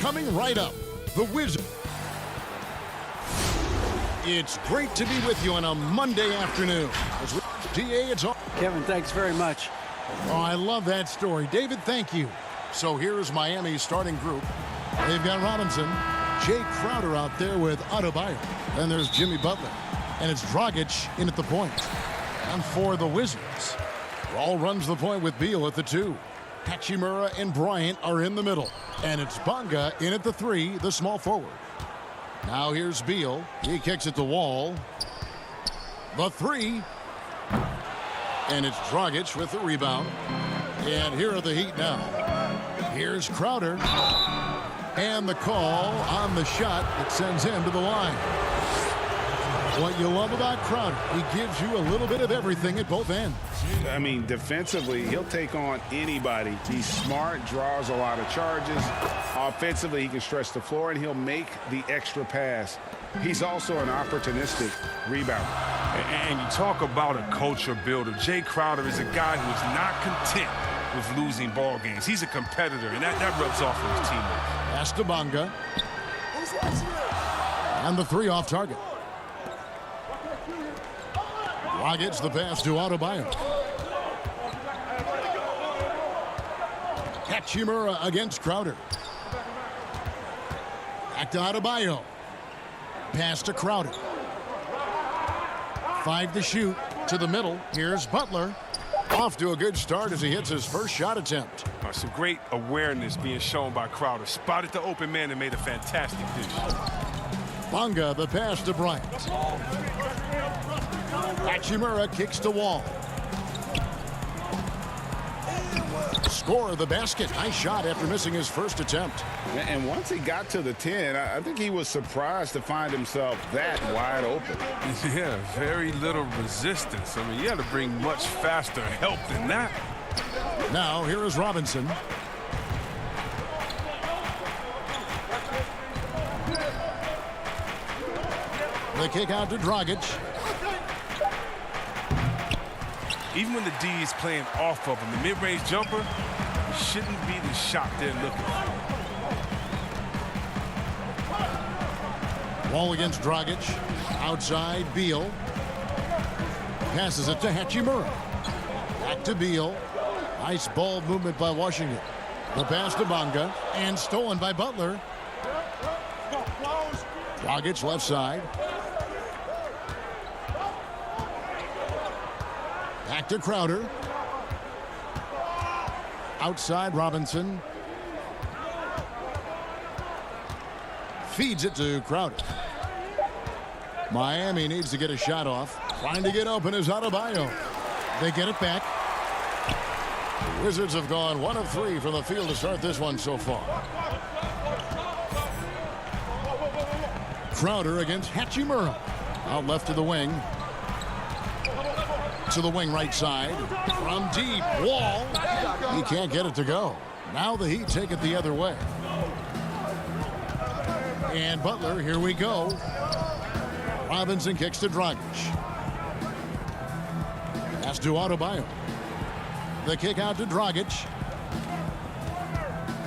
Coming right up, the Wizards. It's great to be with you on a Monday afternoon. DA, it's all. Kevin, thanks very much. Oh, I love that story. David, thank you. So here's Miami's starting group. They've got Robinson, Jay Crowder out there with Adebayo. Then there's Jimmy Butler. And it's Dragic in at the point. And for the Wizards, Raul runs the point with Beal at the 2. Hachimura and Bryant are in the middle. And it's Bonga in at the 3, the small forward. Now here's Beal. He kicks it to Wall. The 3. And it's Dragic with the rebound. And here are the Heat now. Here's Crowder. And the call on the shot that sends him to the line. What you love about Crowder, he gives you a little bit of everything at both ends. I mean, defensively, he'll take on anybody. He's smart, draws a lot of charges. Offensively, he can stretch the floor, and he'll make the extra pass. He's also an opportunistic rebounder. And you talk about a culture builder. Jay Crowder is a guy who is not content with losing ball games. He's a competitor, and that rubs off on his teammates. Pass to Bonga. And the 3 off target. Dragic the pass to Adebayo. Hachimura against Crowder. Back to Adebayo. Pass to Crowder. 5 to shoot. To the middle. Here's Butler. Off to a good start as he hits his first shot attempt. Some great awareness being shown by Crowder. Spotted the open man and made a fantastic dish. Bonga the pass to Bryant. Hachimura kicks to Wall. Score the basket. Nice shot after missing his first attempt. And once he got to the 10, I think he was surprised to find himself that wide open. Yeah, very little resistance. I mean, you had to bring much faster help than that. Now, here is Robinson. The kick out to Dragic. Even when the D is playing off of him, the mid-range jumper shouldn't be the shot they're looking for. Wall against Dragic. Outside, Beal. Passes it to Hachimura. Back to Beal. Nice ball movement by Washington. The pass to Bonga. And stolen by Butler. Dragic left side. Back to Crowder. Outside, Robinson. Feeds it to Crowder. Miami needs to get a shot off. Trying to get open is Adebayo. They get it back. The Wizards have gone 1 of 3 from the field to start this one so far. Crowder against Hachimura. Out left to the wing. To the wing right side. From deep. Wall. He can't get it to go. Now the Heat take it the other way. And Butler, here we go. Robinson kicks to Dragic. Pass to Adebayo. The kick out to Dragic.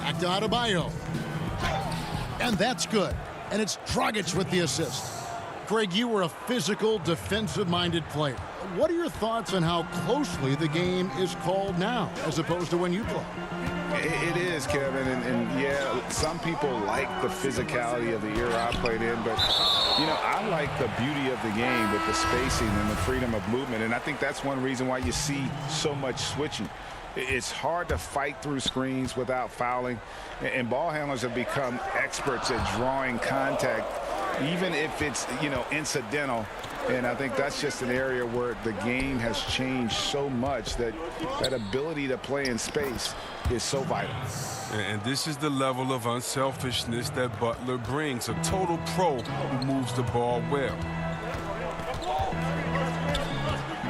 Back to Adebayo. And that's good. And it's Dragic with the assist. Greg, you were a physical, defensive-minded player. What are your thoughts on how closely the game is called now as opposed to when you play? It is, Kevin, and yeah, some people like the physicality of the era I played in, but, you know, I like the beauty of the game with the spacing and the freedom of movement, and I think that's one reason why you see so much switching. It's hard to fight through screens without fouling, and ball handlers have become experts at drawing contact, even if it's, you know, incidental. And I think that's just an area where the game has changed so much that that ability to play in space is so vital. And this is the level of unselfishness that Butler brings. A total pro who moves the ball well.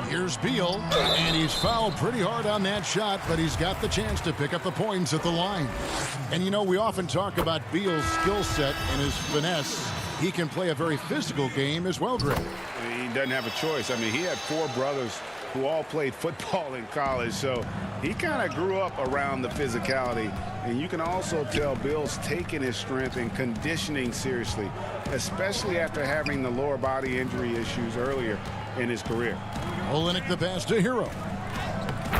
Here's Beal, and he's fouled pretty hard on that shot, but he's got the chance to pick up the points at the line. And, you know, we often talk about Beal's skill set and his finesse. He can play a very physical game as well, Greg. He doesn't have a choice. I mean, he had 4 brothers who all played football in college, so he kind of grew up around the physicality. And you can also tell Bill's taking his strength and conditioning seriously, especially after having the lower body injury issues earlier in his career. Olynyk the pass to Hero.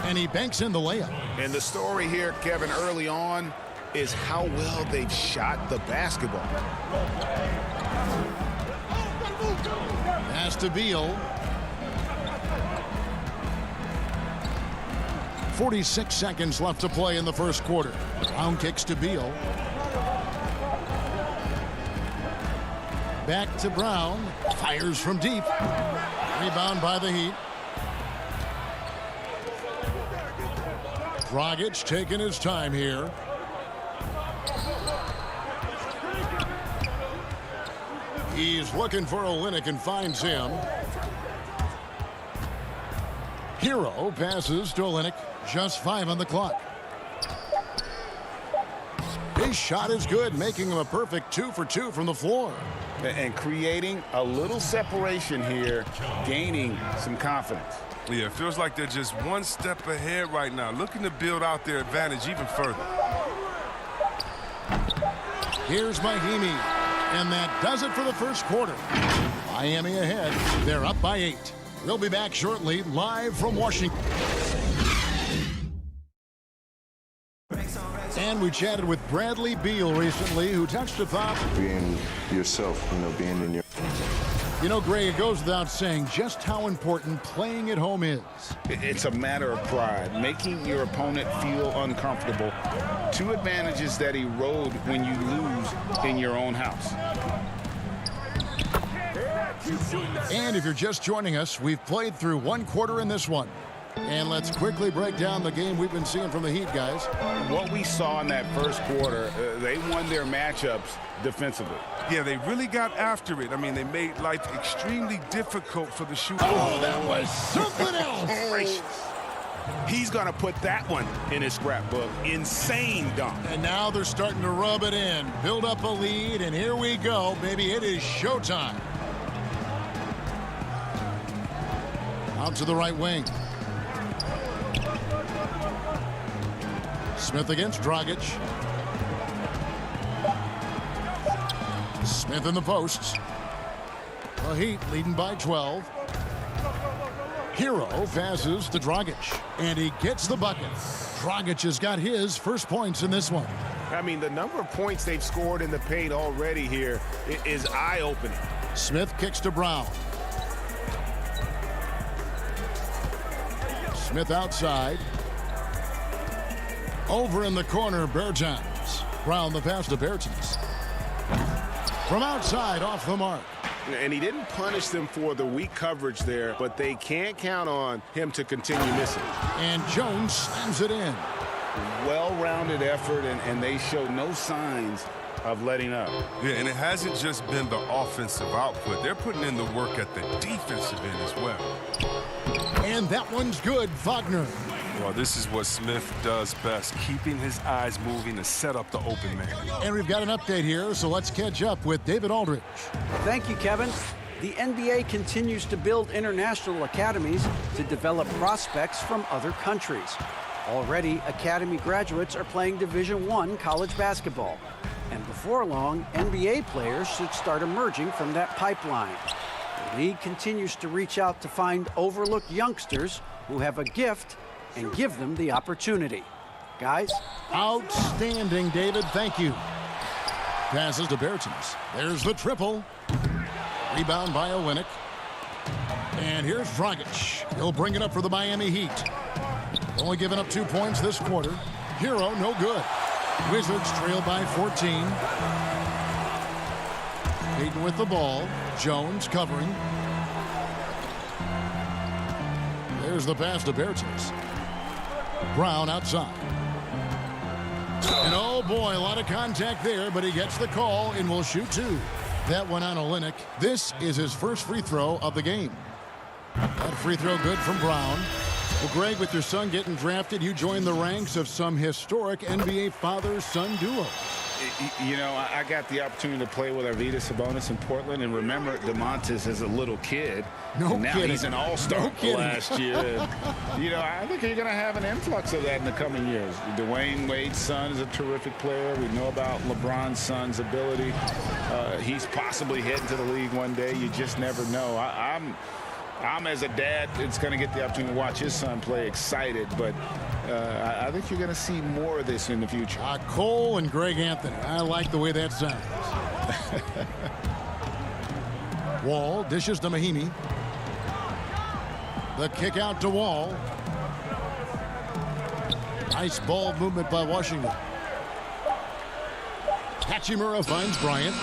And he banks in the layup. And the story here, Kevin, early on is how well they've shot the basketball. Pass to Beal. 46 seconds left to play in the first quarter. Brown kicks to Beal. Back to Brown. Fires from deep. Rebound by the Heat. Dragic taking his time here. He's looking for Olynyk and finds him. Hero passes to Olynyk. Just 5 on the clock. His shot is good, making him a perfect 2 for 2 from the floor. And creating a little separation here, gaining some confidence. Yeah, it feels like they're just one step ahead right now, looking to build out their advantage even further. Here's Mahimi, and that does it for the first quarter. Miami ahead. They're up by 8. We'll be back shortly, live from Washington. And we chatted with Bradley Beal recently, who touched a thought. Being yourself, being in your... You know, Greg, it goes without saying just how important playing at home is. It's a matter of pride, making your opponent feel uncomfortable. 2 advantages that erode when you lose in your own house. And if you're just joining us, we've played through 1 quarter in this one. And let's quickly break down the game we've been seeing from the Heat, guys. What we saw in that first quarter, they won their matchups defensively. Yeah, they really got after it. I mean, they made life extremely difficult for the shooter. Oh, that was something else. He's going to put that one in his scrapbook. Insane dunk. And now they're starting to rub it in, build up a lead, and here we go, baby. It is showtime. Out to the right wing. Smith against Dragic. Smith in the posts. The Heat leading by 12. Hero passes to Dragic, and he gets the bucket. Dragic has got his first points in this one. I mean, the number of points they've scored in the paint already here is eye-opening. Smith kicks to Brown. Smith outside. Over in the corner, Bertans. Brown the pass to Bertans. From outside, off the mark. And he didn't punish them for the weak coverage there, but they can't count on him to continue missing. And Jones slams it in. Well-rounded effort, and they show no signs of letting up. Yeah, and it hasn't just been the offensive output. They're putting in the work at the defensive end as well. And that one's good, Wagner. Well, this is what Smith does best, keeping his eyes moving to set up the open man. And we've got an update here, so let's catch up with David Aldridge. Thank you, Kevin. The NBA continues to build international academies to develop prospects from other countries. Already, academy graduates are playing Division I college basketball. And before long, NBA players should start emerging from that pipeline. The league continues to reach out to find overlooked youngsters who have a gift and give them the opportunity. Guys? Outstanding, David. Thank you. Passes to Bertans. There's the triple. Rebound by Olynyk. And here's Dragic. He'll bring it up for the Miami Heat. Only giving up 2 points this quarter. Hero, no good. Wizards trail by 14. Payton with the ball. Jones covering. There's the pass to Bertans. Brown outside. And oh boy, a lot of contact there, but he gets the call and will shoot 2. That one on Olynyk. This is his first free throw of the game. That free throw good from Brown. Well, Greg, with your son getting drafted, you joined the ranks of some historic NBA father-son duos. You know, I got the opportunity to play with Arvydas Sabonis in Portland, and remember DeMontis as a little kid. No now kidding. He's an all-star No last year. You know, I think you're going to have an influx of that in the coming years. Dwayne Wade's son is a terrific player. We know about LeBron's son's ability. He's possibly heading to the league one day. You just never know. I'm as a dad, it's going to get the opportunity to watch his son play, excited, but I think you're going to see more of this in the future. Cole and Greg Anthony. I like the way that sounds. Wall dishes to Mahimi. The kick out to Wall. Nice ball movement by Washington. Hachimura finds Bryant.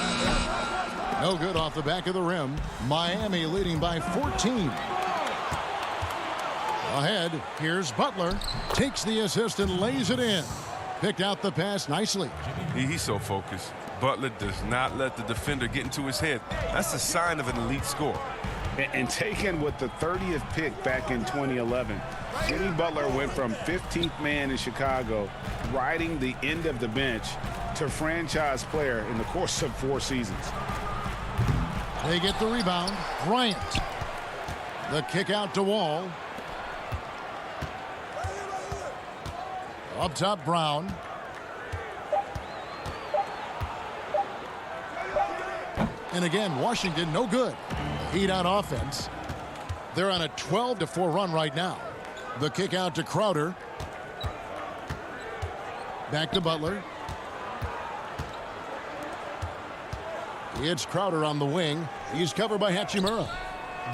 No good off the back of the rim. Miami leading by 14. Ahead, here's Butler. Takes the assist and lays it in. Picked out the pass nicely. He's so focused. Butler does not let the defender get into his head. That's a sign of an elite scorer. And taken with the 30th pick back in 2011, Jimmy Butler went from 15th man in Chicago, riding the end of the bench, to franchise player in the course of 4 seasons. They get the rebound. Bryant. The kick out to Wall. Up top, Brown. And again, Washington no good. Heat on offense. They're on a 12-4 run right now. The kick out to Crowder. Back to Butler. It's Crowder on the wing. He's covered by Hachimura.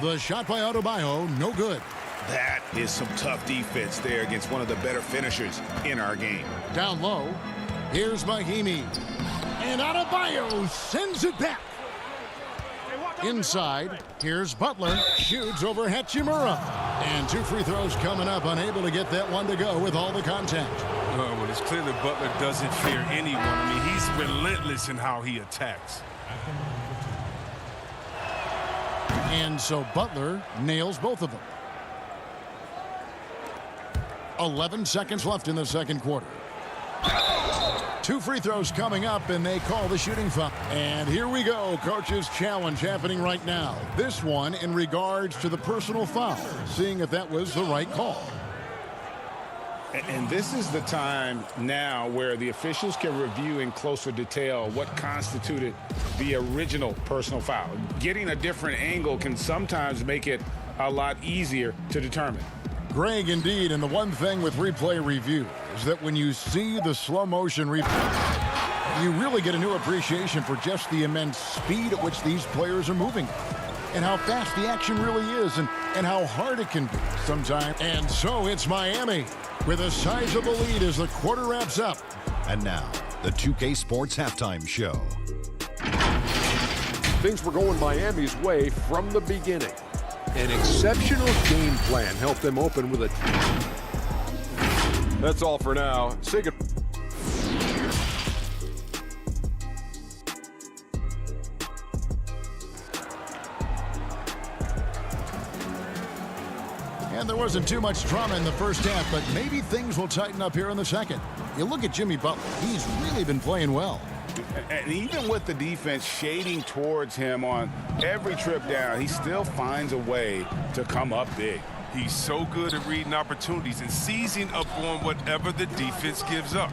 The shot by Adebayo, no good. That is some tough defense there against one of the better finishers in our game. Down low. Here's Mahimi. And Adebayo sends it back. Inside, here's Butler. Shoots over Hachimura. And 2 free throws coming up. Unable to get that one to go with all the contact. Well, it's clear that Butler doesn't fear anyone. I mean, he's relentless in how he attacks. And so Butler nails both of them. 11 seconds left in the second quarter. 2 free throws coming up, and they call the shooting foul. And here we go. Coach's challenge happening right now. This one in regards to the personal foul, seeing if that was the right call. And this is the time now where the officials can review in closer detail what constituted the original personal foul. Getting a different angle can sometimes make it a lot easier to determine. Greg, indeed, and the one thing with replay review is that when you see the slow motion replay, you really get a new appreciation for just the immense speed at which these players are moving and how fast the action really is and how hard it can be sometimes. And so it's Miami with a sizable lead as the quarter wraps up. And now, the 2K Sports Halftime Show. Things were going Miami's way from the beginning. An exceptional game plan helped them open with a... That's all for now. Say good... And there wasn't too much drama in the first half, but maybe things will tighten up here in the second. You look at Jimmy Butler. He's really been playing well. And even with the defense shading towards him on every trip down, he still finds a way to come up big. He's so good at reading opportunities and seizing up on whatever the defense gives up.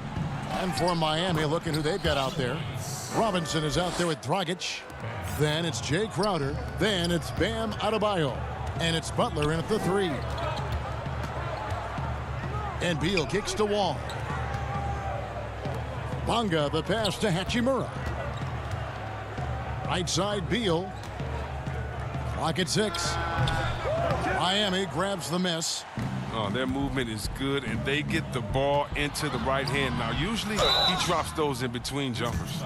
And for Miami, look at who they've got out there. Robinson is out there with Dragic. Then it's Jay Crowder. Then it's Bam Adebayo. And it's Butler in at the 3. And Beal kicks to Wall. Bonga, the pass to Hachimura. Right side, Beal. Clock at 6. Miami grabs the miss. Oh, their movement is good, and they get the ball into the right hand. Now, usually he drops those in between jumpers.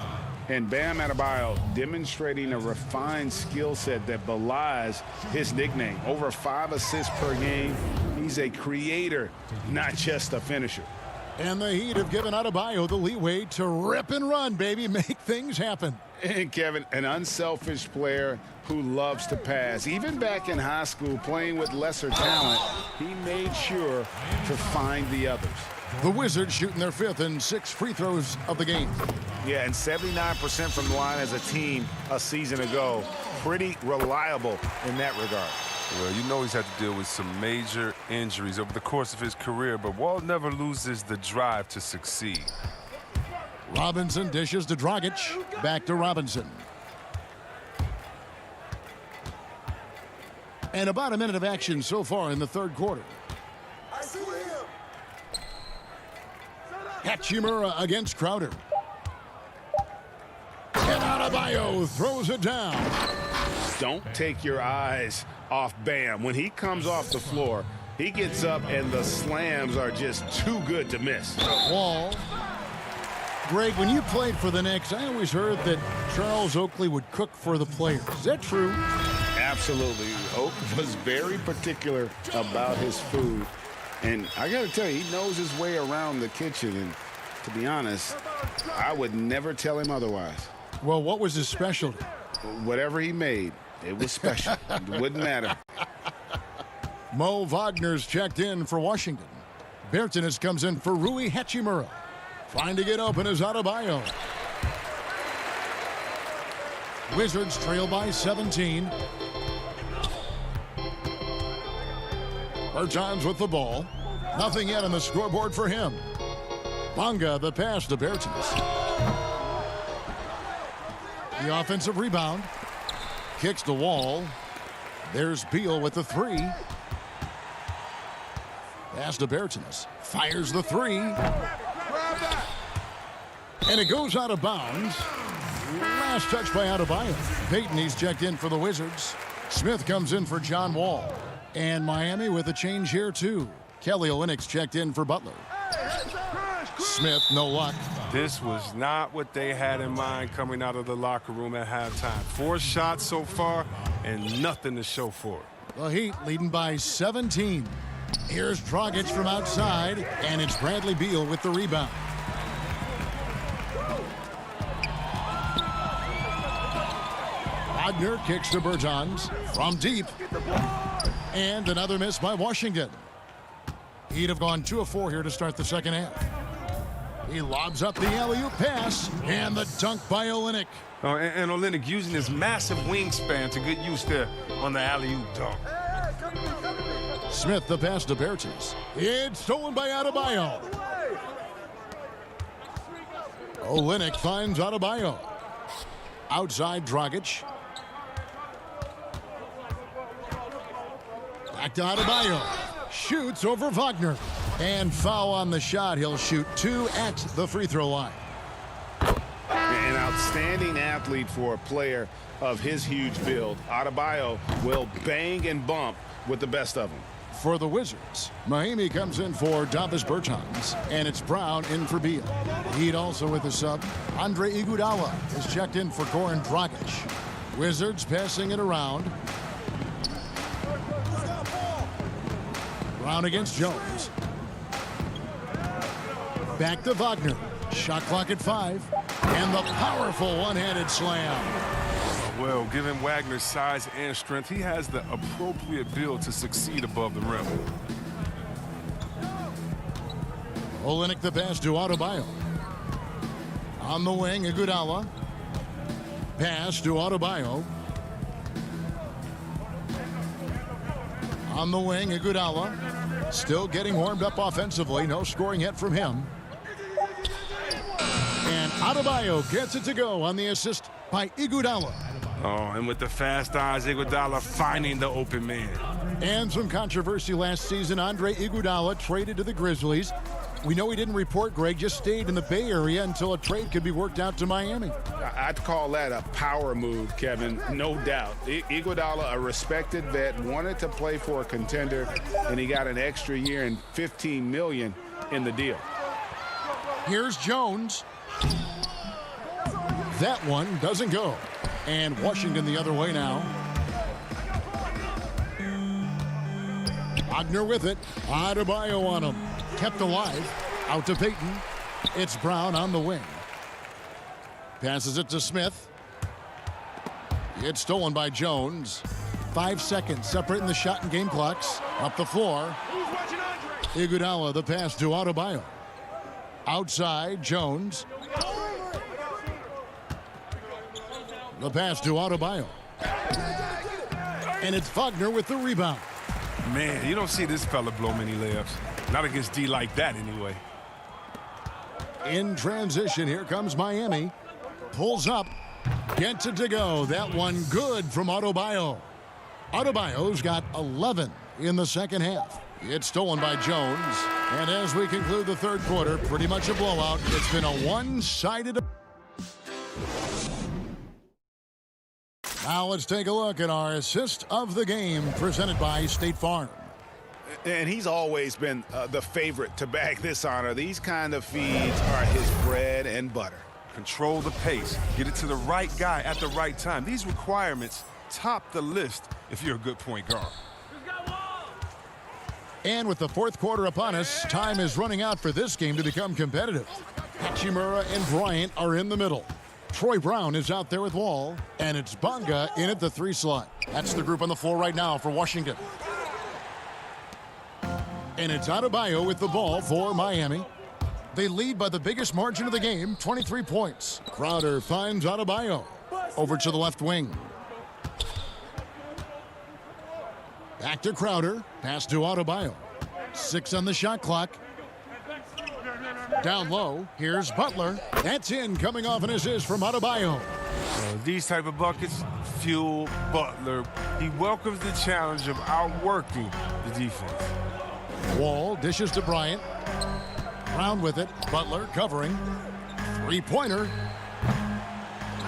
And Bam Adebayo demonstrating a refined skill set that belies his nickname. Over 5 assists per game. He's a creator, not just a finisher. And the Heat have given Adebayo the leeway to rip and run, baby. Make things happen. And Kevin, an unselfish player who loves to pass. Even back in high school, playing with lesser talent, he made sure to find the others. The Wizards shooting their 5th and 6th free throws of the game. Yeah, and 79% from the line as a team a season ago. Pretty reliable in that regard. Well, you know he's had to deal with some major injuries over the course of his career, but Wall never loses the drive to succeed. Robinson dishes to Dragic. Back to Robinson. And about a minute of action so far in the third quarter. Hachimura against Crowder. And Adebayo throws it down. Don't take your eyes off Bam. When he comes off the floor, he gets up and the slams are just too good to miss. Wall. Greg, when you played for the Knicks, I always heard that Charles Oakley would cook for the players. Is that true? Absolutely. Oak was very particular about his food. And I got to tell you, he knows his way around the kitchen. And to be honest, I would never tell him otherwise. Well, what was his specialty? Whatever he made, it was special. It wouldn't matter. Mo Wagner's checked in for Washington. Bertans comes in for Rui Hachimura. Trying to get open is Adebayo. Wizards trail by 17. Bertans with the ball. Nothing yet on the scoreboard for him. Bonga the pass to Bertans. The offensive rebound. Kicks the Wall. There's Beal with the three. Pass to Bertans. Fires the three. And it goes out of bounds. Last touch by Adebayo. Payton, he's checked in for the Wizards. Smith comes in for John Wall. And Miami with a change here, too. Kelly Olynyk's checked in for Butler. Smith, no luck. This was not what they had in mind coming out of the locker room at halftime. 4 shots so far and nothing to show for it. The Heat leading by 17. Here's Dragic from outside, and it's Bradley Beal with the rebound. Wagner kicks to Bertans from deep. And another miss by Washington. He'd have gone 2 of 4 here to start the second half. He lobs up the alley-oop pass, and the dunk by Olynyk. Oh, and Olynyk using his massive wingspan to get used there on the alley-oop dunk. Smith the pass to Bertans. It's stolen by Adebayo. Olynyk finds Adebayo. Outside Dragic. Back to Adebayo. Shoots over Wagner. And foul on the shot. He'll shoot 2 at the free throw line. An outstanding athlete for a player of his huge build. Adebayo will bang and bump with the best of them. For the Wizards, Miami comes in for Davis Bertans, and it's Brown in for Beal. Heat also with a sub. Andre Iguodala is checked in for Goran Dragic. Wizards passing it around. Brown against Jones. Back to Wagner. Shot clock at 5. And the powerful one-handed slam. Well, given Wagner's size and strength, he has the appropriate build to succeed above the rim. Olynyk the pass to Adebayo. On the wing, Iguodala. Pass to Adebayo. On the wing, Iguodala. Still getting warmed up offensively. No scoring yet from him. And Adebayo gets it to go on the assist by Iguodala. Oh, and with the fast eyes, Iguodala finding the open man. And some controversy last season. Andre Iguodala traded to the Grizzlies. We know he didn't report, Greg, just stayed in the Bay Area until a trade could be worked out to Miami. I'd call that a power move, Kevin, no doubt. Iguodala, a respected vet, wanted to play for a contender, and he got an extra year and $15 million in the deal. Here's Jones. That one doesn't go. And Washington the other way now. Wagner with it. Adebayo on him. Kept alive. Out to Payton. It's Brown on the wing. Passes it to Smith. It's stolen by Jones. 5 seconds separating the shot and game clocks. Up the floor. Iguodala the pass to Adebayo. Outside Jones. The pass to Adebayo. And it's Wagner with the rebound. Man, you don't see this fella blow many layups. Not against D like that, anyway. In transition, here comes Miami. Pulls up. Gets it to go. That one good from Adebayo. Adebayo's got 11 in the second half. It's stolen by Jones. And as we conclude the third quarter, pretty much a blowout. It's been a one-sided. Now let's take a look at our assist of the game presented by State Farm. And he's always been the favorite to bag this honor. These kind of feeds are his bread and butter. Control the pace. Get it to the right guy at the right time. These requirements top the list if you're a good point guard. And with the fourth quarter upon us, time is running out for this game to become competitive. Hachimura and Bryant are in the middle. Troy Brown is out there with Wall, and it's Bonga in at the 3 slot. That's the group on the floor right now for Washington. And it's Adebayo with the ball for Miami. They lead by the biggest margin of the game, 23 points. Crowder finds Adebayo. Over to the left wing. Back to Crowder. Pass to Adebayo. 6 on the shot clock. Down low, here's Butler. That's in, coming off an assist from Adebayo. These type of buckets fuel Butler. He welcomes the challenge of outworking the defense. Wall dishes to Bryant. Brown with it. Butler covering. Three-pointer.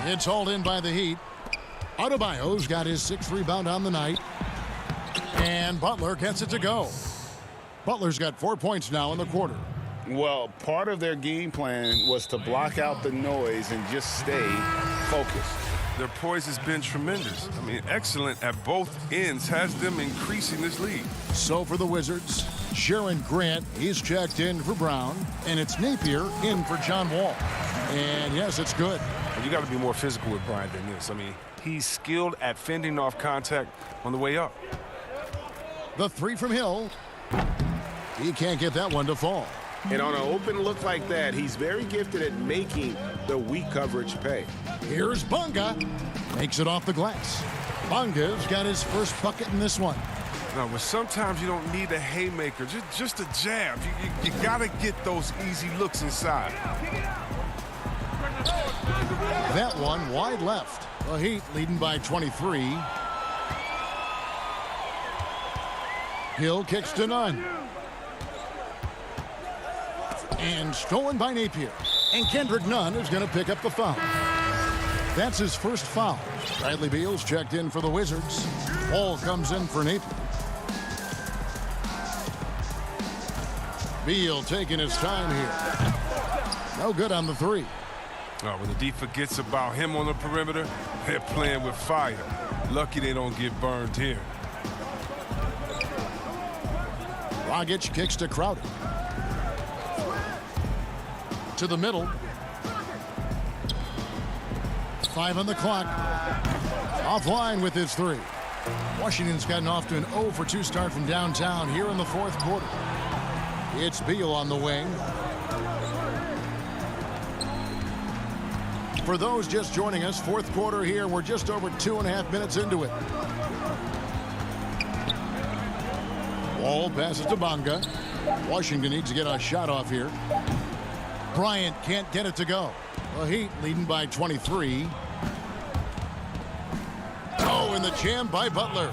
It's hauled in by the Heat. Adebayo's got his 6th rebound on the night. And Butler gets it to go. Butler's got 4 points now in the quarter. Well, part of their game plan was to block out the noise and just stay focused. Their poise has been tremendous. I mean, excellent at both ends, has them increasing this lead. So for the Wizards, Sharon Grant, he's checked in for Brown, and it's Napier in for John Wall. And yes, it's good. You got to be more physical with Bryant than this. I mean, he's skilled at fending off contact on the way up. The 3 from Hill. He can't get that one to fall. And on an open look like that, he's very gifted at making the weak coverage pay. Here's Bonga. Makes it off the glass. Bonga's got his first bucket in this one. No, but sometimes you don't need a haymaker, just a jab. You got to get those easy looks inside. That one wide left. The Heat leading by 23. Hill kicks to none. And stolen by Napier. And Kendrick Nunn is going to pick up the foul. That's his first foul. Bradley Beal's checked in for the Wizards. Ball comes in for Napier. Beal taking his time here. No good on the 3. Oh, when the D forgets about him on the perimeter, they're playing with fire. Lucky they don't get burned here. Dragic kicks to Crowder. To the middle. 5 on the clock. Offline with his 3. Washington's gotten off to an 0 for 2 start from downtown here in the fourth quarter. It's Beal on the wing. For those just joining us, fourth quarter here. We're just over 2.5 minutes into it. Wall passes to Bonga. Washington needs to get a shot off here. Bryant can't get it to go. The Heat leading by 23. Oh, and the jam by Butler.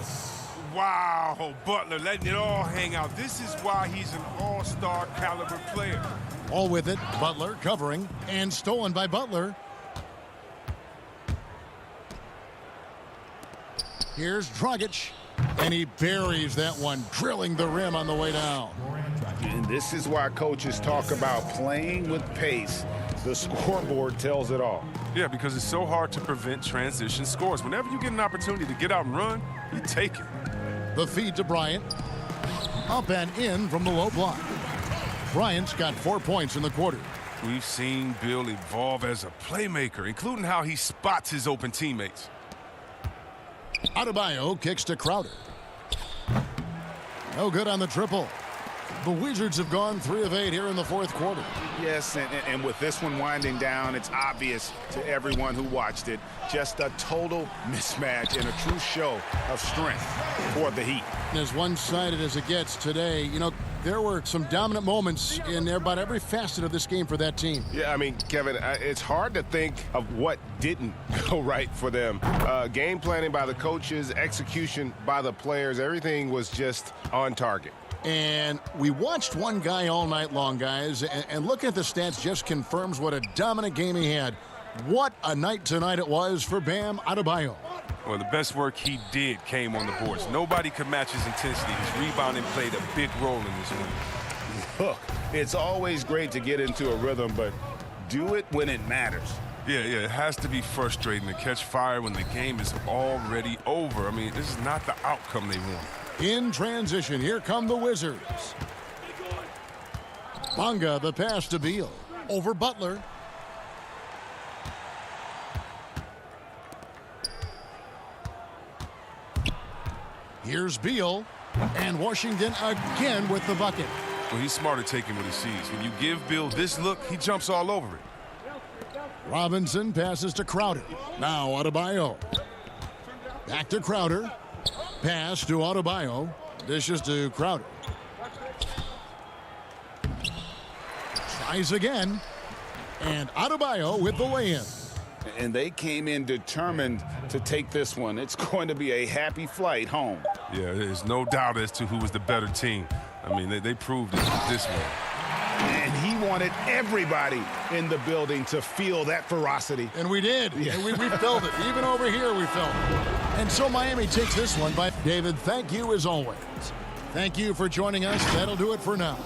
Wow, Butler letting it all hang out. This is why he's an all-star caliber player. All with it. Butler covering and stolen by Butler. Here's Dragic. And he buries that one, drilling the rim on the way down. And this is why coaches talk about playing with pace. The scoreboard tells it all. Yeah, because it's so hard to prevent transition scores. Whenever you get an opportunity to get out and run, you take it. The feed to Bryant. Up and in from the low block. Bryant's got 4 points in the quarter. We've seen Bill evolve as a playmaker, including how he spots his open teammates. Adebayo kicks to Crowder. No good on the triple. The Wizards have gone 3 of 8 here in the fourth quarter. Yes, and with this one winding down, it's obvious to everyone who watched it. Just a total mismatch and a true show of strength for the Heat. As one-sided as it gets today, you know, there were some dominant moments in about every facet of this game for that team. Yeah, I mean, Kevin, it's hard to think of what didn't go right for them. Game planning by the coaches, execution by the players, everything was just on target. And we watched one guy all night long, guys, and looking at the stats just confirms what a dominant game he had. What a night tonight it was for Bam Adebayo. Well, the best work he did came on the boards. Nobody could match his intensity. His rebounding played a big role in this win. Look, it's always great to get into a rhythm, but do it when it matters. Yeah, it has to be frustrating to catch fire when the game is already over. I mean, this is not the outcome they want. In transition, here come the Wizards. Bonga, the pass to Beal. Over Butler. Here's Beal. And Washington again with the bucket. Well, he's smart at taking what he sees. When you give Bill this look, he jumps all over it. Robinson passes to Crowder. Now Adebayo. Back to Crowder. Pass to Adebayo. Dishes to Crowder. Tries again. And Adebayo with the lay-in. And they came in determined to take this one. It's going to be a happy flight home. Yeah, there's no doubt as to who was the better team. I mean, they proved it this way. And he wanted everybody in the building to feel that ferocity. And we did. Yeah. And we felt it. Even over here, we felt it. And so Miami takes this one by David. Thank you as always. Thank you for joining us. That'll do it for now.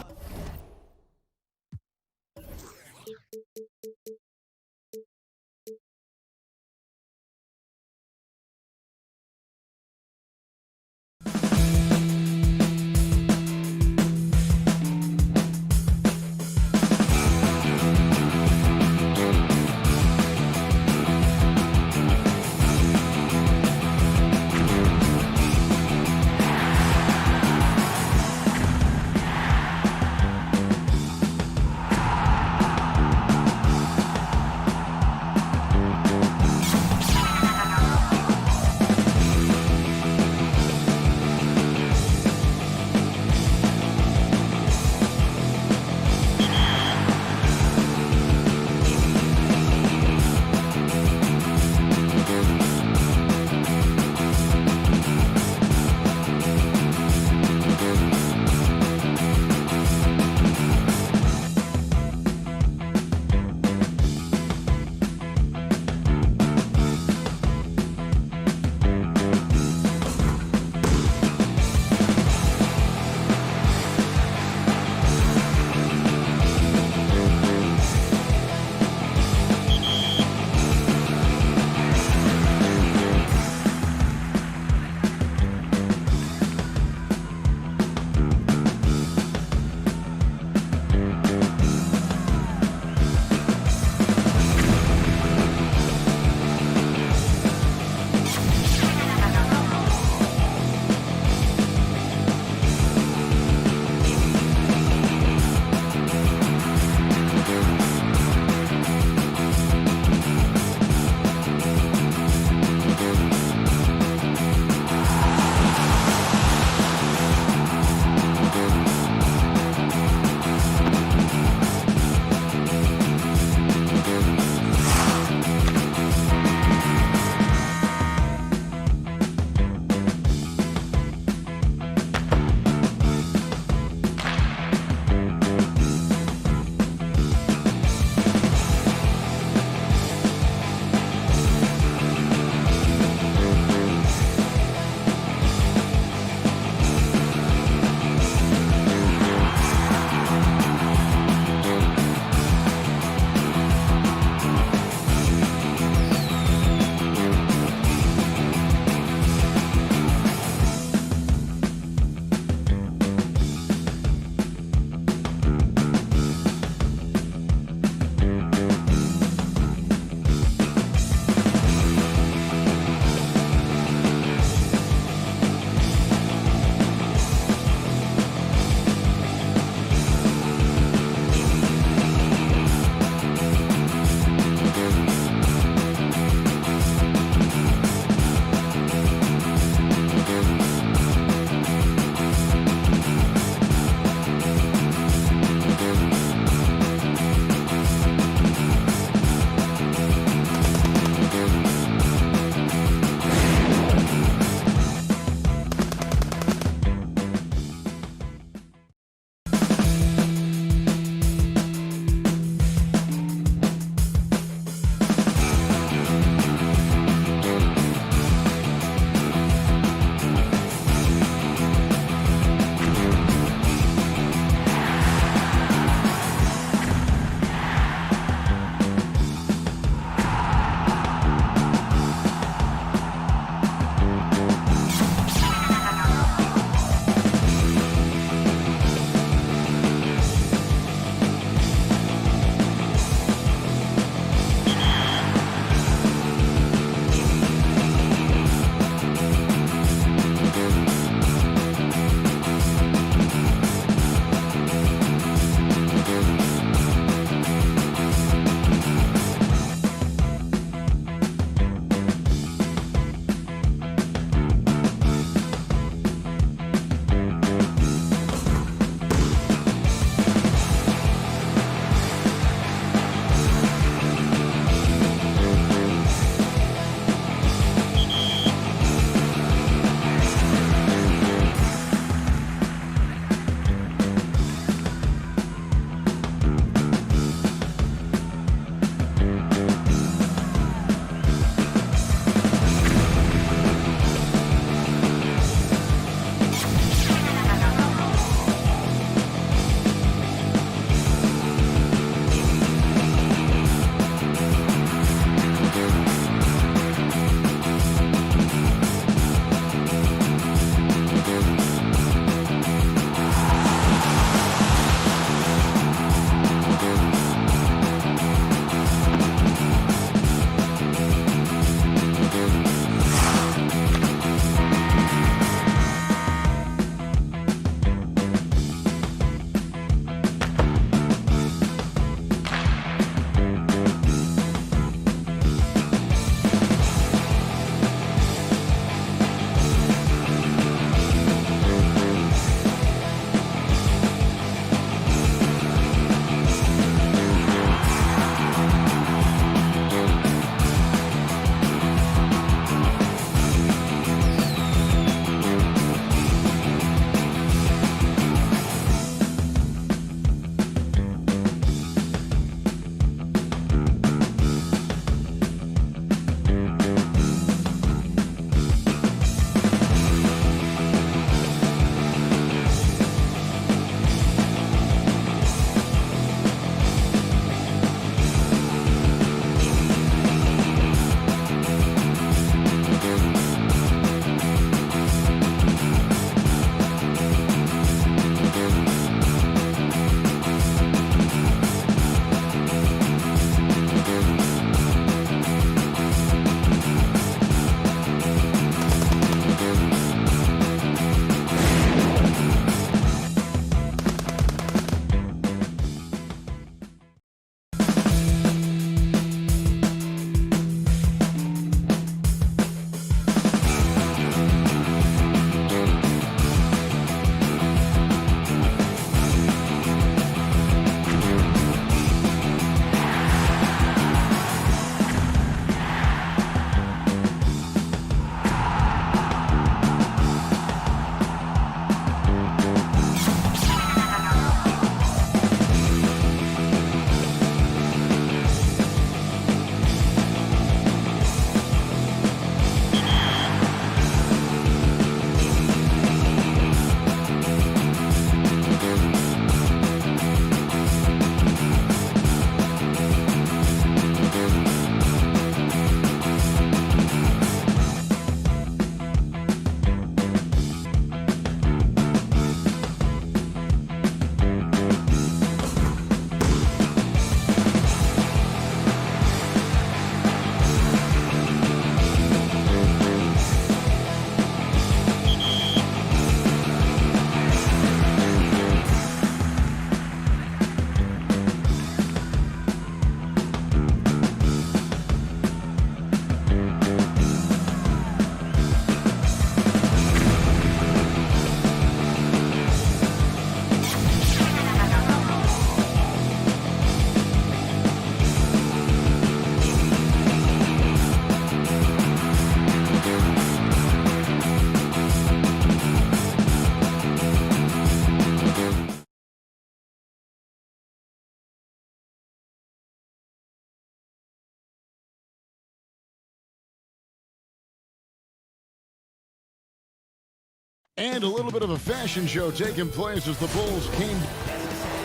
And a little bit of a fashion show taking place as the Bulls came.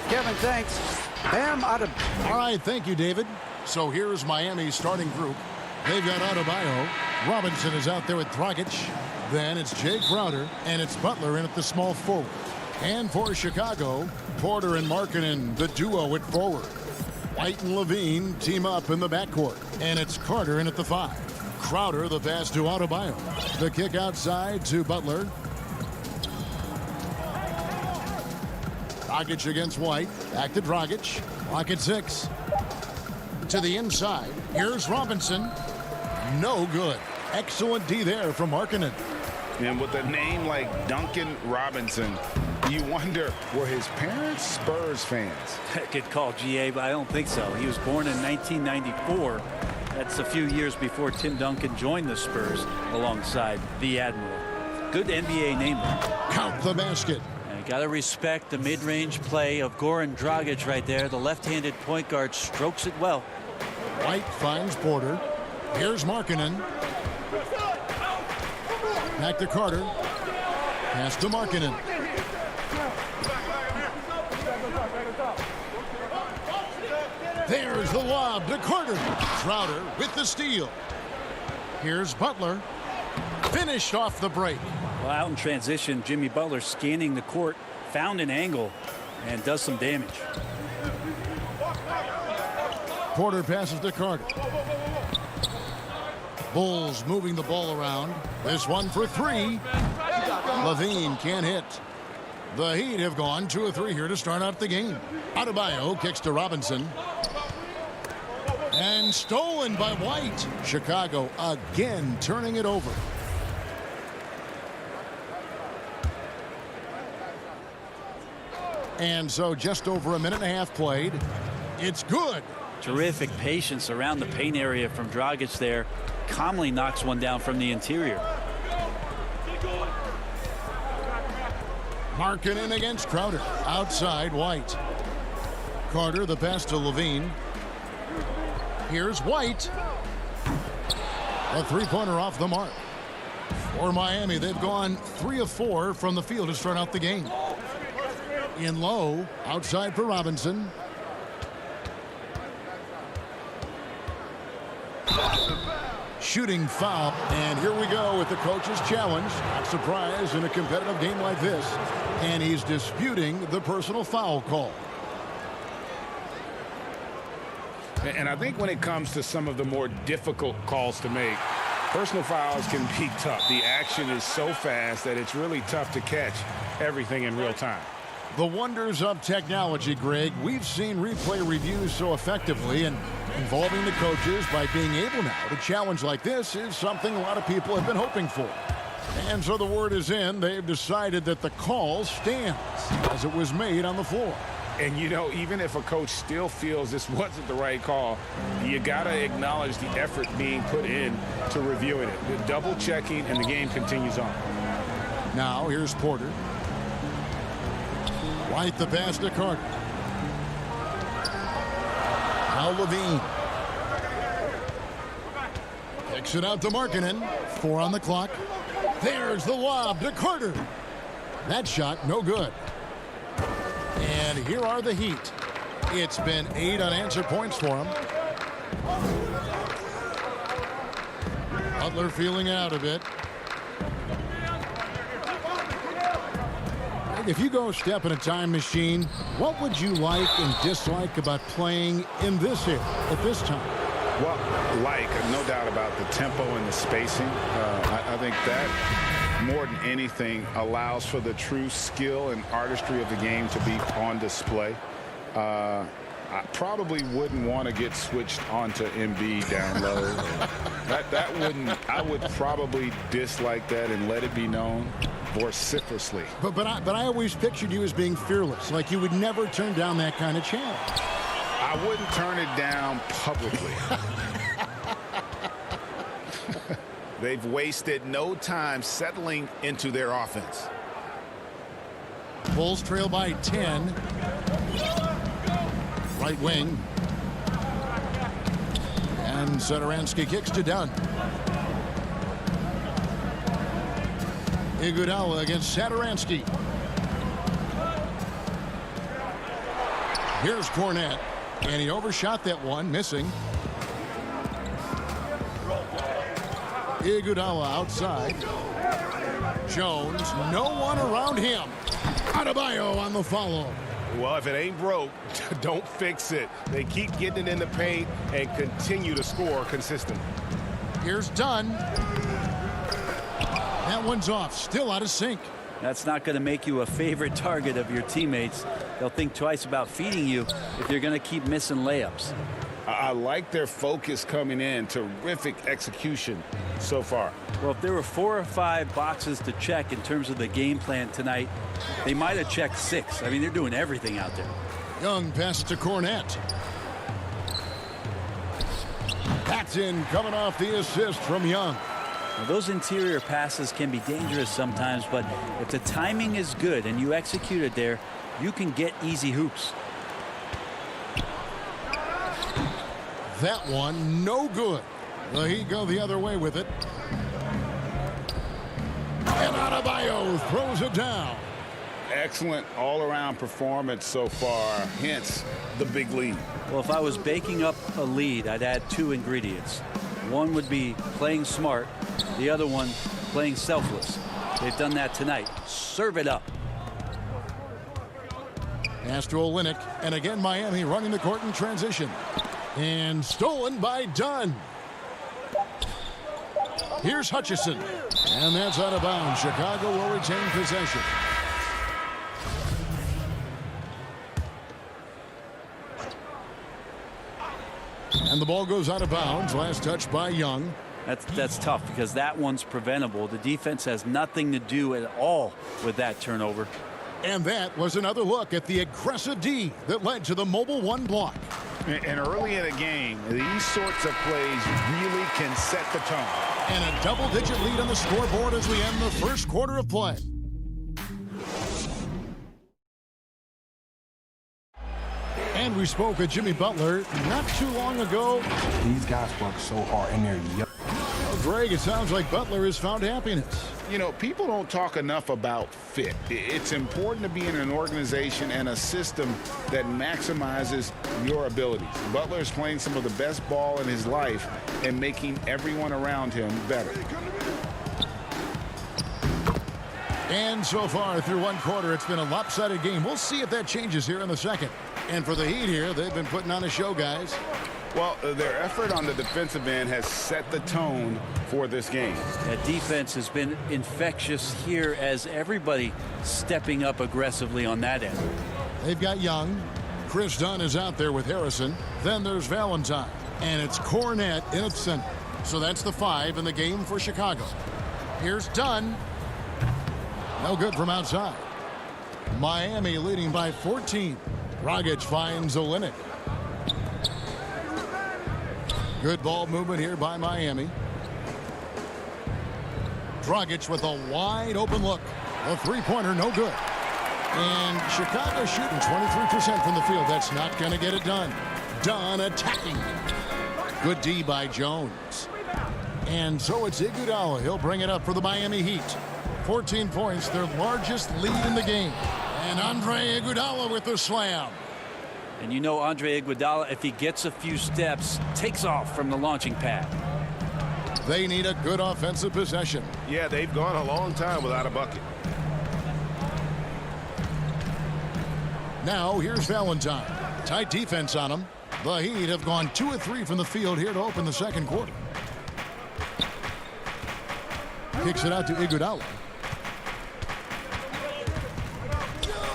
Kevin, thanks. Bam out of... All right, thank you, David. So here's Miami's starting group. They've got Adebayo. Robinson is out there with Dragic. Then it's Jay Crowder, and it's Butler in at the small forward. And for Chicago, Porter and Markkanen, the duo at forward. White and Levine team up in the backcourt. And it's Carter in at the 5. Crowder, the pass to Adebayo. The kick outside to Butler. Dragic against White. Back to Dragic. Clock at 6. To the inside. Here's Robinson. No good. Excellent D there from Markkanen. And with a name like Duncan Robinson, you wonder, were his parents Spurs fans? Good call, GA, but I don't think so. He was born in 1994. That's a few years before Tim Duncan joined the Spurs alongside the Admiral. Good NBA name. Count the basket. Got to respect the mid-range play of Goran Dragic right there. The left-handed point guard strokes it well. White finds Porter. Here's Markkanen. Back to Carter. Pass to Markkanen. There's the lob to Carter. Crowder with the steal. Here's Butler. Finished off the break. Well, out in transition, Jimmy Butler scanning the court, found an angle, and does some damage. Porter passes to Carter. Bulls moving the ball around. This one for 3. Levine can't hit. The Heat have gone 2 of 3 here to start out the game. Adebayo kicks to Robinson. And stolen by White. Chicago again turning it over. And so just over a minute and a half played. It's good. Terrific patience around the paint area from Dragic there. Calmly knocks one down from the interior. Markkanen against Crowder. Outside White. Carter the pass to Levine. Here's White. A three-pointer off the mark. For Miami, they've gone 3 of 4 from the field to start out the game. In low, outside for Robinson. Shooting foul, and here we go with the coach's challenge. Not surprised in a competitive game like this, and he's disputing the personal foul call. And I think when it comes to some of the more difficult calls to make, personal fouls can be tough. The action is so fast that it's really tough to catch everything in real time. The wonders of technology, Greg. We've seen replay reviews so effectively, and involving the coaches by being able now to challenge like this is something a lot of people have been hoping for. And so the word is in. They've decided that the call stands as it was made on the floor. And, you know, even if a coach still feels this wasn't the right call, you got to acknowledge the effort being put in to reviewing it. The double checking, and the game continues on. Now here's Porter. White the pass to Carter. Now Levine. Kicks it out to Markkanen. 4 on the clock. There's the lob to Carter. That shot no good. And here are the Heat. It's been 8 unanswered points for them. Butler feeling out a bit. If you go step in a time machine, what would you like and dislike about playing in this era at this time? Well, no doubt about the tempo and the spacing. I think that more than anything allows for the true skill and artistry of the game to be on display. I probably wouldn't want to get switched onto Embiid down low. I would probably dislike that and let it be known vociferously. But I always pictured you as being fearless, like you would never turn down that kind of challenge. I wouldn't turn it down publicly. They've wasted no time settling into their offense. Bulls trail by 10. Right wing. And Satoransky kicks to Dunn. Iguodala against Satoransky. Here's Cornette, and he overshot that one, missing. Iguodala outside. Jones, no one around him. Adebayo on the follow. Well, if it ain't broke, don't fix it. They keep getting it in the paint and continue to score consistently. Here's Dunn. That one's off, still out of sync. That's not going to make you a favorite target of your teammates. They'll think twice about feeding you if you're going to keep missing layups. I like their focus coming in. Terrific execution so far. Well, if there were 4 or 5 boxes to check in terms of the game plan tonight, they might have checked 6. I mean, they're doing everything out there. Young pass to Cornette. Patton coming off the assist from Young. Now, those interior passes can be dangerous sometimes, but if the timing is good and you execute it there, you can get easy hoops. That one, no good. The Heat go the other way with it. And Adebayo throws it down. Excellent all-around performance so far, hence the big lead. Well, if I was baking up a lead, I'd add 2 ingredients. One would be playing smart, the other one playing selfless. They've done that tonight. Serve it up. Pass to Olynyk, and again Miami running the court in transition. And stolen by Dunn. Here's Hutchison, and that's out of bounds. Chicago will retain possession. And the ball goes out of bounds. Last touch by Young. That's tough because that one's preventable. The defense has nothing to do at all with that turnover. And that was another look at the aggressive D that led to the Mobile One block. And early in a game, these sorts of plays really can set the tone. And a double-digit lead on the scoreboard as we end the first quarter of play. And we spoke with Jimmy Butler not too long ago. These guys work so hard in there. Well, Greg, it sounds like Butler has found happiness. You know, people don't talk enough about fit. It's important to be in an organization and a system that maximizes your abilities. Butler is playing some of the best ball in his life and making everyone around him better. And so far through one quarter, it's been a lopsided game. We'll see if that changes here in the second. And for the Heat here, they've been putting on a show, guys. Well, their effort on the defensive end has set the tone for this game. That defense has been infectious here as everybody stepping up aggressively on that end. They've got Young. Chris Dunn is out there with Harrison. Then there's Valentine. And it's Cornette in its center. So that's the 5 in the game for Chicago. Here's Dunn. No good from outside. Miami leading by 14. Dragic finds Olynyk. Good ball movement here by Miami. Dragic with a wide open look. The three-pointer no good. And Chicago shooting 23% from the field. That's not going to get it done. Dunn attacking. Good D by Jones. And so it's Iguodala. He'll bring it up for the Miami Heat. 14 points, their largest lead in the game. And Andre Iguodala with the slam. And you know Andre Iguodala, if he gets a few steps, takes off from the launching pad. They need a good offensive possession. Yeah, they've gone a long time without a bucket. Now here's Valentine. Tight defense on him. The Heat have gone 2 of 3 from the field here to open the second quarter. Kicks it out to Iguodala.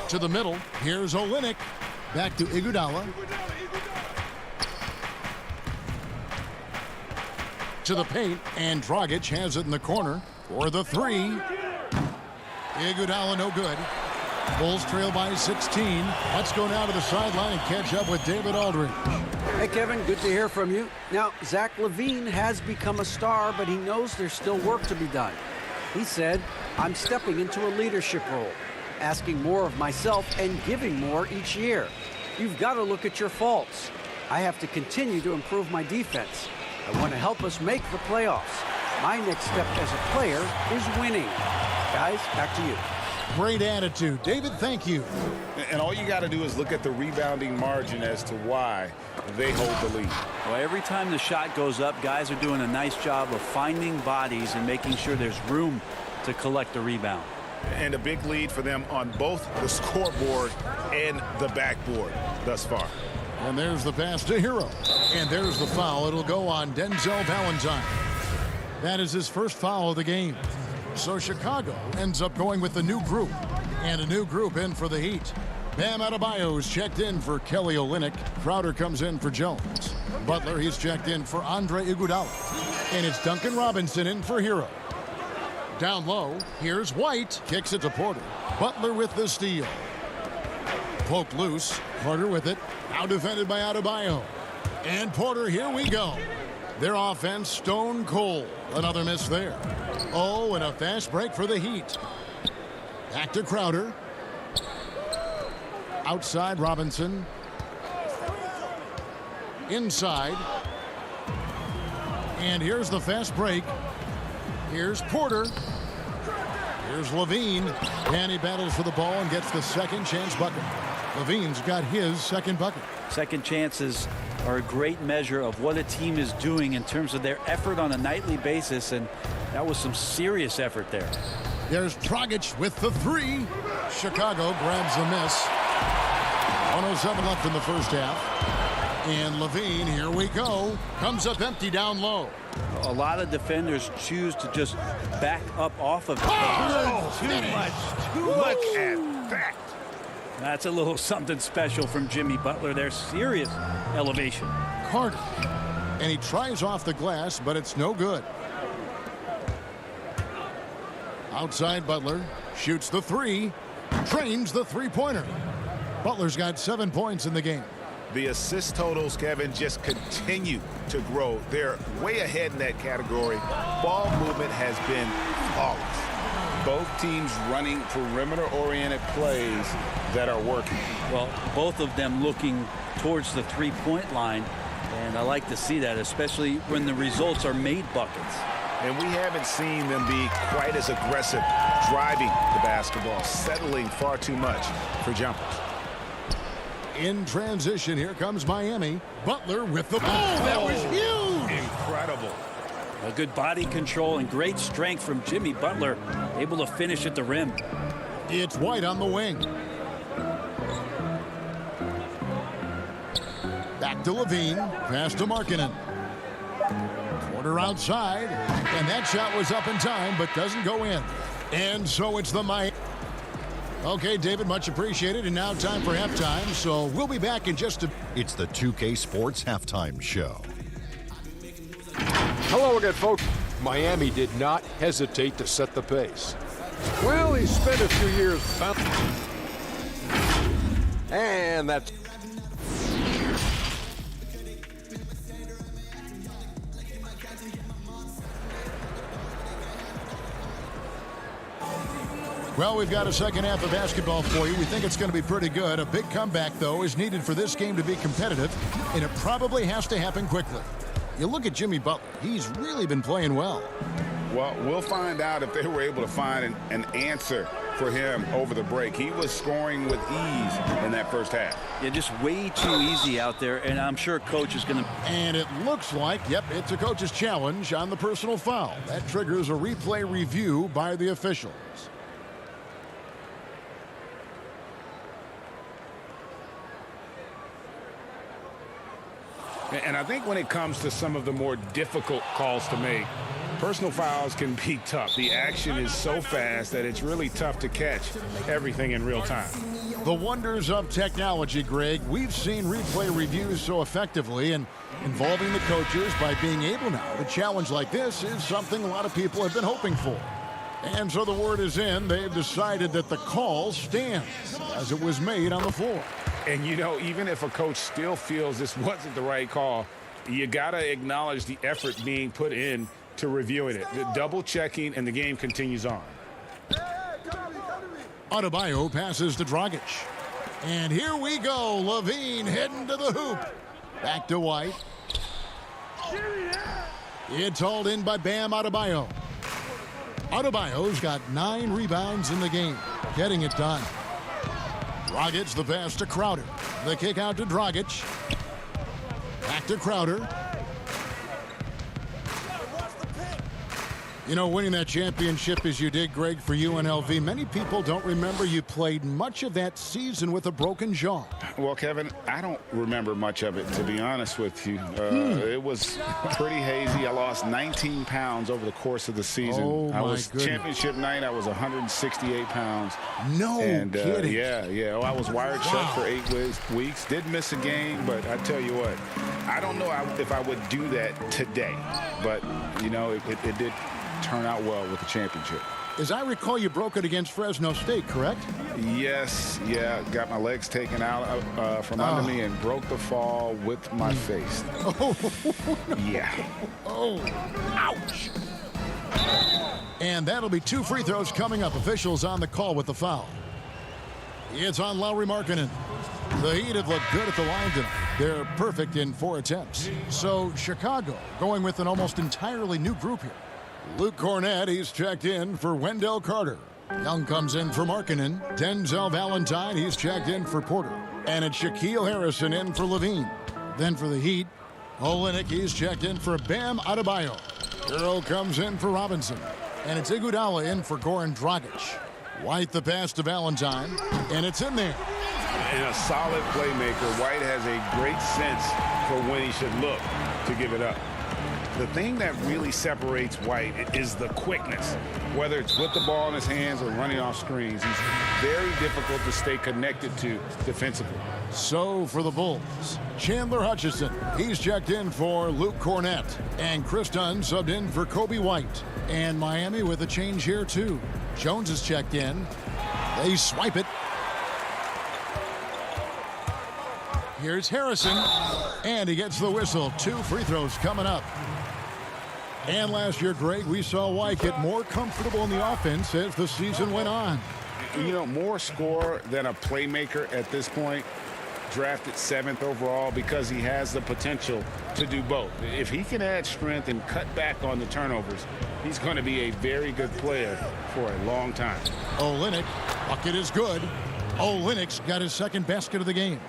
To the middle. Here's Olynyk. Back to Iguodala. To the paint, and Dragic has it in the corner for the 3. Iguodala no good. Bulls trail by 16. Let's go now to the sideline and catch up with David Aldridge. Hey, Kevin, good to hear from you. Now, Zach LaVine has become a star, but he knows there's still work to be done. He said, I'm stepping into a leadership role, asking more of myself and giving more each year. You've got to look at your faults. I have to continue to improve my defense. I want to help us make the playoffs. My next step as a player is winning. Guys, back to you. Great attitude. David, thank you. And all you got to do is look at the rebounding margin as to why they hold the lead. Well, every time the shot goes up, guys are doing a nice job of finding bodies and making sure there's room to collect the rebound. And a big lead for them on both the scoreboard and the backboard thus far. And there's the pass to Hero. And there's the foul. It'll go on Denzel Valentine. That is his first foul of the game. So Chicago ends up going with a new group. And a new group in for the Heat. Bam Adebayo's checked in for Kelly Olynyk. Crowder comes in for Jones. Butler, he's checked in for Andre Iguodala. And it's Duncan Robinson in for Hero. Down low, here's White. Kicks it to Porter. Butler with the steal. Poked loose. Porter with it. Now defended by Adebayo. And Porter, here we go. Their offense stone cold. Another miss there. Oh, and a fast break for the Heat. Back to Crowder. Outside Robinson. Inside. And here's the fast break. Here's Porter. Here's Levine. And he battles for the ball and gets the second chance bucket. Levine's got his second bucket. Second chances are a great measure of what a team is doing in terms of their effort on a nightly basis, and that was some serious effort there. There's Dragic with the three. Chicago grabs the miss. 1:07 left in the first half. And Levine, here we go, comes up empty down low. A lot of defenders choose to just back up off of it. Oh, Too much at that. That's a little something special from Jimmy Butler. There's serious elevation. Carter. And he tries off the glass, but it's no good. Outside Butler. Shoots the three. Trains the three-pointer. Butler's got 7 points in the game. The assist totals, Kevin, just continue to grow. They're way ahead in that category. Ball movement has been flawless. Both teams running perimeter-oriented plays that are working. Well, both of them looking towards the three-point line, and I like to see that, especially when the results are made buckets. And we haven't seen them be quite as aggressive driving the basketball, settling far too much for jumpers. In transition, here comes Miami. Butler with the ball. That was huge. Incredible. A good body control and great strength from Jimmy Butler, able to finish at the rim. It's White on the wing. Back to Levine. Pass to Markkanen. Porter outside. And that shot was up in time, but doesn't go in. And so it's the Miami. Okay, David, much appreciated. And now time for halftime. So we'll be back in just a... It's the 2K Sports Halftime Show. Hello again, folks. Miami did not hesitate to set the pace. Well, he spent a few years and that's... Well, we've got a second half of basketball for you. We think it's going to be pretty good. A big comeback, though, is needed for this game to be competitive, and it probably has to happen quickly. You look at Jimmy Butler. He's really been playing well. Well, we'll find out if they were able to find an answer for him over the break. He was scoring with ease in that first half. Yeah, just way too easy out there, and I'm sure coach is going to... And it looks like, yep, it's a coach's challenge on the personal foul. That triggers a replay review by the officials. And I think when it comes to some of the more difficult calls to make, personal fouls can be tough. The action is so fast that it's really tough to catch everything in real time. The wonders of technology, Greg. We've seen replay reviews so effectively, and involving the coaches by being able now to challenge like this is something a lot of people have been hoping for. And so the word is in. They've decided that the call stands as it was made on the floor. And, you know, even if a coach still feels this wasn't the right call, you got to acknowledge the effort being put in to reviewing it. The double checking, and the game continues on. Adebayo passes to Dragic. And here we go. Levine heading to the hoop. Back to White. It's hauled in by Bam Adebayo. Adebayo's got 9 rebounds in the game, getting it done. Dragic the pass to Crowder. The kick out to Dragic. Back to Crowder. You know, winning that championship as you did, Greg, for UNLV, many people don't remember you played much of that season with a broken jaw. Well, Kevin, I don't remember much of it, to be honest with you. It was pretty hazy. I lost 19 pounds over the course of the season. Oh, my goodness. Championship night, I was 168 pounds. No kidding. Yeah. Oh, I was wired shut for 8 weeks. Did miss a game, but I tell you what, I don't know if I would do that today. But, you know, it did turn out well with the championship. As I recall, you broke it against Fresno State, correct? Yes, yeah. Got my legs taken out from under me and broke the fall with my face. Oh, no. Yeah. Oh, ouch. And that'll be 2 free throws coming up. Officials on the call with the foul. It's on Lauri Markkanen. The Heat have looked good at the line tonight. They're perfect in 4 attempts. So Chicago going with an almost entirely new group here. Luke Cornett, he's checked in for Wendell Carter. Young comes in for Markkanen. Denzel Valentine, he's checked in for Porter. And it's Shaquille Harrison in for Levine. Then for the Heat, Olynyk, he's checked in for Bam Adebayo. Earl comes in for Robinson. And it's Iguodala in for Goran Dragic. White the pass to Valentine, and it's in there. And a solid playmaker. White has a great sense for when he should look to give it up. The thing that really separates White is the quickness. Whether it's with the ball in his hands or running off screens, he's very difficult to stay connected to defensively. So for the Bulls, Chandler Hutchison, he's checked in for Luke Cornett. And Chris Dunn subbed in for Kobe White. And Miami with a change here too. Jones is checked in. They swipe it. Here's Harrison. And he gets the whistle. 2 free throws coming up. And last year, Greg, we saw White get more comfortable in the offense as the season went on. You know, more scorer than a playmaker at this point. Drafted 7th overall because he has the potential to do both. If he can add strength and cut back on the turnovers, he's going to be a very good player for a long time. Olynyk, bucket is good. Olynyk's got his 2nd basket of the game.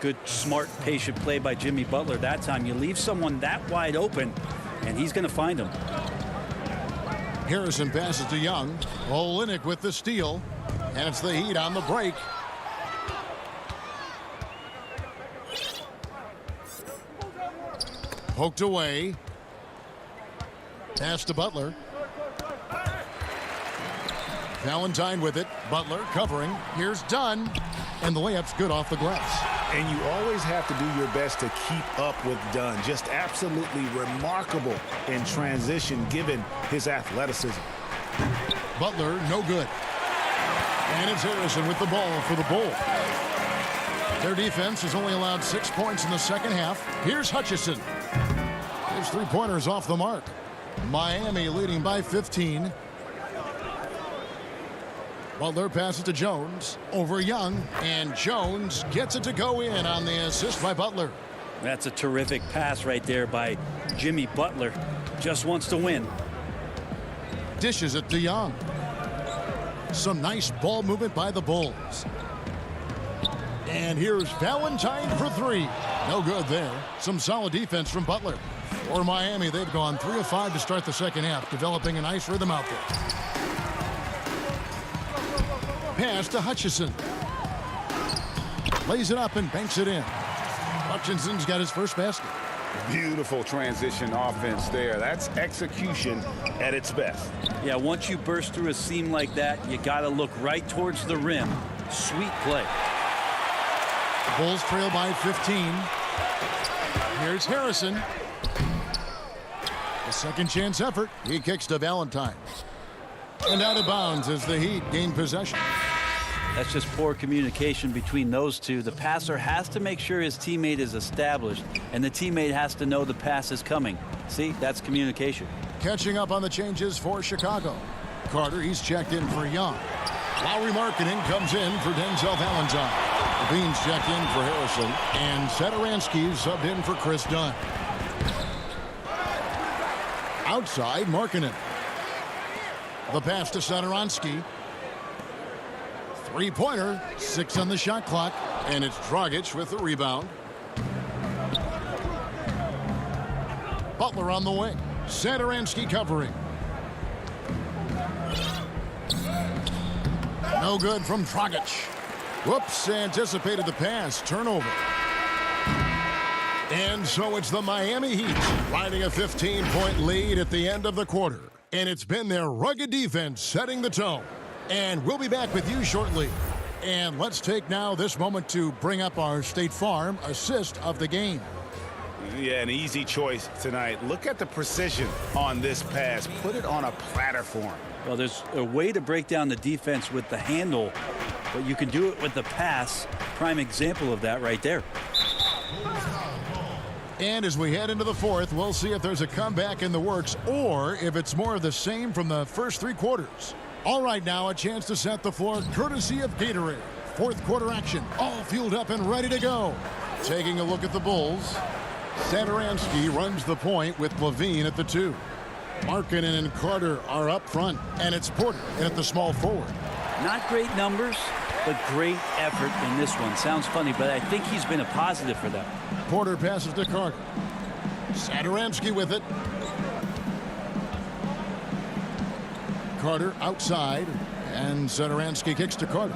Good, smart, patient play by Jimmy Butler that time. You leave someone that wide open, and he's going to find him. Harrison passes to Young. Olynyk with the steal. And it's the Heat on the break. Poked away. Pass to Butler. Valentine with it. Butler covering. Here's Dunn. And the layup's good off the glass. And you always have to do your best to keep up with Dunn. Just absolutely remarkable in transition given his athleticism. Butler, no good. And it's Harrison with the ball for the Bulls. Their defense has only allowed 6 points in the second half. Here's Hutchison. His 3-pointers off the mark. Miami leading by 15. Butler passes to Jones. Over Young. And Jones gets it to go in on the assist by Butler. That's a terrific pass right there by Jimmy Butler. Just wants to win. Dishes it to Young. Some nice ball movement by the Bulls. And here's Valentine for 3. No good there. Some solid defense from Butler. For Miami, they've gone 3 of 5 to start the second half, developing a nice rhythm out there. Pass to Hutchison. Lays it up and banks it in. Hutchison's got his first basket. Beautiful transition offense there. That's execution at its best. Yeah, once you burst through a seam like that, you got to look right towards the rim. Sweet play. The Bulls trail by 15. Here's Harrison. A second chance effort. He kicks to Valentine. And out of bounds as the Heat gain possession. That's just poor communication between those two. The passer has to make sure his teammate is established, and the teammate has to know the pass is coming. See, that's communication. Catching up on the changes for Chicago. Carter, he's checked in for Young. Lauri Markkanen comes in for Denzel Valentine. Levine's checked in for Harrison. And Satoransky's subbed in for Chris Dunn. Outside, Markkanen. The pass to Satoransky. Three-pointer, 6 on the shot clock, and it's Dragic with the rebound. Butler on the wing. Satoransky covering. No good from Dragic. Whoops, anticipated the pass. Turnover. And so it's the Miami Heat riding a 15-point lead at the end of the quarter. And it's been their rugged defense setting the tone. And we'll be back with you shortly. And let's take now this moment to bring up our State Farm assist of the game. Yeah, an easy choice tonight. Look at the precision on this pass. Put it on a platter for him. Well, there's a way to break down the defense with the handle, but you can do it with the pass. Prime example of that right there. And as we head into the fourth, we'll see if there's a comeback in the works or if it's more of the same from the first three quarters. All right, now a chance to set the floor courtesy of Gatorade. Fourth quarter action, all fueled up and ready to go. Taking a look at the Bulls. Satoransky runs the point with Levine at the 2. Markkanen and Carter are up front, and it's Porter in at the small forward. Not great numbers, but great effort in this one. Sounds funny, but I think he's been a positive for them. Porter passes to Carter. Satoransky with it. Carter outside, and Satoransky kicks to Carter.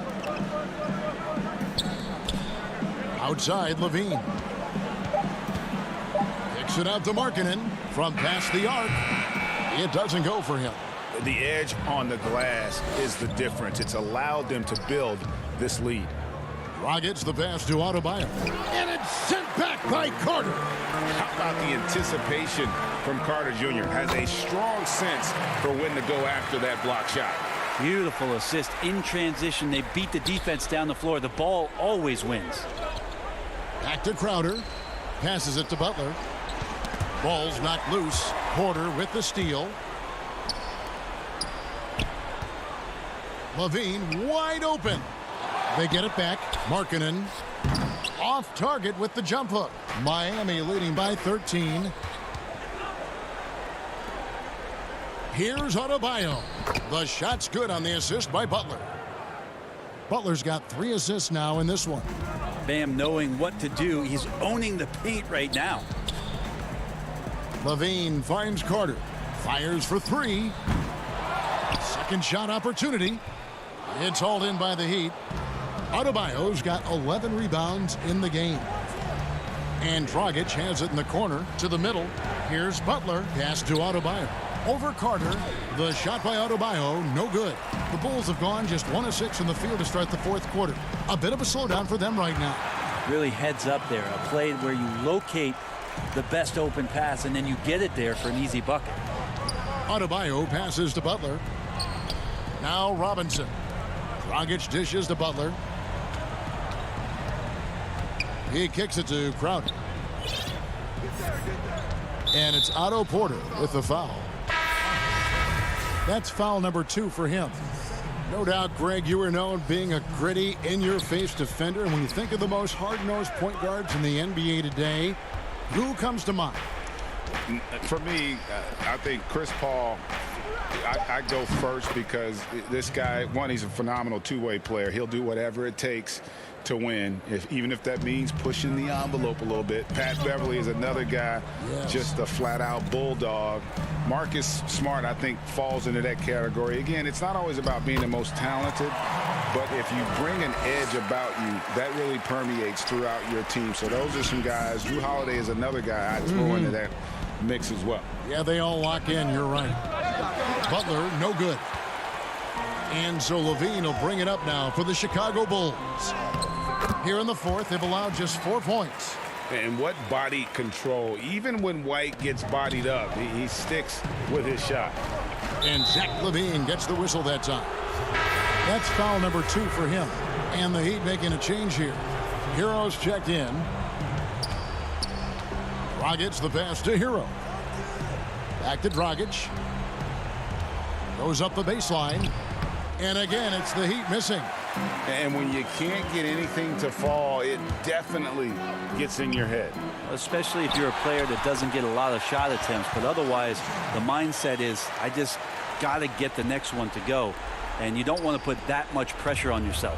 Outside, Levine. Kicks it out to Markkanen from past the arc. It doesn't go for him. The edge on the glass is the difference. It's allowed them to build this lead. Dragic the pass to Adebayo. And it's sent back by Carter. How about the anticipation from Carter Jr. Has a strong sense for when to go after that block shot. Beautiful assist in transition. They beat the defense down the floor. The ball always wins. Back to Crowder. Passes it to Butler. Ball's knocked loose. Porter with the steal. Levine wide open. They get it back. Markkanen off target with the jump hook. Miami leading by 13. Here's Adebayo. The shot's good on the assist by Butler. Butler's got 3 assists now in this one. Bam knowing what to do. He's owning the paint right now. Levine finds Carter. Fires for 3. Second shot opportunity. It's hauled in by the Heat. Adebayo's got 11 rebounds in the game. And Dragic has it in the corner to the middle. Here's Butler. Pass to Adebayo. Over Carter. The shot by Adebayo, no good. The Bulls have gone just 1 of 6 in the field to start the fourth quarter. A bit of a slowdown for them right now. Really heads up there. A play where you locate the best open pass and then you get it there for an easy bucket. Adebayo passes to Butler. Now Robinson. Dragic dishes to Butler. He kicks it to Crowder. And it's Otto Porter with the foul. That's foul number 2 for him. No doubt, Greg, you are known being a gritty, in-your-face defender. And when you think of the most hard-nosed point guards in the NBA today, who comes to mind? For me, I think Chris Paul. I go first because this guy, one, he's a phenomenal two-way player. He'll do whatever it takes to win, even if that means pushing the envelope a little bit. Pat Beverly is another guy, just a flat-out bulldog. Marcus Smart, I think, falls into that category. Again, it's not always about being the most talented, but if you bring an edge about you, that really permeates throughout your team. So those are some guys. Drew Holiday is another guy I'd throw into that mix as well. Yeah, they all lock in. You're right. Butler, no good. And so Levine will bring it up now for the Chicago Bulls. Here in the fourth, they've allowed just 4 points. And what body control. Even when White gets bodied up, he sticks with his shot. And Zach LaVine gets the whistle that time. That's foul number 2 for him. And the Heat making a change here. Hero's checked in. Dragic the pass to Hero. Back to Dragic. Goes up the baseline. And again, it's the Heat missing. And when you can't get anything to fall, it definitely gets in your head. Especially if you're a player that doesn't get a lot of shot attempts. But otherwise, the mindset is, I just got to get the next one to go. And you don't want to put that much pressure on yourself.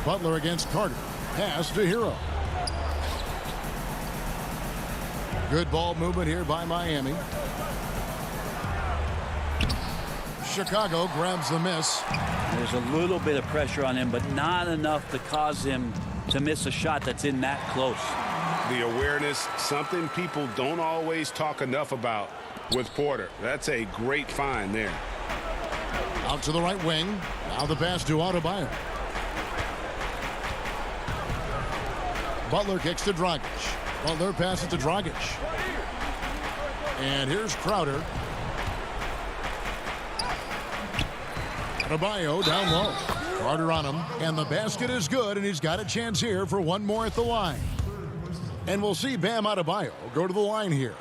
Butler against Carter. Pass to Hero. Good ball movement here by Miami. Chicago grabs the miss. There's a little bit of pressure on him, but not enough to cause him to miss a shot that's in that close. The awareness, something people don't always talk enough about with Porter. That's a great find there. Out to the right wing. Now the pass to Adebayo. Butler kicks to Dragic. Butler passes to Dragic. And here's Crowder. Adebayo down low. Carter on him. And the basket is good, and he's got a chance here for one more at the line. And we'll see Bam Adebayo go to the line here.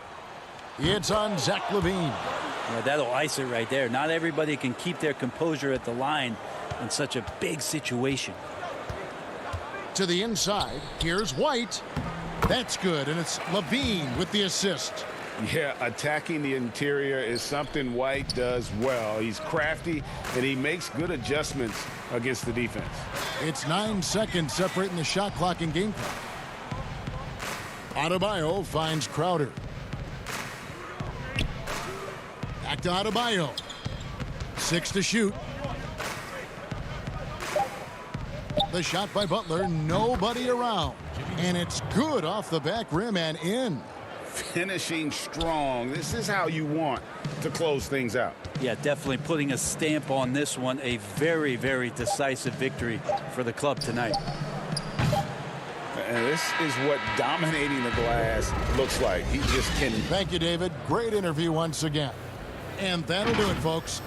It's on Zach LaVine. Yeah, that'll ice it right there. Not everybody can keep their composure at the line in such a big situation. To the inside. Here's White. That's good, and it's LaVine with the assist. Yeah, attacking the interior is something White does well. He's crafty, and he makes good adjustments against the defense. It's 9 seconds separating the shot clock and game clock. Adebayo finds Crowder. Back to Adebayo. 6 to shoot. The shot by Butler, nobody around. And it's good off the back rim and in. Finishing strong. This is how you want to close things out. Yeah, definitely putting a stamp on this one. A very, very decisive victory for the club tonight. And this is what dominating the glass looks like. He just can. Thank you, David. Great interview once again. And that'll do it, folks.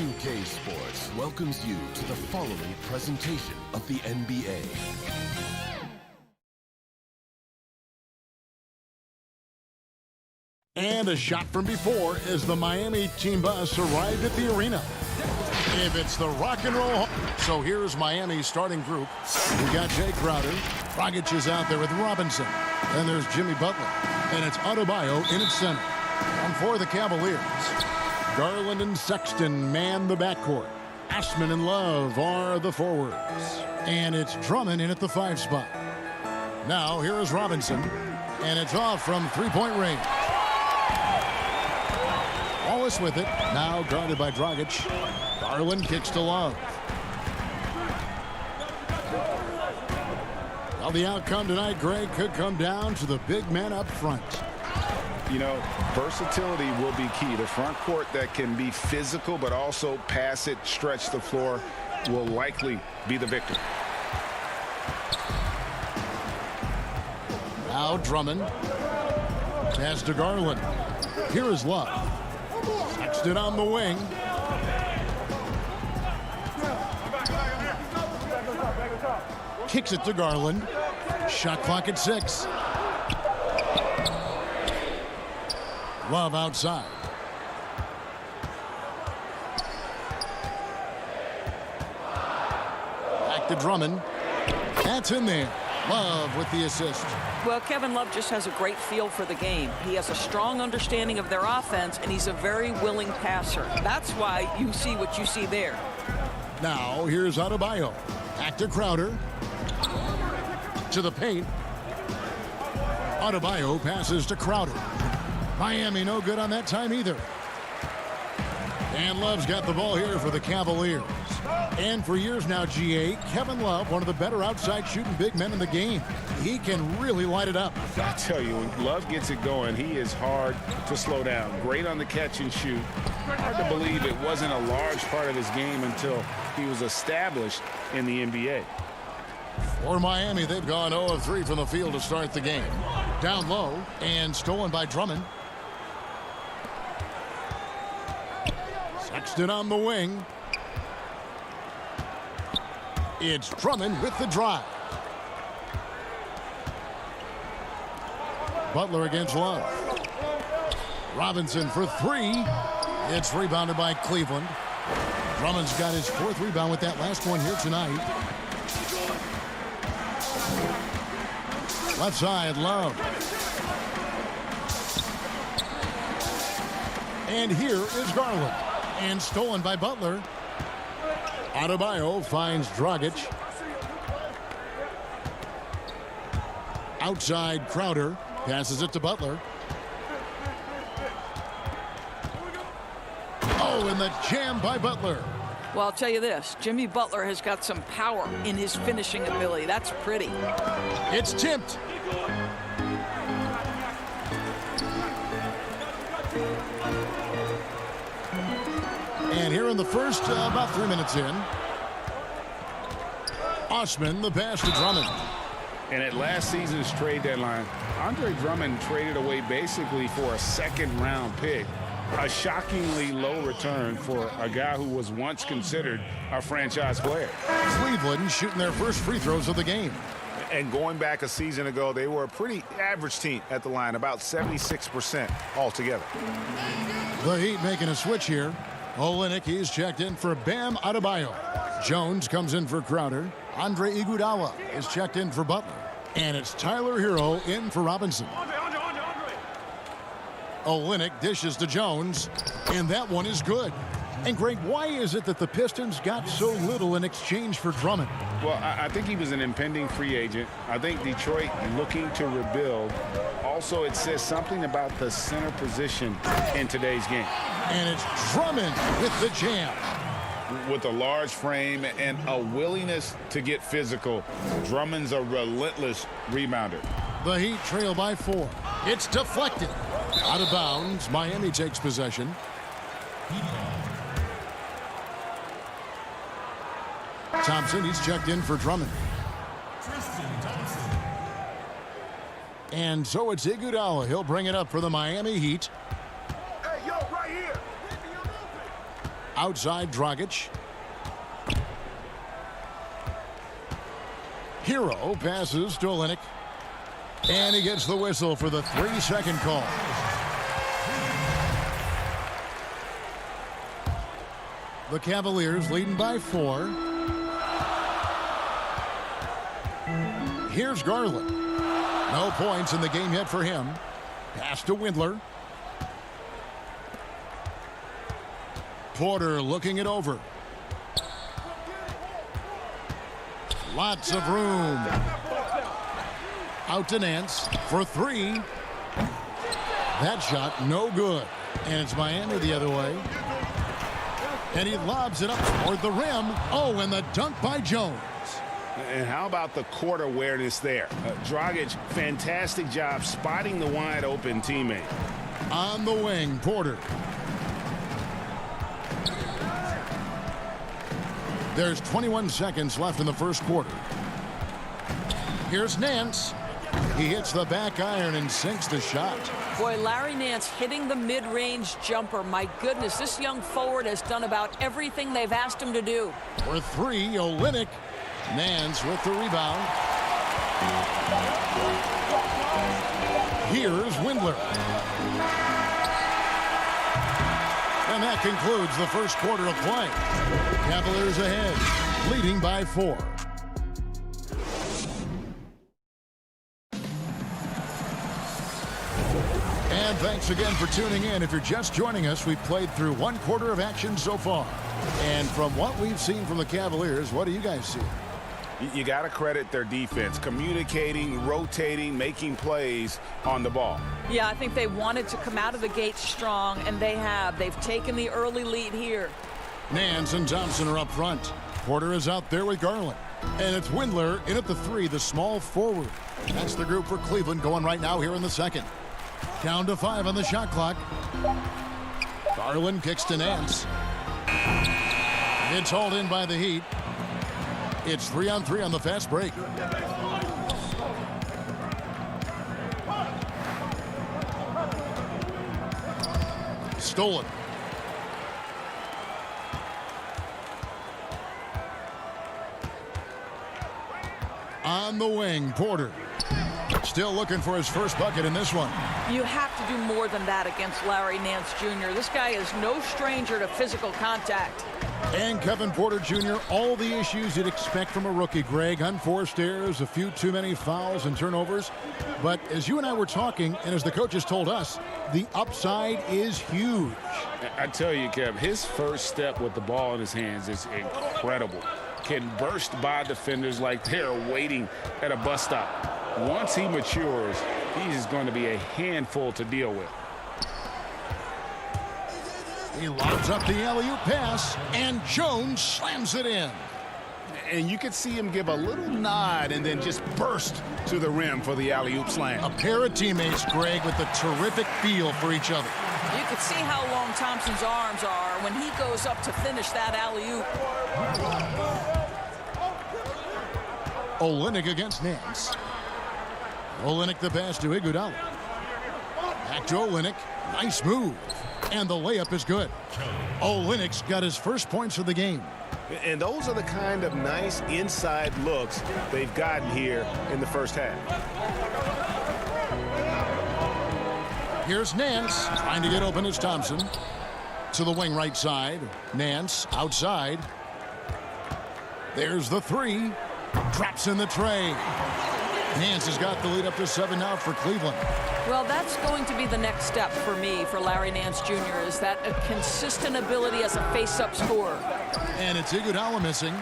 2K Sports welcomes you to the following presentation of the NBA. And a shot from before as the Miami team bus arrived at the arena. If it's the rock and roll. So here's Miami's starting group. We got Jay Crowder. Dragic is out there with Robinson. Then there's Jimmy Butler. And it's Adebayo in its center. And for the Cavaliers, Garland and Sexton man the backcourt. Ashman and Love are the forwards. And it's Drummond in at the 5 spot. Now here is Robinson. And it's off from three-point range. Wallace with it. Now guarded by Dragic. Garland kicks to Love. Well, the outcome tonight, Greg, could come down to the big man up front. You know, versatility will be key. The front court that can be physical but also pass it, stretch the floor will likely be the victor. Now Drummond. Pass to Garland. Here is Love. Sexton on the wing. Kicks it to Garland. Shot clock at 6. Love outside. Back to Drummond. That's in there. Love with the assist. Well, Kevin Love just has a great feel for the game. He has a strong understanding of their offense, and he's a very willing passer. That's why you see what you see there. Now, here's Adebayo. Back to Crowder. To the paint. Adebayo passes to Crowder. Miami no good on that time either. And Love's got the ball here for the Cavaliers. And for years now, GA, Kevin Love, one of the better outside shooting big men in the game. He can really light it up. I tell you, when Love gets it going, he is hard to slow down. Great on the catch and shoot. Hard to believe it wasn't a large part of his game until he was established in the NBA. For Miami, they've gone 0 of 3 from the field to start the game. Down low and stolen by Drummond. Sexton on the wing. It's Drummond with the drive. Butler against Love. Robinson for 3. It's rebounded by Cleveland. Drummond's got his 4th rebound with that last one here tonight. Left side, Love. And here is Garland. And stolen by Butler. Adebayo finds Dragic. Outside Crowder. Passes it to Butler. Oh, and the jam by Butler. Well, I'll tell you this. Jimmy Butler has got some power in his finishing ability. That's pretty. It's tipped. And here in the first, about 3 minutes in. Ashman, the pass to Drummond. And at last season's trade deadline, Andre Drummond traded away basically for a 2nd-round pick. A shockingly low return for a guy who was once considered a franchise player. Cleveland shooting their first free throws of the game. And going back a season ago, they were a pretty average team at the line, about 76% altogether. The Heat making a switch here. Olynyk, he's checked in for Bam Adebayo. Jones comes in for Crowder. Andre Iguodala is checked in for Butler. And it's Tyler Hero in for Robinson. Olynyk dishes to Jones, and that one is good. And Greg, why is it that the Pistons got so little in exchange for Drummond? Well, I think he was an impending free agent. I think Detroit looking to rebuild. Also, it says something about the center position in today's game. And it's Drummond with the jam. With a large frame and a willingness to get physical, Drummond's a relentless rebounder. The Heat trail by 4. It's deflected. Out of bounds. Miami takes possession. Thompson, he's checked in for Drummond. And so it's Iguodala. He'll bring it up for the Miami Heat. Hey, yo, right here. outside Dragic. Hero passes to Olynyk. And he gets the whistle for the 3-second call. The Cavaliers leading by 4. Here's Garland. No points in the game yet for him. Pass to Windler. Porter looking it over. Lots of room. Out to Nance for 3. That shot no good. And it's Miami the other way. And he lobs it up toward the rim. Oh, and the dunk by Jones. And how about the court awareness there? Dragic, fantastic job spotting the wide open teammate. On the wing, Porter. There's 21 seconds left in the first quarter. Here's Nance. He hits the back iron and sinks the shot. Boy, Larry Nance hitting the mid-range jumper. My goodness, this young forward has done about everything they've asked him to do. For 3, Olynyk. Nance with the rebound. Here's Windler. And that concludes the first quarter of play. Cavaliers ahead, leading by 4. And thanks again for tuning in. If you're just joining us, we've played through 1 quarter of action so far. And from what we've seen from the Cavaliers, what do you guys see? You got to credit their defense, communicating, rotating, making plays on the ball. Yeah, I think they wanted to come out of the gate strong, and they have. They've taken the early lead here. Nance and Thompson are up front. Porter is out there with Garland. And it's Windler in at the 3, the small forward. That's the group for Cleveland going right now here in the second. Down to 5 on the shot clock. Garland kicks to Nance. It's hauled in by the Heat. It's 3-on-3 on the fast break. Stolen. On the wing, Porter. Still looking for his first bucket in this one. You have to do more than that against Larry Nance Jr. This guy is no stranger to physical contact. And Kevin Porter Jr., all the issues you'd expect from a rookie, Greg. Unforced errors, a few too many fouls and turnovers. But as you and I were talking, and as the coaches told us, the upside is huge. I tell you, Kev, his first step with the ball in his hands is incredible. Can burst by defenders like they're waiting at a bus stop. Once he matures, he's going to be a handful to deal with. He lobs up the alley-oop pass, and Jones slams it in. And you can see him give a little nod and then just burst to the rim for the alley-oop slam. A pair of teammates, Greg, with a terrific feel for each other. You can see how long Thompson's arms are when he goes up to finish that alley-oop. Olynyk against Nance. Olynyk the pass to Iguodala. Back to Olynyk. Nice move. And the layup is good. Olynyk's got his first points of the game. And those are the kind of nice inside looks they've gotten here in the first half. Here's Nance trying to get open as Thompson. To the wing right side. Nance outside. There's the 3. Traps in the tray. Nance has got the lead up to 7 now for Cleveland. Well, that's going to be the next step for me, for Larry Nance Jr., is that a consistent ability as a face-up scorer. And it's Iguodala missing.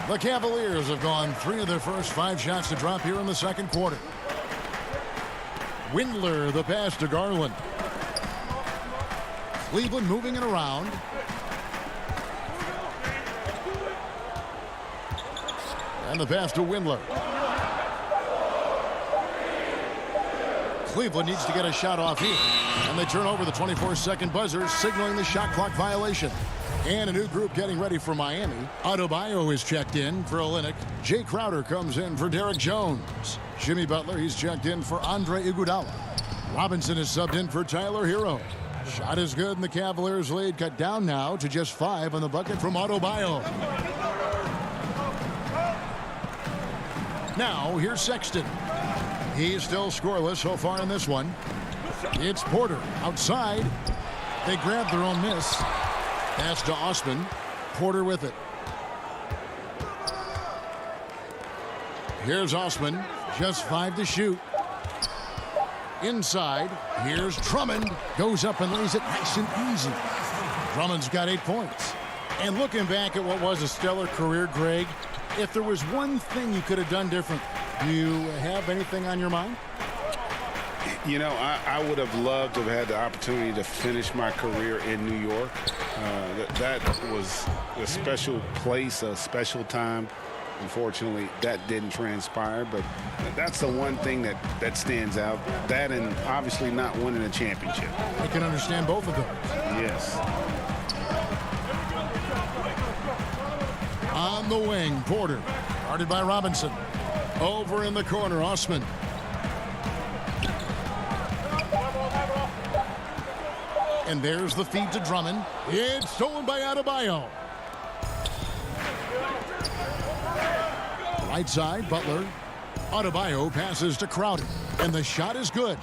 The Cavaliers have gone 3 of their first 5 shots to drop here in the second quarter. Windler, the pass to Garland. Cleveland moving it around. And the pass to Windler. Cleveland needs to get a shot off here. And they turn over the 24-second buzzer, signaling the shot clock violation. And a new group getting ready for Miami. Adebayo is checked in for Olynyk. Jay Crowder comes in for Derek Jones. Jimmy Butler, he's checked in for Andre Iguodala. Robinson is subbed in for Tyler Hero. Shot is good, and the Cavaliers lead cut down now to just 5 on the bucket from Adebayo. Now, here's Sexton. He's still scoreless so far in this one. It's Porter outside. They grab their own miss. Pass to Osman. Porter with it. Here's Osman. Just 5 to shoot. Inside. Here's Drummond. Goes up and lays it nice and easy. Drummond's got 8 points. And looking back at what was a stellar career, Greg, if there was one thing you could have done different, do you have anything on your mind? You know, I would have loved to have had the opportunity to finish my career in New York. That was a special place, a special time. Unfortunately, that didn't transpire, but that's the one thing that stands out. That and obviously not winning a championship. I can understand both of those. Yes. On the wing, Porter. Guarded by Robinson. Over in the corner, Osman. And there's the feed to Drummond. It's stolen by Adebayo. Right side, Butler. Adebayo passes to Crowder. And the shot is good.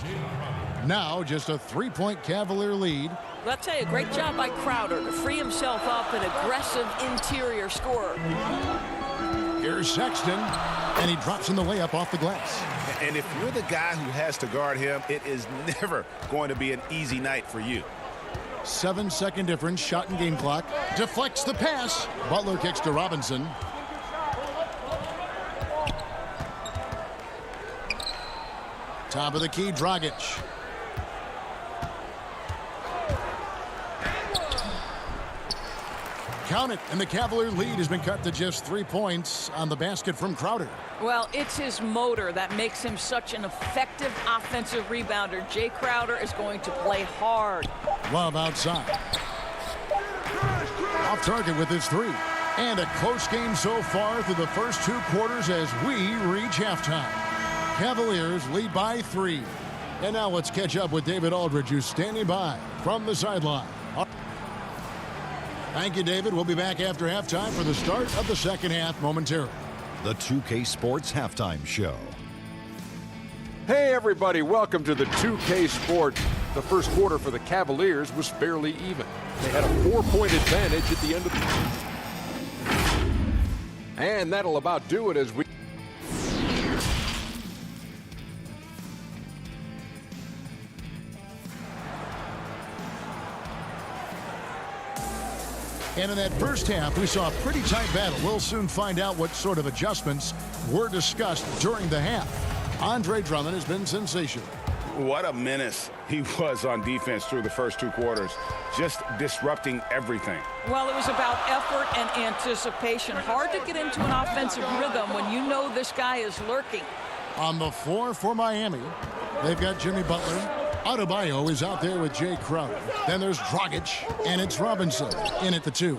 Now just a 3-point Cavalier lead. Well, I'll tell you, great job by Crowder to free himself up, an aggressive interior scorer. Here's Sexton, and he drops in the layup off the glass. And if you're the guy who has to guard him, it is never going to be an easy night for you. 7-second difference, shot and game clock. Deflects the pass. Butler kicks to Robinson. Top of the key, Dragic. Count it, and the Cavalier lead has been cut to just 3 points on the basket from Crowder. Well, it's his motor that makes him such an effective offensive rebounder. Jay Crowder is going to play hard. Love outside. Off target with his 3. And a close game so far through the first 2 quarters as we reach halftime. Cavaliers lead by 3. And now let's catch up with David Aldridge, who's standing by from the sideline. Thank you, David. We'll be back after halftime for the start of the second half momentarily. The 2K Sports Halftime Show. Hey, everybody. Welcome to the 2K Sports. The first quarter for the Cavaliers was fairly even. They had a 4-point advantage at the end of the... And that'll about do it as we... And in that first half, we saw a pretty tight battle. We'll soon find out what sort of adjustments were discussed during the half. Andre Drummond has been sensational. What a menace he was on defense through the first 2 quarters, just disrupting everything. Well, it was about effort and anticipation. Hard to get into an offensive rhythm when you know this guy is lurking. On the floor for Miami, they've got Jimmy Butler. Adebayo is out there with Jay Crowder. Then there's Dragic, and it's Robinson in at the 2.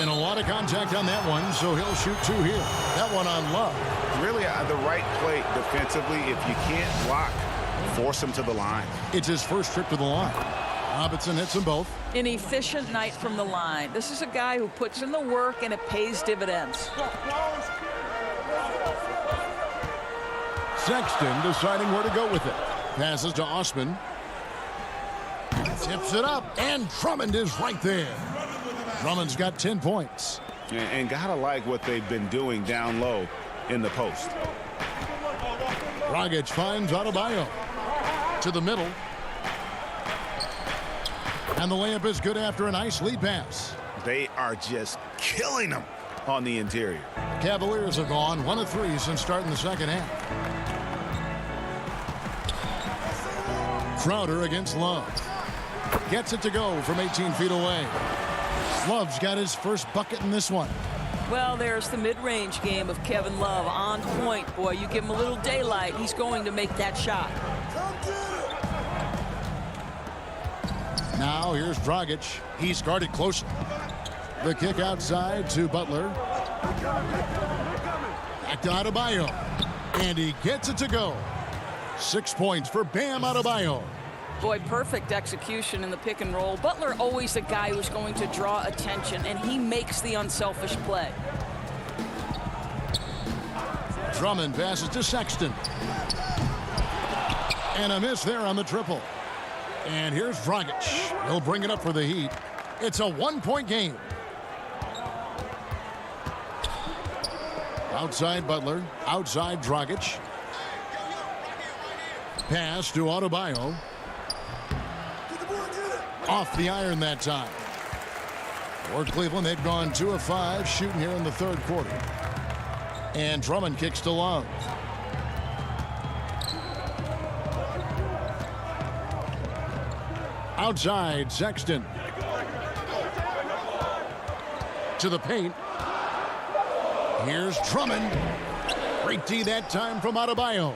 And a lot of contact on that one, so he'll shoot 2 here. That one on Love. Really the right play defensively. If you can't block, force him to the line. It's his first trip to the line. Robinson hits them both. An efficient night from the line. This is a guy who puts in the work, and it pays dividends. Sexton deciding where to go with it. Passes to Osman. Tips it up, and Drummond is right there. Drummond's got 10 points. And gotta like what they've been doing down low in the post. Dragic finds Adebayo to the middle. And the layup is good after a nice lead pass. They are just killing them on the interior. Cavaliers have gone 1 of 3 since starting the second half. Crowder against Love. Gets it to go from 18 feet away. Love's got his first bucket in this one. Well, there's the mid-range game of Kevin Love on point. Boy, you give him a little daylight, he's going to make that shot. Now here's Dragic. He's guarded closely. The kick outside to Butler. Back to Adebayo. And he gets it to go. 6 points for Bam Adebayo. Boy, perfect execution in the pick and roll. Butler always the guy who's going to draw attention, and he makes the unselfish play. Drummond passes to Sexton. And a miss there on the triple. And here's Dragic. He'll bring it up for the Heat. It's a one-point game. Outside Butler. Outside Dragic. Pass to Adebayo. Off the iron that time. For Cleveland, they've gone 2 of 5 shooting here in the third quarter. And Drummond kicks to Love. Outside, Sexton. To the paint. Here's Drummond. Great D that time from Adebayo.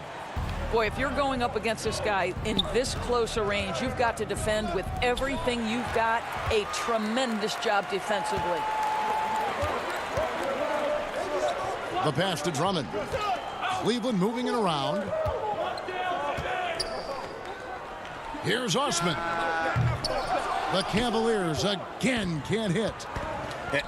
Boy, if you're going up against this guy in this close a range, you've got to defend with everything you've got. A tremendous job defensively. The pass to Drummond. Cleveland moving it around. Here's Osman. The Cavaliers again can't hit.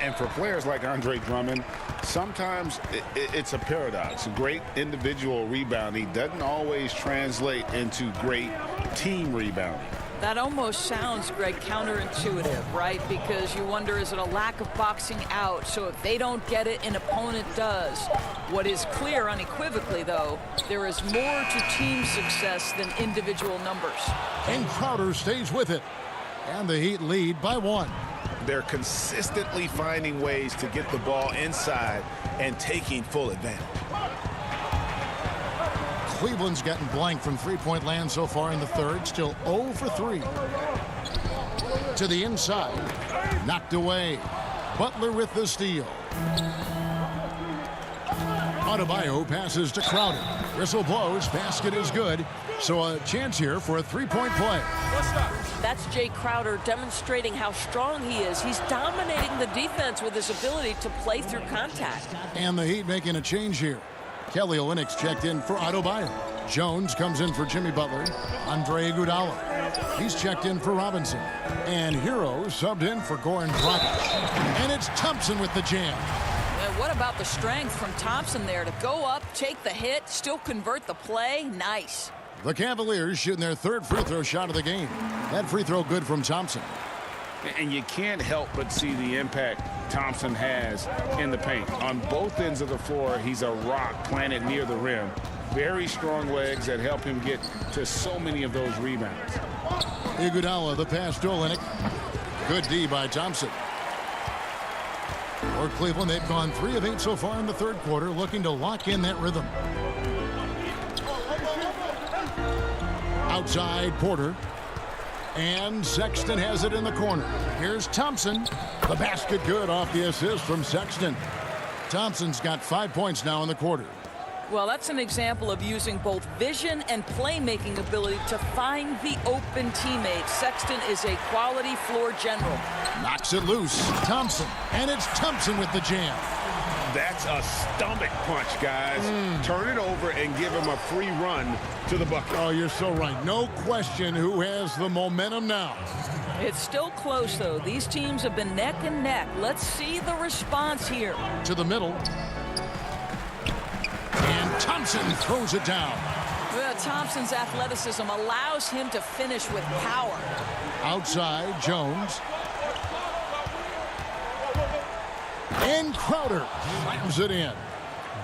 And for players like Andre Drummond, sometimes it's a paradox. Great individual rebounding doesn't always translate into great team rebounding. That almost sounds, Greg, counterintuitive, right? Because you wonder, is it a lack of boxing out? So if they don't get it, an opponent does. What is clear unequivocally, though, there is more to team success than individual numbers. And Crowder stays with it. And the Heat lead by 1. They're consistently finding ways to get the ball inside and taking full advantage. Cleveland's gotten blank from three-point land so far in the third. Still 0 for 3. To the inside. Knocked away. Butler with the steal. Adebayo passes to Crowder. Whistle blows. Basket is good. So a chance here for a three-point play. That's Jay Crowder demonstrating how strong he is. He's dominating the defense with his ability to play through contact. And the Heat making a change here. Kelly Olynyk checked in for Adebayo. Jones comes in for Jimmy Butler. Andre Iguodala. He's checked in for Robinson. And Hero subbed in for Goran Dragic. And it's Thompson with the jam. And what about the strength from Thompson there to go up, take the hit, still convert the play? Nice. The Cavaliers shooting their third free throw shot of the game. That free throw good from Thompson. And you can't help but see the impact Thompson has in the paint. On both ends of the floor, he's a rock planted near the rim. Very strong legs that help him get to so many of those rebounds. Iguodala, the pass to Olynyk. Good D by Thompson. For Cleveland, they've gone 3 of 8 so far in the third quarter, looking to lock in that rhythm. Outside Porter. And Sexton has it in the corner. Here's Thompson. The basket good off the assist from Sexton. Thompson's got 5 points now in the quarter. Well, that's an example of using both vision and playmaking ability to find the open teammates. Sexton is a quality floor general. Knocks it loose. Thompson. And it's Thompson with the jam. That's a stomach punch, guys. Turn it over and give him a free run to the bucket. Oh, you're so right. No question who has the momentum now. It's still close, though. These teams have been neck and neck. Let's see the response here. To the middle. And Thompson throws it down. Well, Thompson's athleticism allows him to finish with power. Outside, Jones. And Crowder slams it in.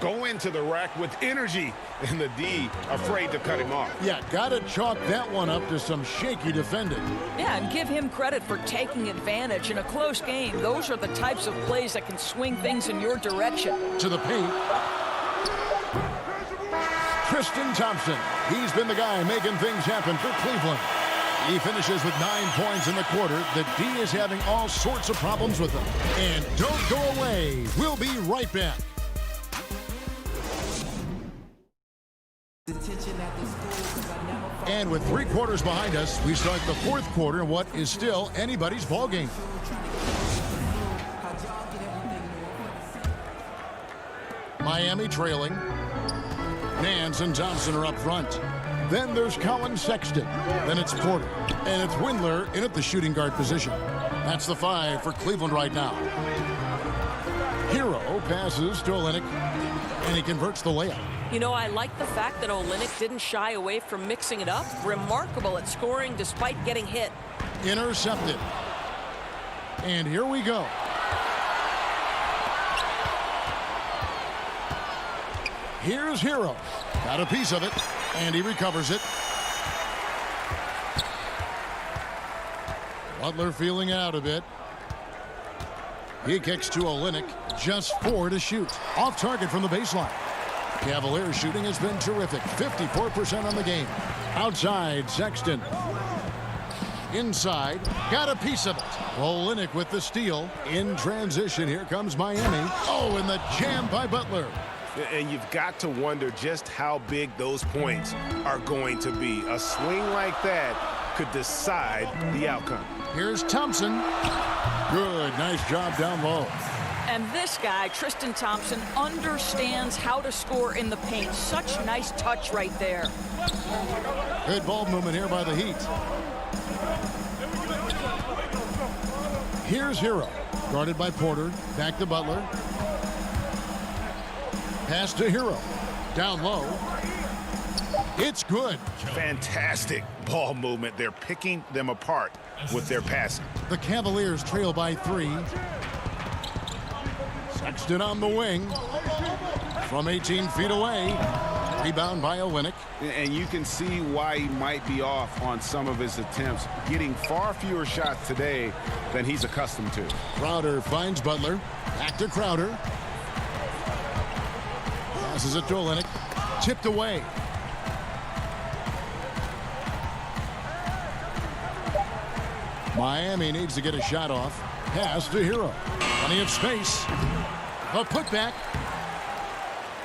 Go into the rack with energy, and the D afraid to cut him off. Yeah, got to chalk that one up to some shaky defending. Yeah, and give him credit for taking advantage in a close game. Those are the types of plays that can swing things in your direction. To the paint. Tristan Thompson. He's been the guy making things happen for Cleveland. He finishes with 9 points in the quarter. The D is having all sorts of problems with him. And don't go away. We'll be right back. And with 3 quarters behind us, we start the fourth quarter in what is still anybody's ball game. Miami trailing. Nance and Thompson are up front. Then there's Colin Sexton. Then it's Porter. And it's Windler in at the shooting guard position. That's the 5 for Cleveland right now. Hero passes to Olynyk, and he converts the layup. You know, I like the fact that Olynyk didn't shy away from mixing it up. Remarkable at scoring despite getting hit. Intercepted. And here we go. Here's Hero. Got a piece of it, and he recovers it. Butler feeling it out a bit. He kicks to Olynyk. Just 4 to shoot. Off target from the baseline. Cavaliers shooting has been terrific. 54% on the game. Outside, Sexton. Inside, got a piece of it. Olynyk with the steal. In transition, here comes Miami. Oh, and the jam by Butler. And you've got to wonder just how big those points are going to be. A swing like that could decide the outcome. Here's Thompson. Good, nice job down low. And this guy, Tristan Thompson, understands how to score in the paint. Such nice touch right there. Good ball movement here by the Heat. Here's Hero. Guarded by Porter. Back to Butler. Pass to Hero. Down low. It's good. Fantastic ball movement. They're picking them apart with their passing. The Cavaliers trail by 3. Sexton on the wing. From 18 feet away. Rebound by Olynyk. And you can see why he might be off on some of his attempts. Getting far fewer shots today than he's accustomed to. Crowder finds Butler. Back to Crowder. Passes it to Olynyk. Tipped away. Miami needs to get a shot off. Pass to Hero. Plenty of space. A putback.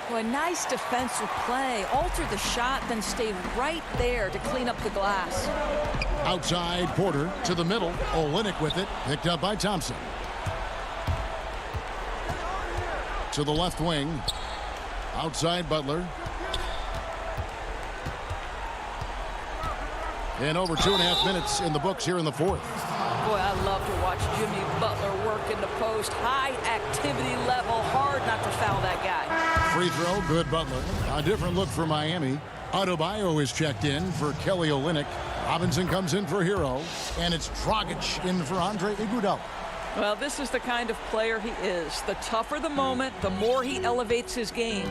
Well, a nice defensive play. Altered the shot, then stayed right there to clean up the glass. Outside, Porter to the middle. Olynyk with it. Picked up by Thompson. To the left wing. Outside, Butler. And over 2.5 minutes in the books here in the 4th. Boy, I love to watch Jimmy Butler work in the post. High activity level. Hard not to foul that guy. Free throw, good Butler. A different look for Miami. Adebayo is checked in for Kelly Olynyk. Robinson comes in for Hero. And it's Dragic in for Andre Iguodala. Well, this is the kind of player he is. The tougher the moment, the more he elevates his game.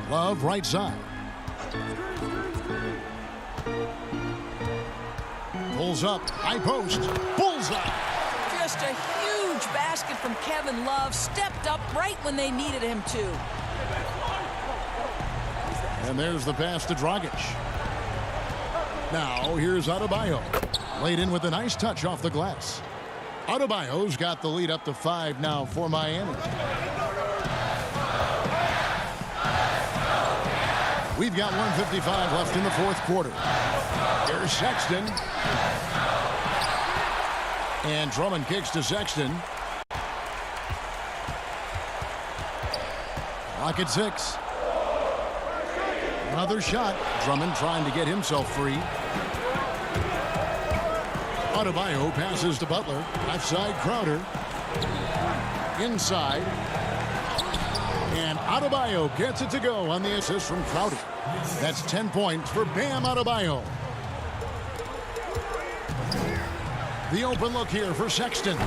Love right side. Pulls up, high post, bullseye. Just a huge basket from Kevin Love. Stepped up right when they needed him to. And there's the pass to Dragic. Now here's Adebayo. Laid in with a nice touch off the glass. Adebayo's got the lead up to 5 now for Miami. We've got 1:55 left in the 4th quarter. Here's Sexton. And Drummond kicks to Sexton. Clock at 6. Another shot. Drummond trying to get himself free. Adebayo passes to Butler. Left side, Crowder. Inside. And Adebayo gets it to go on the assist from Crowder. That's 10 points for Bam Adebayo. The open look here for Sexton.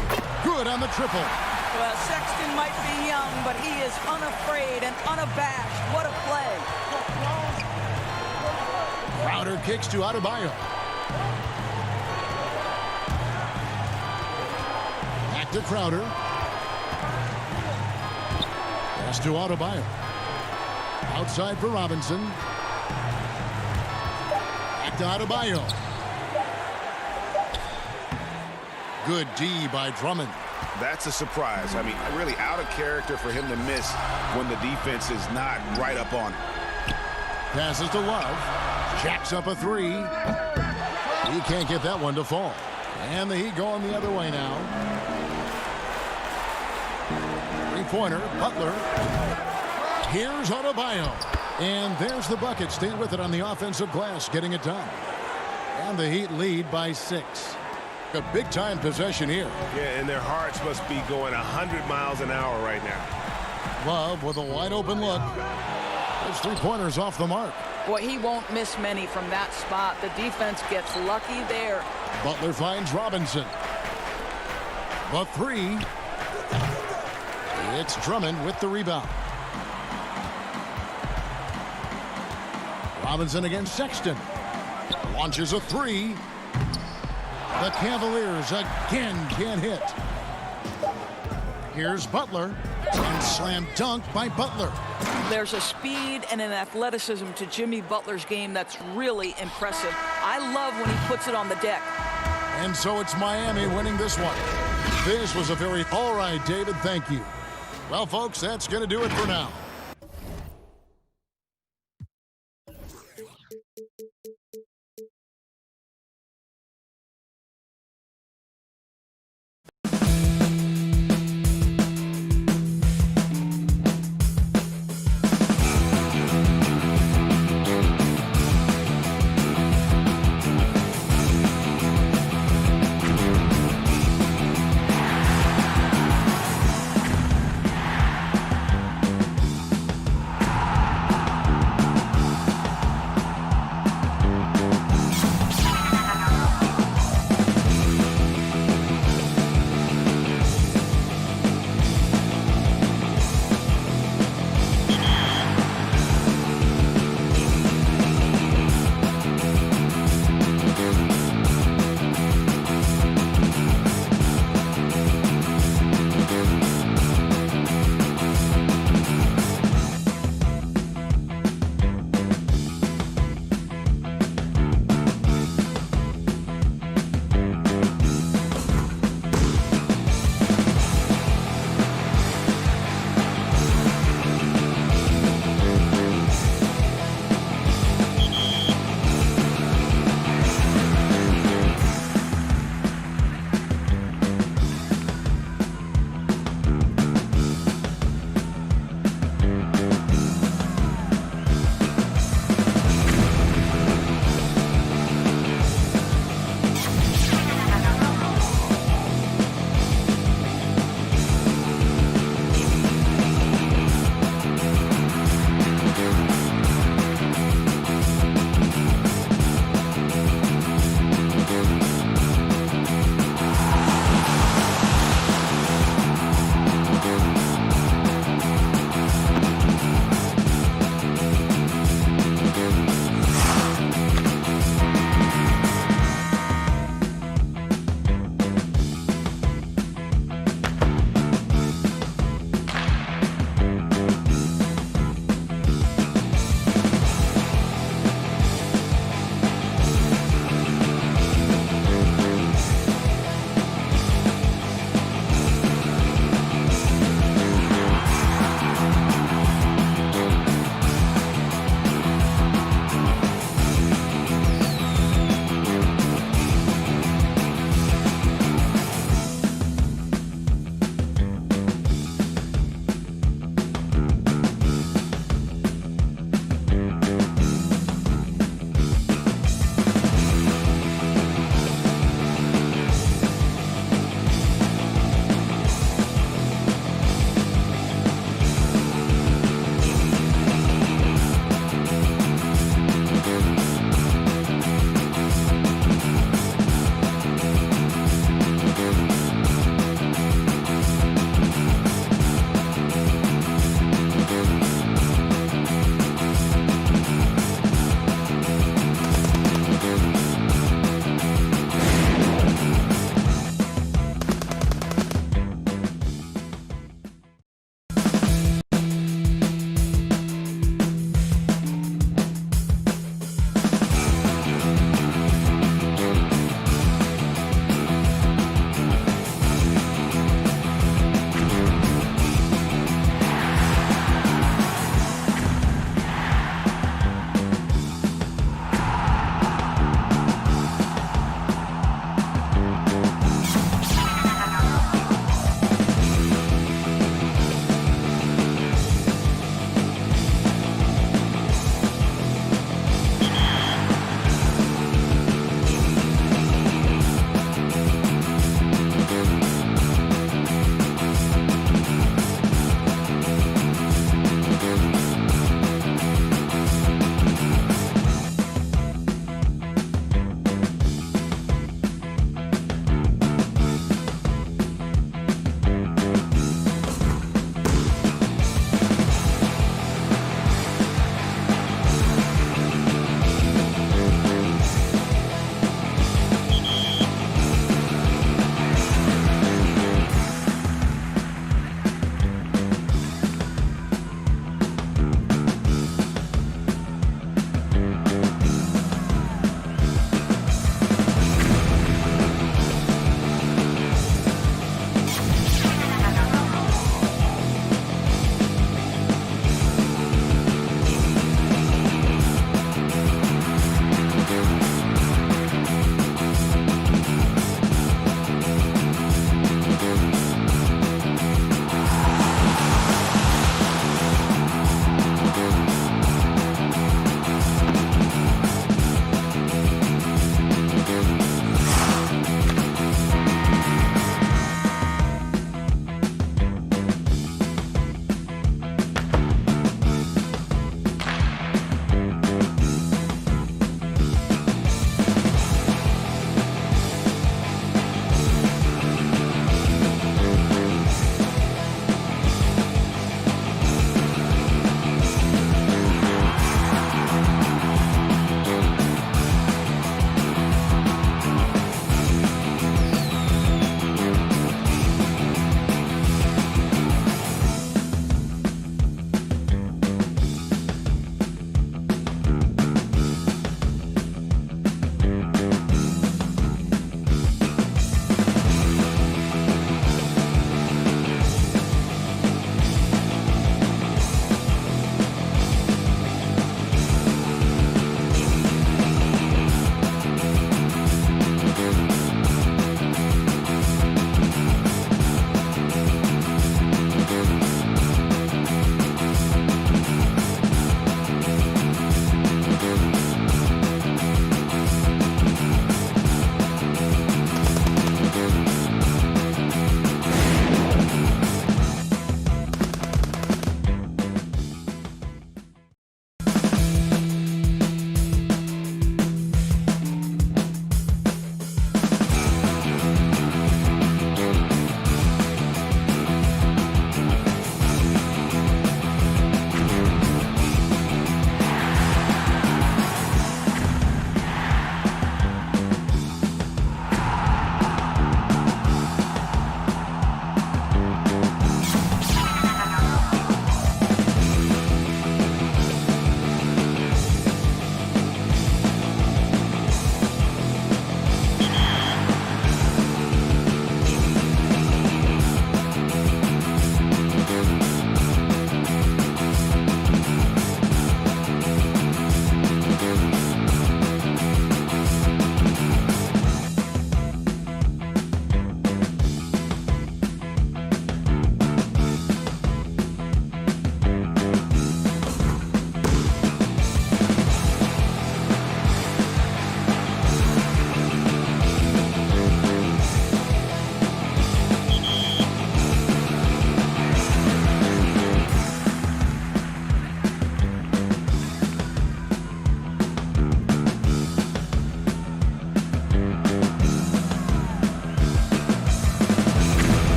Good on the triple. Well, Sexton might be young, but he is unafraid and unabashed. What a play. Crowder kicks to Adebayo. Back to Crowder. Pass to Adebayo. Outside for Robinson. Back to Adebayo. Good D by Drummond. That's a surprise. I mean, really out of character for him to miss when the defense is not right up on him. Passes to Love. Jacks up a 3. He can't get that one to fall. And the Heat going the other way now. 3-pointer, Butler. Here's Adebayo. And there's the bucket. Staying with it on the offensive glass, getting it done. And the Heat lead by 6. A big-time possession here. Yeah, and their hearts must be going 100 miles an hour right now. Love with a wide-open look. Those three-pointers off the mark. Boy, he won't miss many from that spot. The defense gets lucky there. Butler finds Robinson. The three. It's Drummond with the rebound. Robinson against Sexton. Launches a three. The Cavaliers again can't hit. Here's Butler. And slam dunk by Butler. There's a speed and an athleticism to Jimmy Butler's game that's really impressive. I love when he puts it on the deck. And so it's Miami winning this one. This was a very all right, David. Thank you. Well, folks, that's going to do it for now.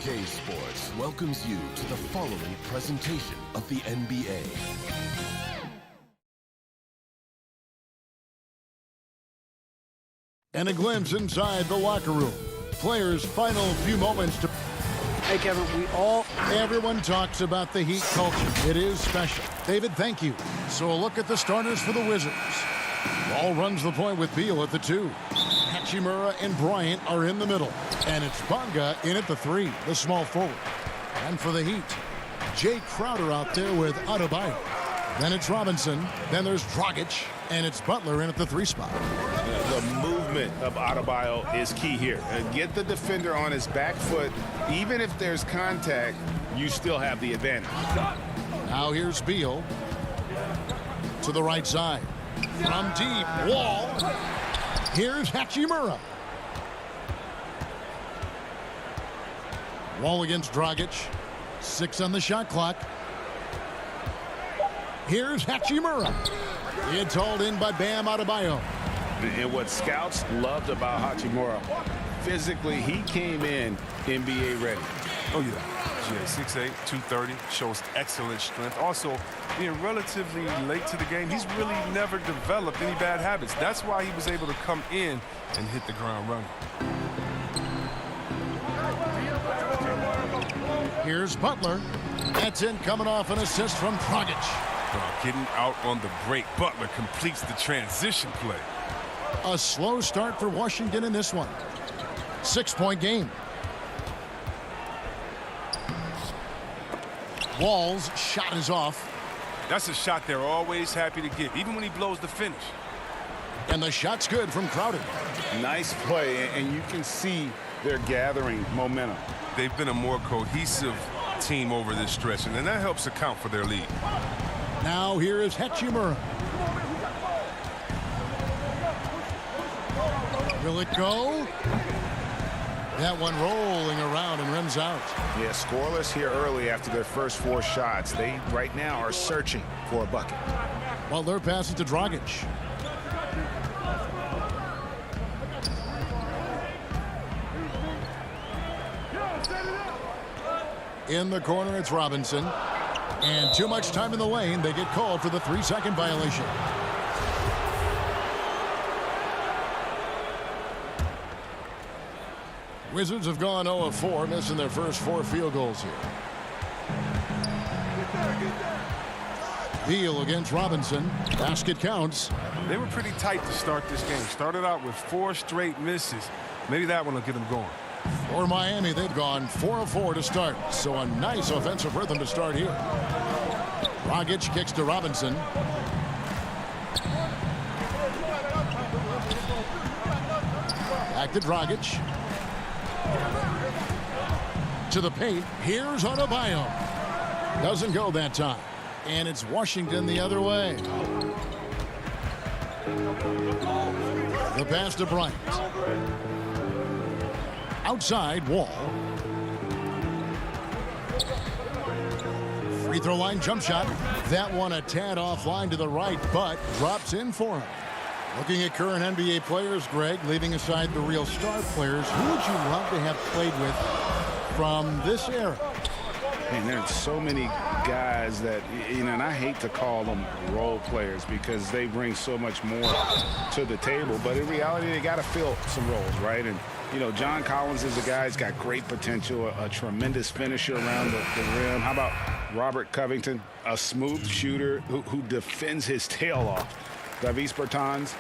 2K Sports welcomes you to the following presentation of the NBA. And a glimpse inside the locker room. Players' final few moments to... Hey, Kevin, Everyone talks about the Heat culture. It is special. David, thank you. So a look at the starters for the Wizards. Ball runs the point with Beal at the 2. Hachimura and Bryant are in the middle. And it's Bonga in at the 3, the small forward. And for the Heat, Jay Crowder out there with Adebayo. Then it's Robinson. Then there's Dragic. And it's Butler in at the 3 spot. The movement of Adebayo is key here. Get the defender on his back foot. Even if there's contact, you still have the advantage. Now here's Beal. To the right side. From deep. Wall. Here's Hachimura. Wall against Dragic. 6 on the shot clock. Here's Hachimura. It's hauled in by Bam Adebayo. And what scouts loved about Hachimura, physically, he came in NBA ready. Oh, yeah. 6'8", 230, shows excellent strength. Also, being relatively late to the game, he's really never developed any bad habits. That's why he was able to come in and hit the ground running. Here's Butler. That's in, coming off an assist from Dragic. Getting out on the break, Butler completes the transition play. A slow start for Washington in this one. 6-point game. Wall's shot is off. That's a shot they're always happy to get, even when he blows the finish. And the shot's good from Crowder. Nice play, and you can see they're gathering momentum. They've been a more cohesive team over this stretch, and then that helps account for their lead. Now here is Hachimura. Will it go? That one rolling around and rims out. Yeah, scoreless here early after their first 4 shots. They right now are searching for a bucket. Butler passes to Dragic. In the corner, it's Robinson. And too much time in the lane. They get called for the 3-second violation. Wizards have gone 0 of 4, missing their first 4 field goals here. Beal against Robinson. Basket counts. They were pretty tight to start this game. Started out with 4 straight misses. Maybe that one will get them going. For Miami, they've gone 4 of 4 to start. So a nice offensive rhythm to start here. Dragic kicks to Robinson. Back to Dragic. To the paint. Here's Adebayo. Doesn't go that time. And it's Washington the other way. The pass to Bryant. Outside, Wall. Free throw line jump shot. That one a tad offline to the right, but drops in for him. Looking at current NBA players, Greg, leaving aside the real star players, who would you love to have played with from this era? And there's so many guys that, you know, and I hate to call them role players because they bring so much more to the table. But in reality, they got to fill some roles, right? And, you know, John Collins is a guy who's got great potential, a tremendous finisher around the rim. How about Robert Covington, a smooth shooter who defends his tail off? Davis Bertans,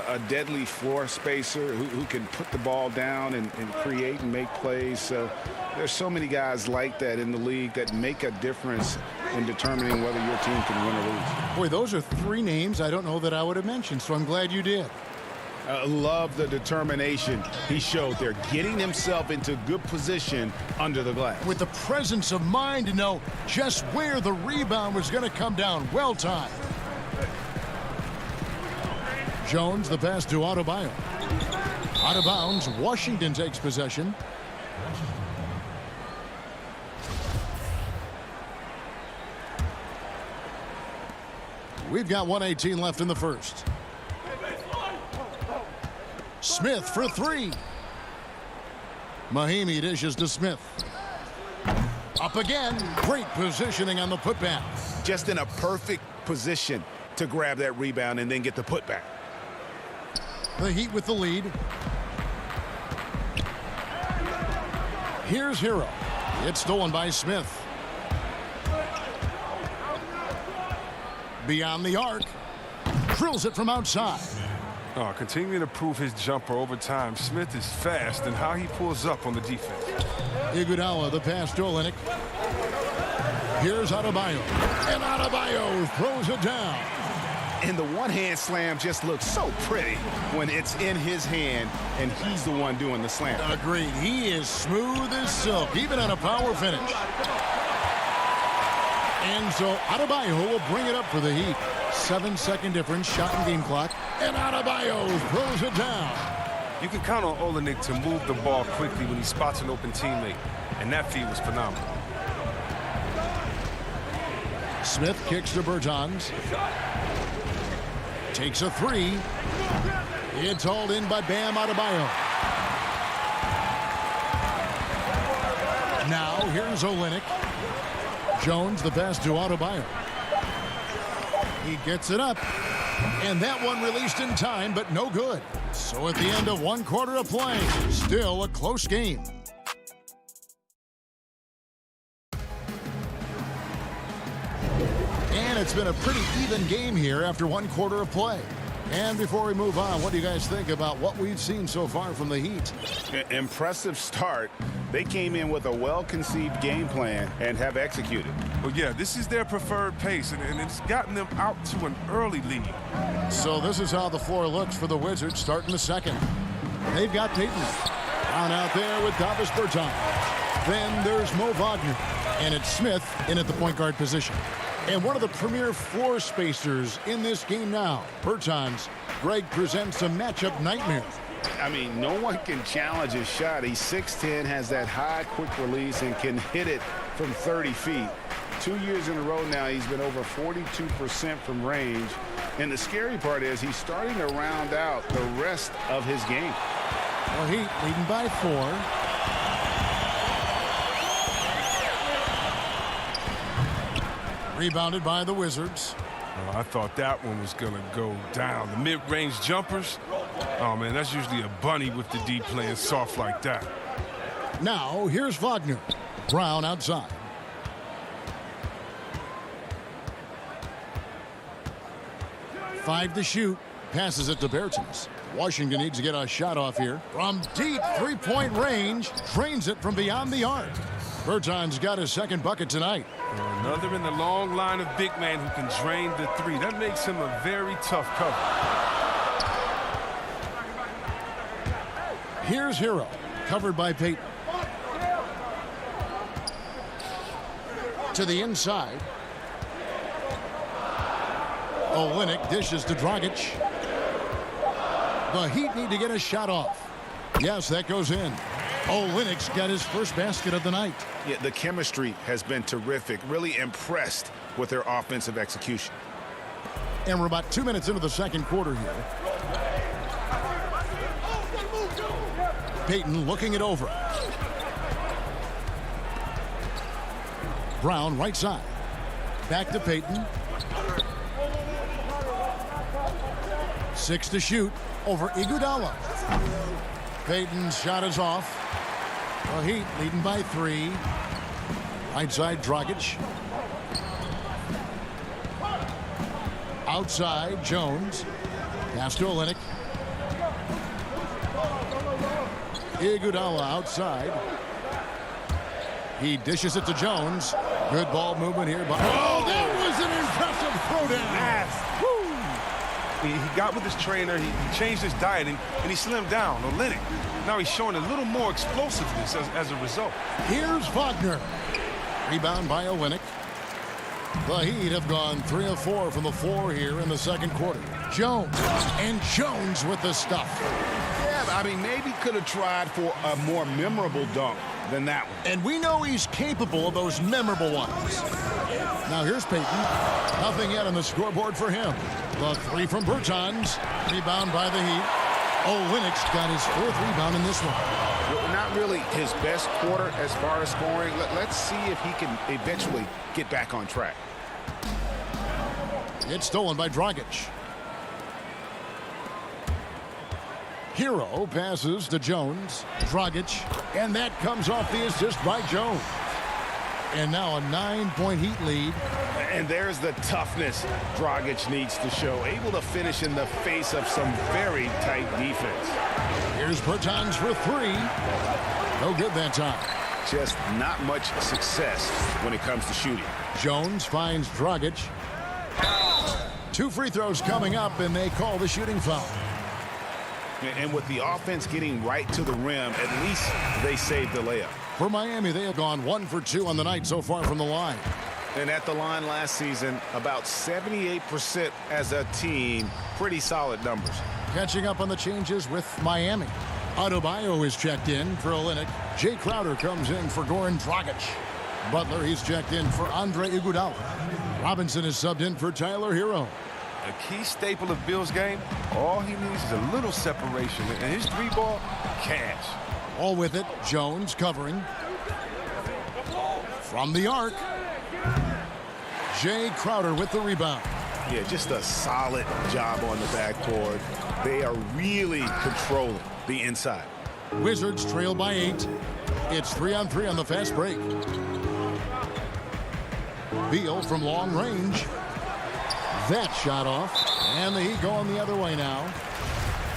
a deadly floor spacer who can put the ball down and create and make plays. So there's so many guys like that in the league that make a difference in determining whether your team can win or lose. Boy, those are 3 names I don't know that I would have mentioned, so I'm glad you did. Love the determination he showed there, getting himself into good position under the glass. With the presence of mind to know just where the rebound was going to come down. Well timed. Jones, the pass to Adebayo. Out of bounds, Washington takes possession. We've got 1:18 left in the first. Smith for 3. Mahimi dishes to Smith. Up again. Great positioning on the putback. Just in a perfect position to grab that rebound and then get the putback. The Heat with the lead. Here's Hero. It's stolen by Smith. Beyond the arc. Drills it from outside. Oh, continuing to prove his jumper over time. Smith is fast and how he pulls up on the defense. Iguodala, the pass to Olynyk. Here's Adebayo. And Adebayo throws it down. And the one-hand slam just looks so pretty when it's in his hand and he's the one doing the slam. Agreed. He is smooth as silk, even on a power finish. And so Adebayo will bring it up for the Heat. 7-second difference, shot and game clock. And Adebayo throws it down. You can count on Olynyk to move the ball quickly when he spots an open teammate. And that feed was phenomenal. Smith kicks to Bertans. Takes a three. It's hauled in by Bam Adebayo. Now here's Olynyk. Jones, the pass to Adebayo. He gets it up. And that one released in time, but no good. So at the end of 1 quarter of play, still a close game. And it's been a pretty even game here after 1 quarter of play. And before we move on, what do you guys think about what we've seen so far from the Heat? Impressive start. They came in with a well-conceived game plan and have executed. Well, yeah, this is their preferred pace, and it's gotten them out to an early lead. So this is how the floor looks for the Wizards starting the second. They've got Payton. Down out there with Davis Bertans. Then there's Mo Wagner. And it's Smith in at the point guard position. And one of the premier floor spacers in this game now, Bertans. Greg presents a matchup nightmare. I mean, no one can challenge his shot. He's 6'10", has that high quick release, and can hit it from 30 feet. 2 years in a row now, he's been over 42% from range. And the scary part is he's starting to round out the rest of his game. Well, Heat leading by 4. Rebounded by the Wizards. Oh, I thought that one was going to go down. The mid-range jumpers, oh, man, that's usually a bunny with the D playing soft like that. Now, here's Wagner. Brown outside. Five to shoot. Passes it to Bertans. Washington needs to get a shot off here. From deep three-point range. Drains it from beyond the arc. Bertans got his second bucket tonight. Another in the long line of big man who can drain the three. That makes him a very tough cover. Here's Hero. Covered by Payton. To the inside. Olynyk dishes to Dragic. The Heat need to get a shot off. Yes, that goes in. Olynyk's got his first basket of the night. Yeah, the chemistry has been terrific. Really impressed with their offensive execution. And we're about 2 minutes into the second quarter here. Payton looking it over. Brown right side. Back to Payton. 6 to shoot over Iguodala. Payton's shot is off. The Heat leading by 3. Right side, Dragic. Outside, Jones. Pass to Olynyk. Iguodala outside. He dishes it to Jones. Good ball movement here. Oh, that was an impressive throwdown. He got with his trainer, he changed his diet, and he slimmed down. Olynyk, now he's showing a little more explosiveness as a result. Here's Wagner. Rebound by Olynyk. The Heat have gone 3 of 4 from the floor here in the second quarter. Jones, and Jones with the stuff. Yeah, I mean, maybe could have tried for a more memorable dunk than that one. And we know he's capable of those memorable ones. Now here's Payton. Nothing yet on the scoreboard for him. The 3 from Bertans. Rebound by the Heat. Olynyk's got his 4th rebound in this one. Not really his best quarter as far as scoring. Let's see if he can eventually get back on track. It's stolen by Dragic. Hero passes to Jones. Dragic, and that comes off the assist by Jones. And now a 9-point Heat lead. And there's the toughness Dragic needs to show. Able to finish in the face of some very tight defense. Here's Bertans for three. No good that time. Just not much success when it comes to shooting. Jones finds Dragic. 2 free throws coming up, and they call the shooting foul. And with the offense getting right to the rim, at least they saved the layup. For Miami, they have gone 1 for 2 on the night so far from the line. And at the line last season, about 78% as a team. Pretty solid numbers. Catching up on the changes with Miami. Adebayo is checked in for Olynyk. Jay Crowder comes in for Goran Dragic. Butler, he's checked in for Andre Iguodala. Robinson is subbed in for Tyler Hero. A key staple of Bill's game, all he needs is a little separation. And his 3-ball, cash. All with it, Jones covering. From the arc. Jay Crowder with the rebound. Yeah, just a solid job on the backboard. They are really controlling the inside. Wizards trail by 8. It's 3-on-3 on the fast break. Beal from long range. That shot off. And the Heat going the other way now.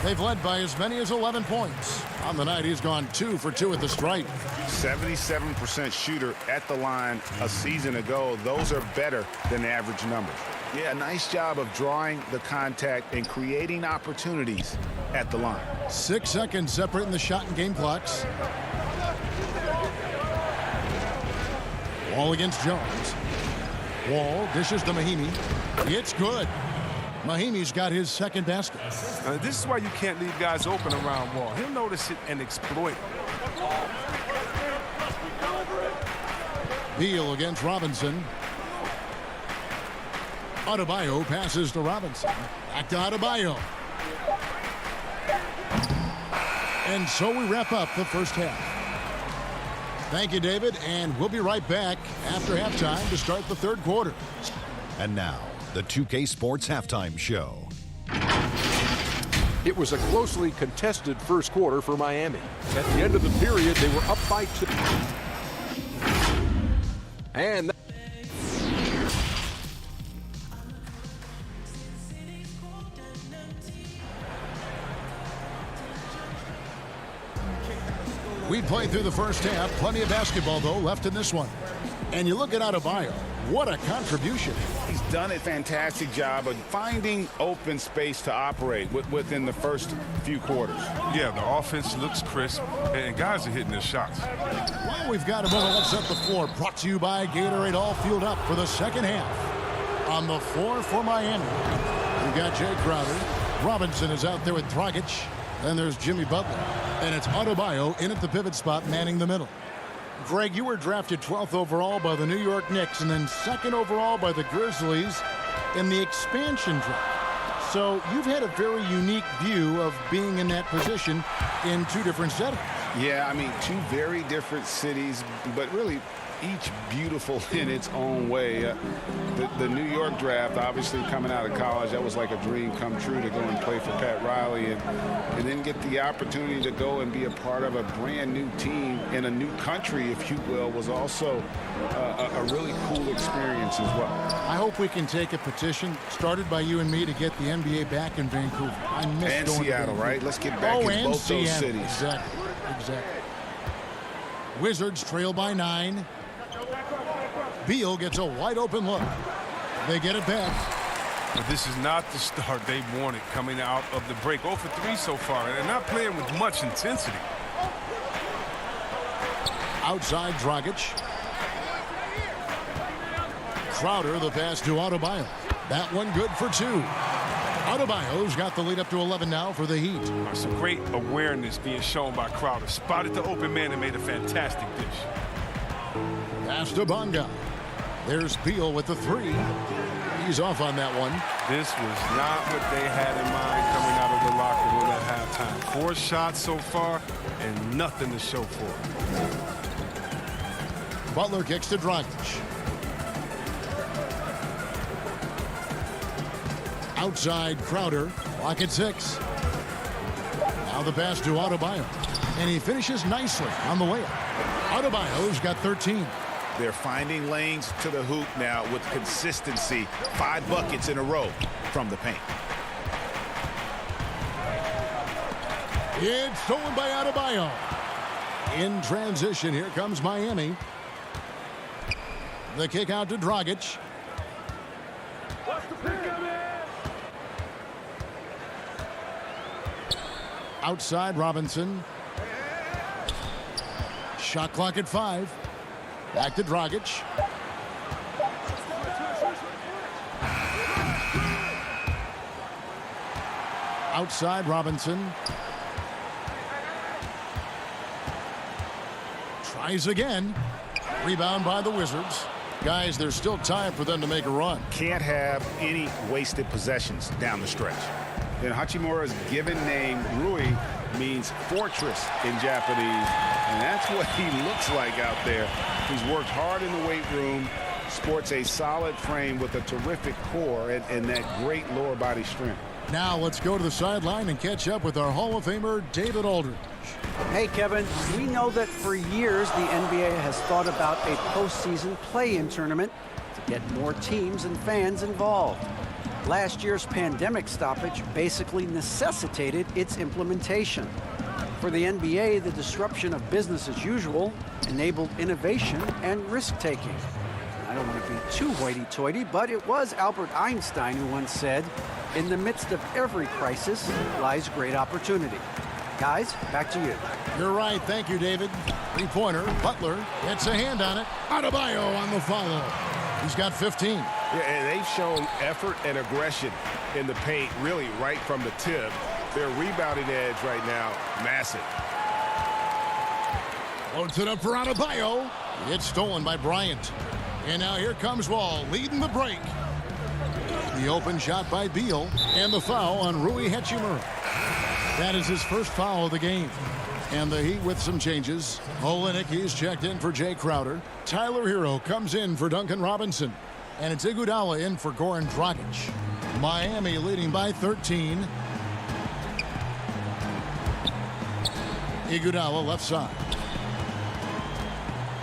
They've led by as many as 11 points. On the night, he's gone 2 for 2 at the stripe. 77% shooter at the line a season ago. Those are better than average numbers. Yeah, nice job of drawing the contact and creating opportunities at the line. 6 seconds separating the shot and game clocks. Wall against Jones. Wall dishes to Mahinmi. It's good. Mahimi's got his second basket. This is why you can't leave guys open around Wall. He'll notice it and exploit it. Beal against Robinson. Adebayo passes to Robinson. Back to Adebayo. And so we wrap up the first half. Thank you, David, and we'll be right back after halftime to start the third quarter. And now, the 2K Sports Halftime Show. It was a closely contested first quarter for Miami. At the end of the period, they were up by 2. And we played through the first half. Plenty of basketball, though, left in this one. And you look at Adebayo. What a contribution. He's done a fantastic job of finding open space to operate within the first few quarters. Yeah, the offense looks crisp, and guys are hitting their shots. Well, we've got a moment. Let's set the floor. Brought to you by Gatorade, all fueled up for the second half. On the floor for Miami, we've got Jay Crowder. Robinson is out there with Dragic. Then there's Jimmy Butler. And it's Adebayo in at the pivot spot, manning the middle. Greg, you were drafted 12th overall by the New York Knicks and then 2nd overall by the Grizzlies in the expansion draft. So you've had a very unique view of being in that position in 2 different settings. Yeah, I mean, 2 very different cities, but really each beautiful in its own way. The New York draft, obviously coming out of college, that was like a dream come true to go and play for Pat Riley and then get the opportunity to go and be a part of a brand new team in a new country, if you will, was also a really cool experience as well. I hope we can take a petition started by you and me to get the NBA back in Vancouver. I miss and going Seattle, right? Let's get back in both those cities. Exactly. Wizards trail by 9. Beal gets a wide open look. They get it back. But this is not the start they wanted coming out of the break. 0 for 3 so far, and they're not playing with much intensity. Outside Dragic. Crowder, the pass to Adebayo. That one good for 2. Adebayo's got the lead up to 11 now for the Heat. Some great awareness being shown by Crowder. Spotted the open man and made a fantastic dish. Pass to Bonga. There's Beal with the 3. He's off on that one. This was not what they had in mind coming out of the locker room at halftime. 4 shots so far and nothing to show for it. Butler kicks to Dragic. Outside Crowder. Clock at 6. Now the pass to Adebayo. And he finishes nicely on the layup. Adebayo's got 13. They're finding lanes to the hoop now with consistency. 5 buckets in a row from the paint. It's stolen by Adebayo. In transition, here comes Miami. The kick out to Dragic. Outside Robinson. Shot clock at 5. Back to Dragic. Outside Robinson. Tries again. Rebound by the Wizards. Guys, there's still time for them to make a run. Can't have any wasted possessions down the stretch. And Hachimura's given name, Rui, means fortress in Japanese. And that's what he looks like out there. He's worked hard in the weight room, sports a solid frame with a terrific core and that great lower body strength. Now let's go to the sideline and catch up with our Hall of Famer, David Aldridge. Hey, Kevin, we know that for years the NBA has thought about a postseason play-in tournament to get more teams and fans involved. Last year's pandemic stoppage basically necessitated its implementation. For the NBA, the disruption of business as usual enabled innovation and risk-taking. I don't want to be too hoity-toity, but it was Albert Einstein who once said, "In the midst of every crisis lies great opportunity." Guys, back to you. You're right. Thank you, David. Three-pointer. Butler gets a hand on it. Adebayo on the follow. He's got 15. Yeah, and they've shown effort and aggression in the paint, really right from the tip. Their rebounding edge right now, massive. Loads it up for Adebayo. It's stolen by Bryant. And now here comes Wall, leading the break. The open shot by Beal, and the foul on Rui Hachimura. That is his first foul of the game. And the Heat with some changes. Olynyk, he's checked in for Jay Crowder. Tyler Hero comes in for Duncan Robinson. And it's Iguodala in for Goran Dragic. Miami leading by 13. Iguodala left side.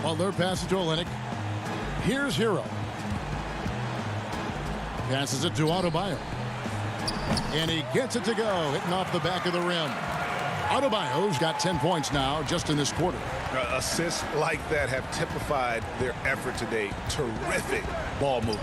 Butler passes to Olynyk. Here's Hero. Passes it to Adebayo. And he gets it to go, hitting off the back of the rim. Adebayo's got 10 points now just in this quarter. Assists like that have typified their effort today. Terrific ball movement.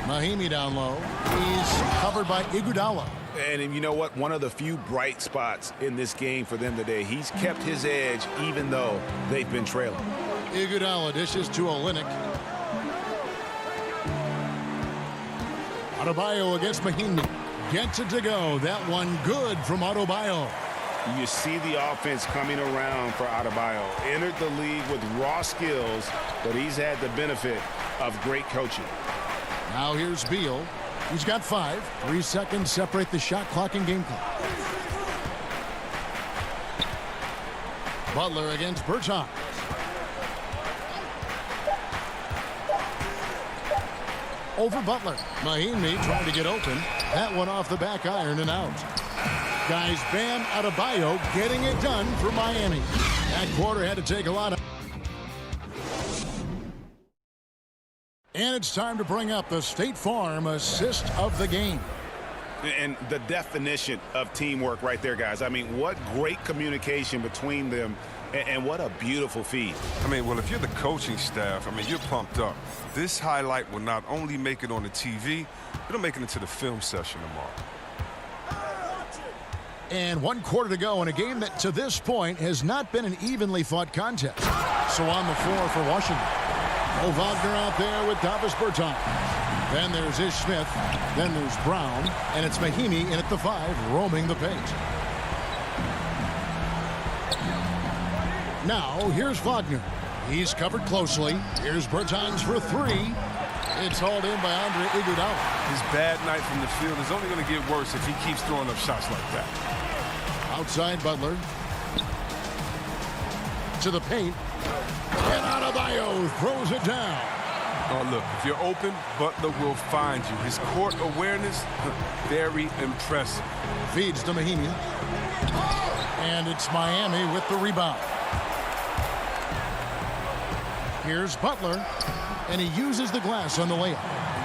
Mahimi down low. He's covered by Iguodala. And you know what? One of the few bright spots in this game for them today. He's kept his edge even though they've been trailing. Iguodala dishes to Olynyk. Adebayo against Mahimi. Gets it to go. That one good from Adebayo. You see the offense coming around for Adebayo. Entered the league with raw skills, but he's had the benefit of great coaching. Now here's Beal. He's got 5. 3 seconds separate the shot clock and game clock. Butler against Bertans. Over Butler. Mahimi trying to get open. That one off the back iron and out. Guys, Bam Adebayo getting it done for Miami. That quarter had to take a lot of... And it's time to bring up the State Farm assist of the game. And the definition of teamwork right there, guys. I mean, what great communication between them, and what a beautiful feed. I mean, well, if you're the coaching staff, I mean, you're pumped up. This highlight will not only make it on the TV, it'll make it into the film session tomorrow. And 1 quarter to go in a game that to this point has not been an evenly fought contest. So on the floor for Washington. Mo Wagner out there with Davis Bertans. Then there's Ish Smith. Then there's Brown. And it's Mahimi in at the 5, roaming the paint. Now, here's Wagner. He's covered closely. Here's Bertans for 3. It's hauled in by Andre Iguodala. His bad night from the field is only going to get worse if he keeps throwing up shots like that. Outside Butler. To the paint. And Adebayo throws it down. Oh, look, if you're open, Butler will find you. His court awareness, very impressive. Feeds to Mahinmi. And it's Miami with the rebound. Here's Butler. And he uses the glass on the layup.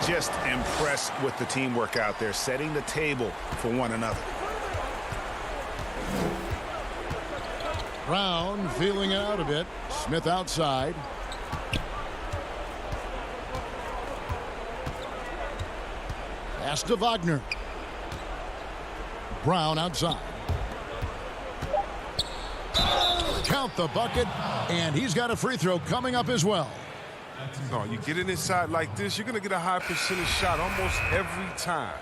Just impressed with the teamwork out there, setting the table for one another. Brown feeling it out a bit. Smith outside. Pass to Wagner. Brown outside. Count the bucket, and he's got a free throw coming up as well. No, you get it inside like this, you're going to get a high percentage shot almost every time.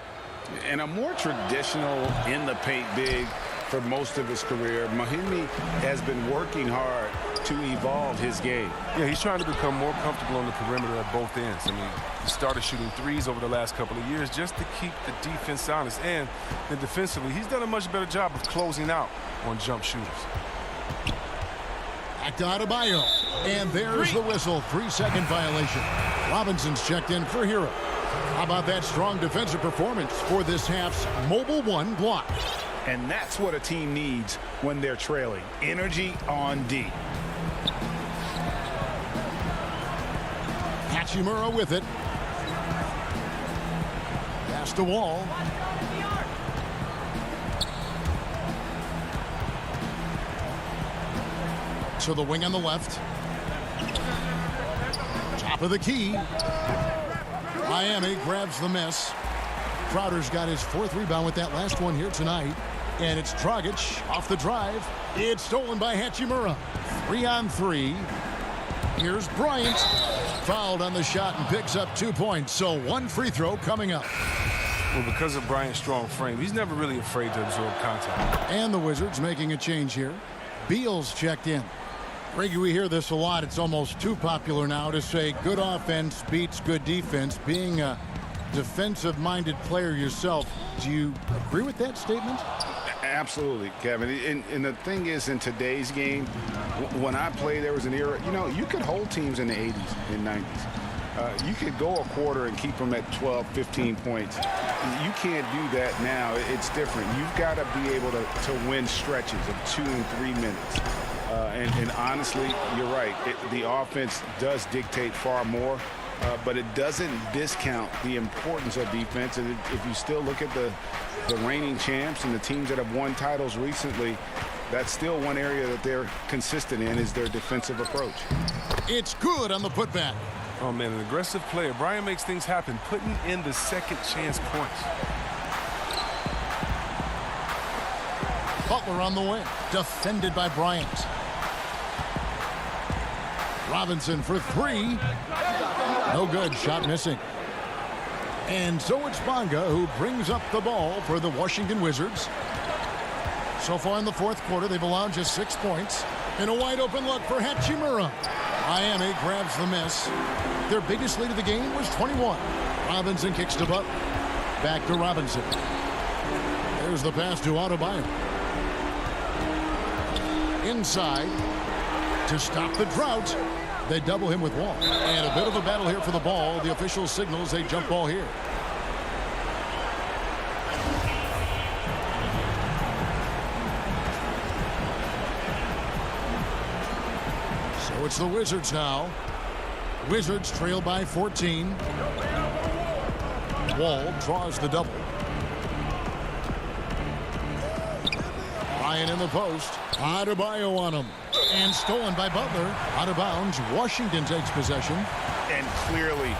And a more traditional in the paint big for most of his career. Mahinmi has been working hard to evolve his game. Yeah, he's trying to become more comfortable on the perimeter at both ends. I mean, he started shooting threes over the last couple of years just to keep the defense honest. And then defensively, he's done a much better job of closing out on jump shooters. Back to Adebayo. And there's the whistle. 3-second violation. Robinson's checked in for Hero. How about that strong defensive performance for this half's Mobile One block? And that's what a team needs when they're trailing. Energy on D. Hachimura with it. Pass to Wall. To the wing on the left. Top of the key. Miami grabs the miss. Crowder's got his 4th rebound with that last one here tonight. And it's Dragic off the drive. It's stolen by Hachimura. 3-on-3. Here's Bryant. Fouled on the shot and picks up 2 points. So 1 free throw coming up. Well, because of Bryant's strong frame, he's never really afraid to absorb contact. And the Wizards making a change here. Beal's checked in. Greggy, we hear this a lot. It's almost too popular now to say good offense beats good defense. Being a defensive-minded player yourself, do you agree with that statement? Absolutely, Kevin. And the thing is, in today's game, when I played, there was an era, you know, you could hold teams in the 80s and 90s. You could go a quarter and keep them at 12, 15 points. You can't do that now. It's different. You've got to be able to win stretches of 2 and 3 minutes. And honestly, you're right. The offense does dictate far more, but it doesn't discount the importance of defense. And if you still look at the reigning champs and the teams that have won titles recently, that's still one area that they're consistent in is their defensive approach. It's good on the putback. Oh, man, an aggressive player. Bryant makes things happen, putting in the second chance points. Butler on the wing. Defended by Bryant. Robinson for 3. No good. Shot missing. And so it's Bonga who brings up the ball for the Washington Wizards. So far in the 4th quarter, they've allowed just 6 points. And a wide open look for Hachimura. Miami grabs the miss. Their biggest lead of the game was 21. Robinson kicks to Butler. Back to Robinson. There's the pass to Adebayo. Inside to stop the drought. They double him with Wall. And a bit of a battle here for the ball. The official signals a jump ball here. So it's the Wizards now. Wizards trail by 14. Wall draws the double. Bryant in the post. Adebayo on him. And stolen by Butler. Out of bounds. Washington takes possession. And clearly,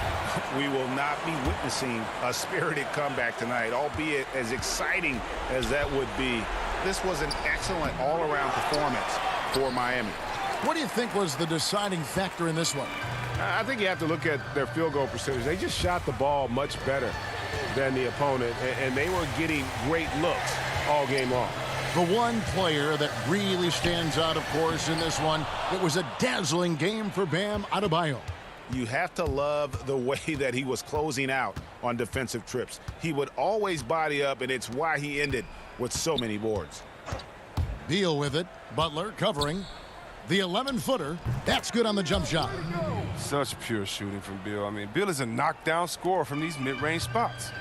we will not be witnessing a spirited comeback tonight, albeit as exciting as that would be. This was an excellent all-around performance for Miami. What do you think was the deciding factor in this one? I think you have to look at their field goal percentage. They just shot the ball much better than the opponent, and they were getting great looks all game long. The one player that really stands out, of course, in this one, it was a dazzling game for Bam Adebayo. You have to love the way that he was closing out on defensive trips. He would always body up, and it's why he ended with so many boards. Beal with it. Butler covering. The 11-footer. That's good on the jump shot. Such pure shooting from Beal. I mean, Beal is a knockdown scorer from these mid-range spots.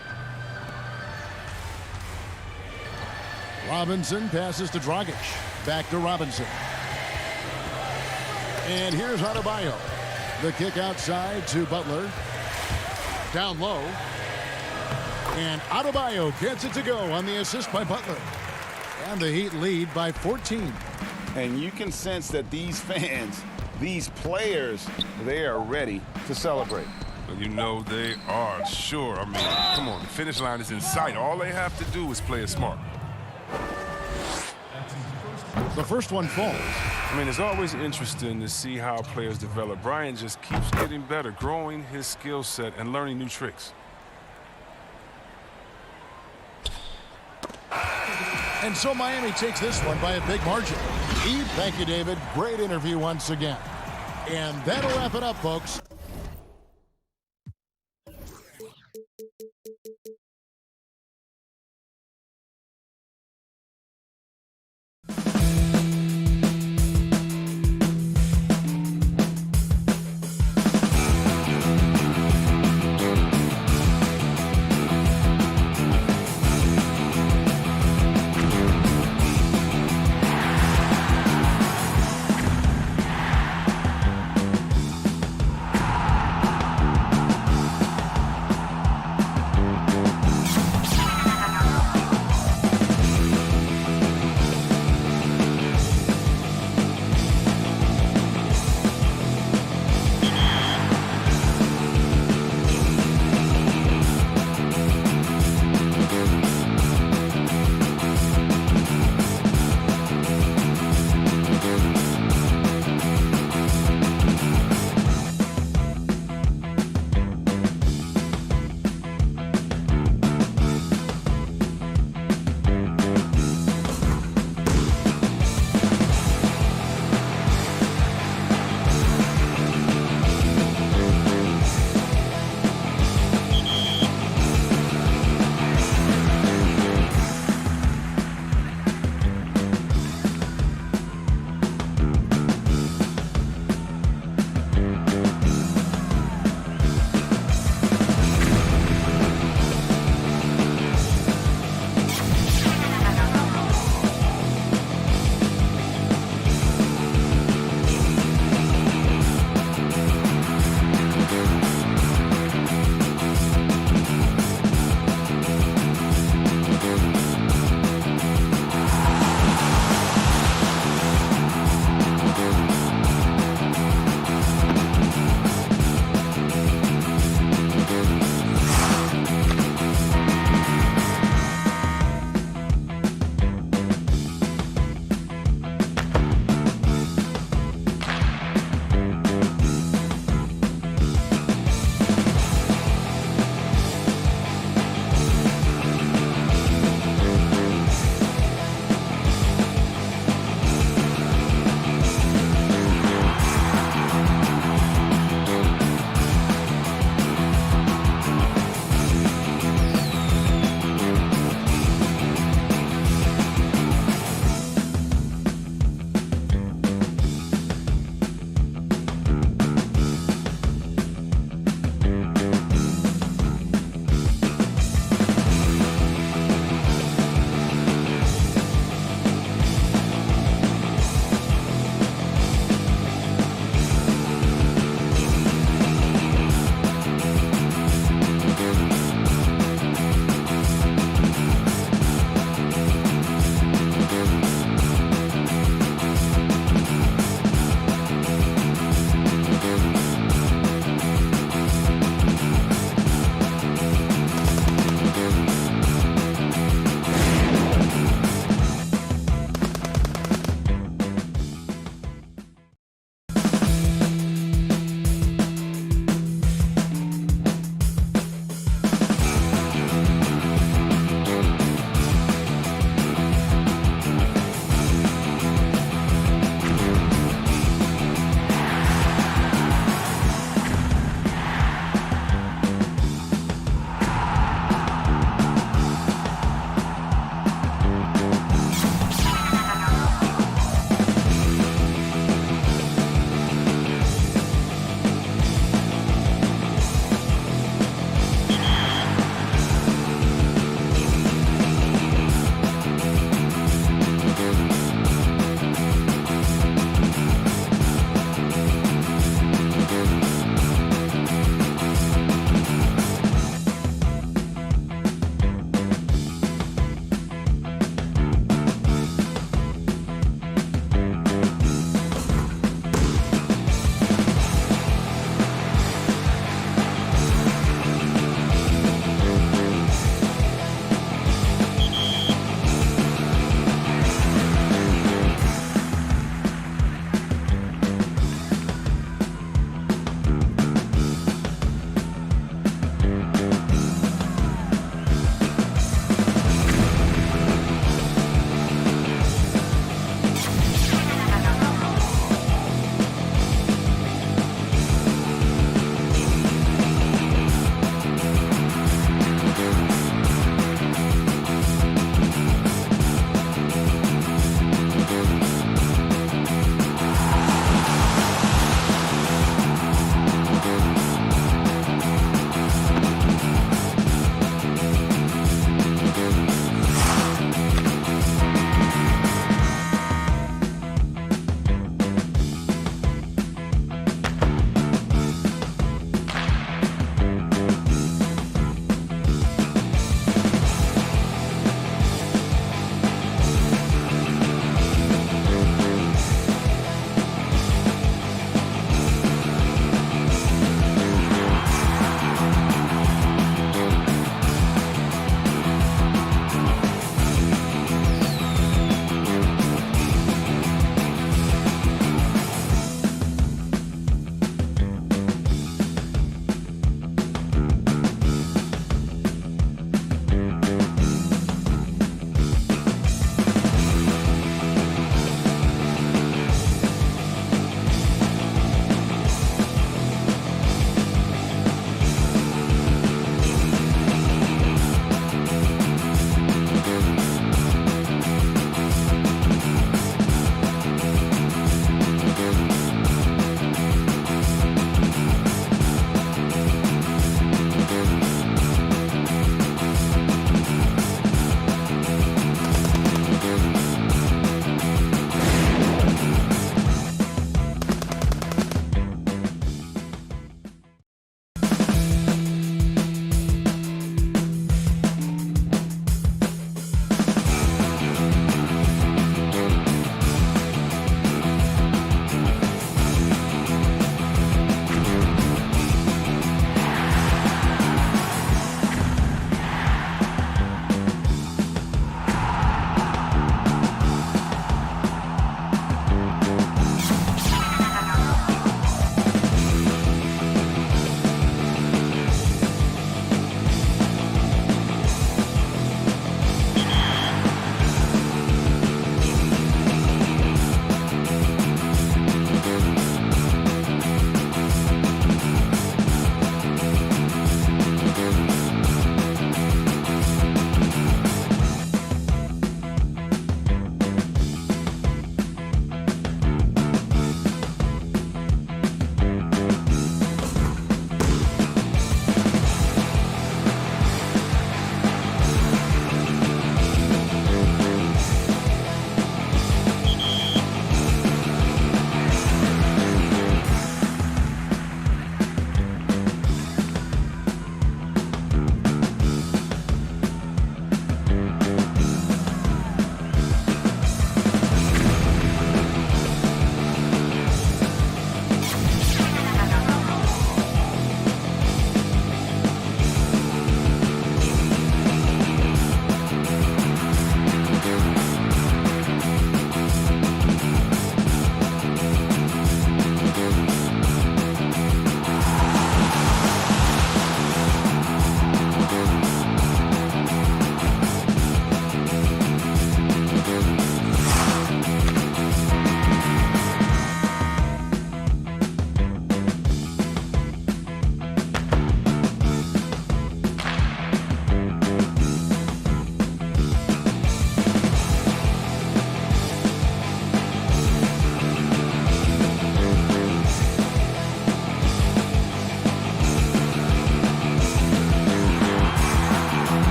Robinson passes to Dragic. Back to Robinson. And here's Adebayo. The kick outside to Butler. Down low. And Adebayo gets it to go on the assist by Butler. And the Heat lead by 14. And you can sense that these fans, these players, they are ready to celebrate. You know they are, sure. I mean, come on, the finish line is in sight. All they have to do is play it smart. The first one falls. I mean, it's always interesting to see how players develop. Bryant just keeps getting better, growing his skill set and learning new tricks. And so Miami takes this one by a big margin. Eve, thank you, David. Great interview once again. And that'll wrap it up, folks.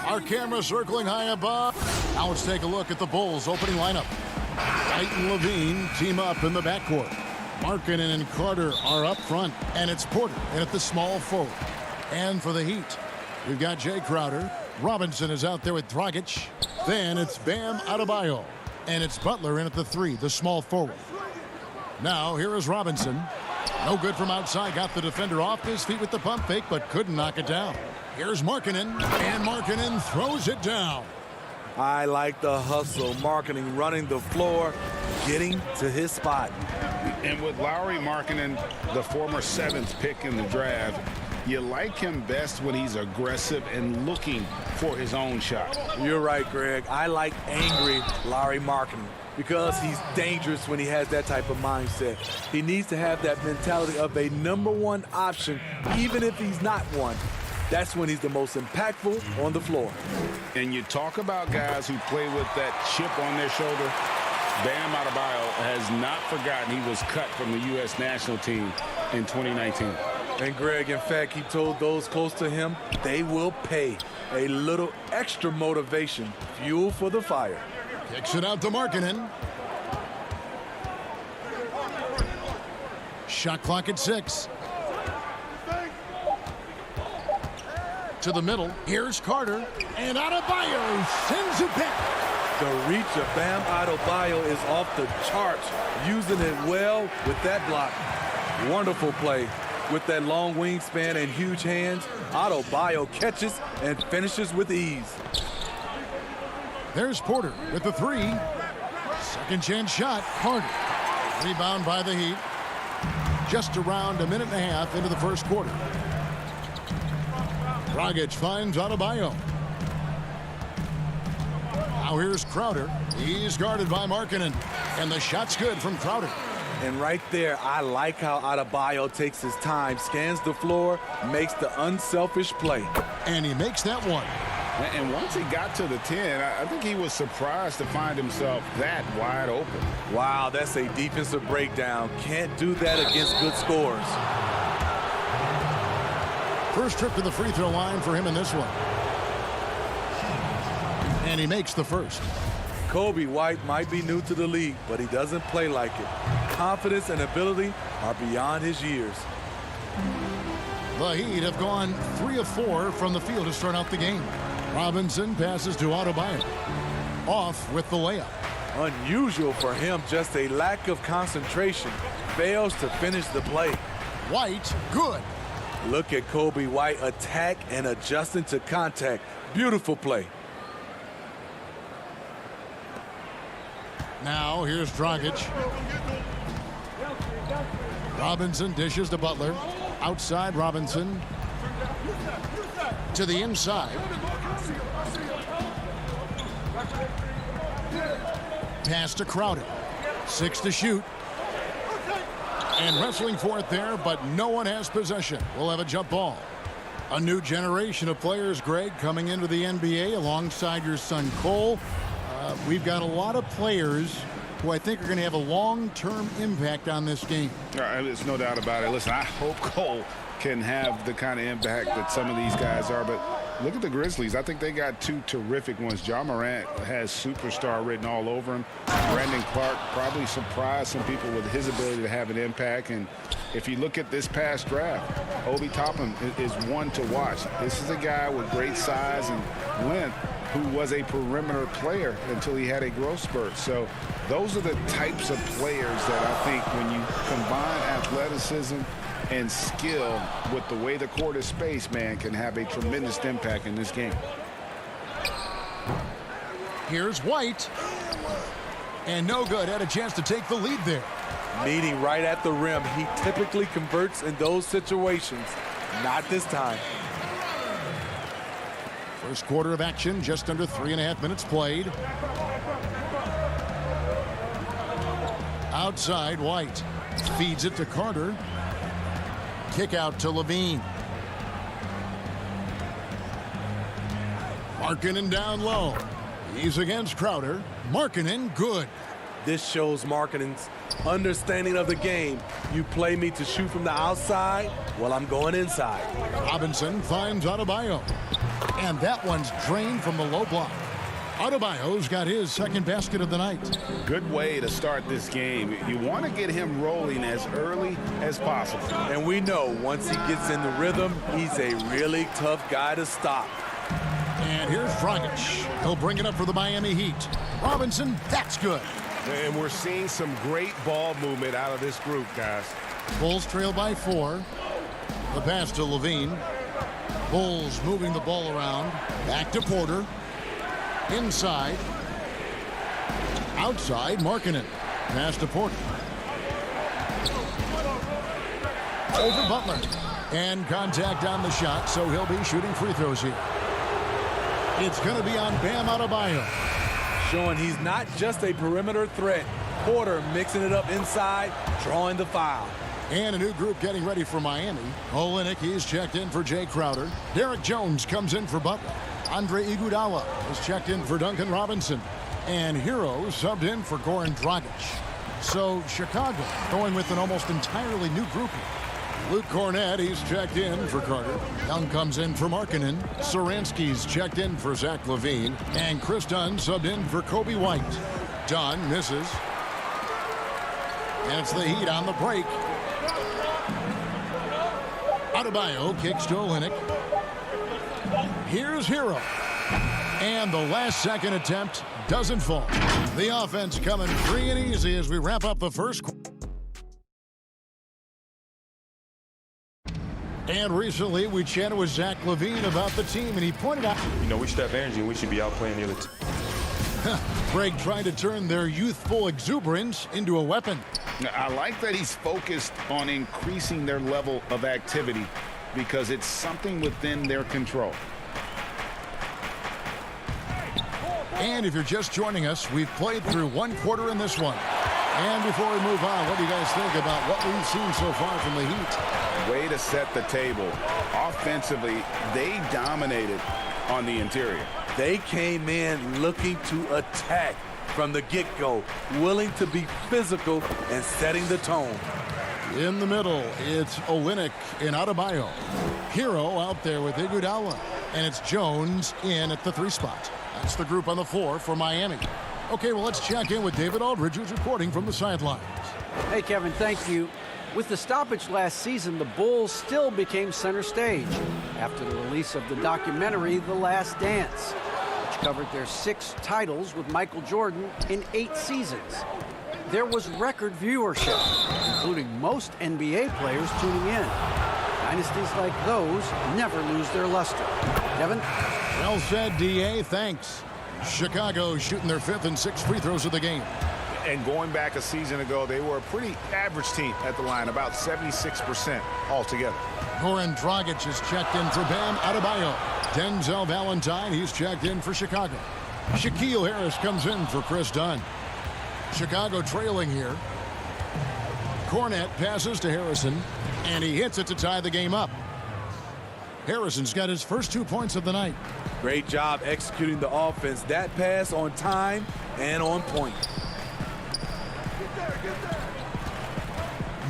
Our camera circling high above. Now let's take a look at the Bulls' opening lineup. White and Levine team up in the backcourt. Markkanen and Carter are up front, and it's Porter in at the small forward. And for the Heat, we've got Jay Crowder. Robinson is out there with Dragic. Then it's Bam Adebayo, and it's Butler in at the 3, the small forward. Now here is Robinson. No good from outside. Got the defender off his feet with the pump fake, but couldn't knock it down. Here's Markkanen, and Markkanen throws it down. I like the hustle. Markkanen running the floor, getting to his spot. And with Lauri Markkanen, the former 7th pick in the draft, you like him best when he's aggressive and looking for his own shot. You're right, Greg. I like angry Lauri Markkanen because he's dangerous when he has that type of mindset. He needs to have that mentality of a #1 option, even if he's not one. That's when he's the most impactful on the floor. And you talk about guys who play with that chip on their shoulder. Bam Adebayo has not forgotten he was cut from the U.S. national team in 2019. And Greg, in fact, he told those close to him they will pay. A little extra motivation, fuel for the fire. Kicks it out to Markkanen. Shot clock at 6. To the middle. Here's Carter. And Adebayo sends it back. The reach of Bam Adebayo is off the charts, using it well with that block. Wonderful play. With that long wingspan and huge hands, Adebayo catches and finishes with ease. There's Porter with the 3. Second chance shot. Carter. Rebound by the Heat. Just around a minute and a half into the first quarter. Dragic finds Adebayo. Now here's Crowder. He's guarded by Markkanen. And the shot's good from Crowder. And right there, I like how Adebayo takes his time, scans the floor, makes the unselfish play. And he makes that one. And once he got to the 10, I think he was surprised to find himself that wide open. Wow, that's a defensive breakdown. Can't do that against good scores. First trip to the free throw line for him in this one. And he makes the first. Kobe White might be new to the league, but he doesn't play like it. Confidence and ability are beyond his years. The Heat have gone 3 of 4 from the field to start out the game. Robinson passes to Adebayo. Off with the layup. Unusual for him, just a lack of concentration. Fails to finish the play. White, good. Look at Kobe White attack and adjusting to contact. Beautiful play. Now here's Dragic. Robinson dishes to Butler. Outside Robinson. To the inside. Pass to Crowder. 6 to shoot. And wrestling for it there, but no one has possession. We'll have a jump ball. A new generation of players, Greg, coming into the NBA alongside your son Cole. We've got a lot of players who I think are going to have a long-term impact on this game. There's no doubt about it. Listen, I hope Cole can have the kind of impact that some of these guys are, but look at the Grizzlies. I think they got 2 terrific ones. Ja Morant has superstar written all over him. Brandon Clark probably surprised some people with his ability to have an impact. And if you look at this past draft, Obi Toppin is one to watch. This is a guy with great size and length who was a perimeter player until he had a growth spurt. So those are the types of players that I think when you combine athleticism and skill with the way the court is spaced, man, can have a tremendous impact in this game. Here's White. And no good. Had a chance to take the lead there. Meeting right at the rim. He typically converts in those situations. Not this time. First quarter of action, just under 3.5 minutes played. Outside, White feeds it to Carter. Kick out to Levine. Markkanen down low. He's against Crowder. Markkanen, good. This shows marketing's understanding of the game. You play me to shoot from the outside, well, I'm going inside. Robinson finds Adebayo. And that one's drained from the low block. Adebayo's got his second basket of the night. Good way to start this game. You want to get him rolling as early as possible. And we know once he gets in the rhythm, he's a really tough guy to stop. And here's Dragic. He'll bring it up for the Miami Heat. Robinson, that's good. And we're seeing some great ball movement out of this group, guys. Bulls trail by 4. The pass to Levine. Bulls moving the ball around. Back to Porter. Inside. Outside, Markkanen. Pass to Porter. Over Butler. And contact on the shot, so he'll be shooting free throws here. It's going to be on Bam Adebayo. Showing he's not just a perimeter threat. Porter mixing it up inside, drawing the foul. And a new group getting ready for Miami. Olynyk, he's checked in for Jay Crowder. Derek Jones comes in for Butler. Andre Iguodala is checked in for Duncan Robinson. And Hero subbed in for Goran Dragic. So Chicago going with an almost entirely new group here. Luke Cornett, he's checked in for Carter. Young comes in for Markkanen. Saransky's checked in for Zach LaVine. And Chris Dunn subbed in for Kobe White. Dunn misses. And it's the Heat on the break. Adebayo kicks to Olynyk. Here's Hero. And the last second attempt doesn't fall. The offense coming free and easy as we wrap up the first quarter. And recently, we chatted with Zach LaVine about the team, and he pointed out, you know, we should have energy and we should be out playing the other team. Greg trying to turn their youthful exuberance into a weapon. I like that he's focused on increasing their level of activity because it's something within their control. And if you're just joining us, we've played through one quarter in this one. And before we move on, what do you guys think about what we've seen so far from the Heat? Way to set the table. Offensively, they dominated on the interior. They came in looking to attack from the get-go, willing to be physical and setting the tone. In the middle, it's Olynyk and Adebayo. Hero out there with Iguodala. And it's Jones in at the 3 spot. That's the group on the floor for Miami. Okay, well, let's check in with David Aldridge, who's reporting from the sidelines. Hey, Kevin, thank you. With the stoppage last season, the Bulls still became center stage after the release of the documentary The Last Dance, which covered their 6 titles with Michael Jordan in 8 seasons. There was record viewership, including most NBA players tuning in. Dynasties like those never lose their luster. Kevin? Well said, D.A. Thanks. Chicago shooting their 5th and 6th free throws of the game. And going back a season ago, they were a pretty average team at the line, about 76% altogether. Goran Dragic is checked in for Bam Adebayo. Denzel Valentine, he's checked in for Chicago. Shaquille Harris comes in for Chris Dunn. Chicago trailing here. Cornett passes to Harrison, and he hits it to tie the game up. Harrison's got his first 2 points of the night. Great job executing the offense. That pass on time and on point.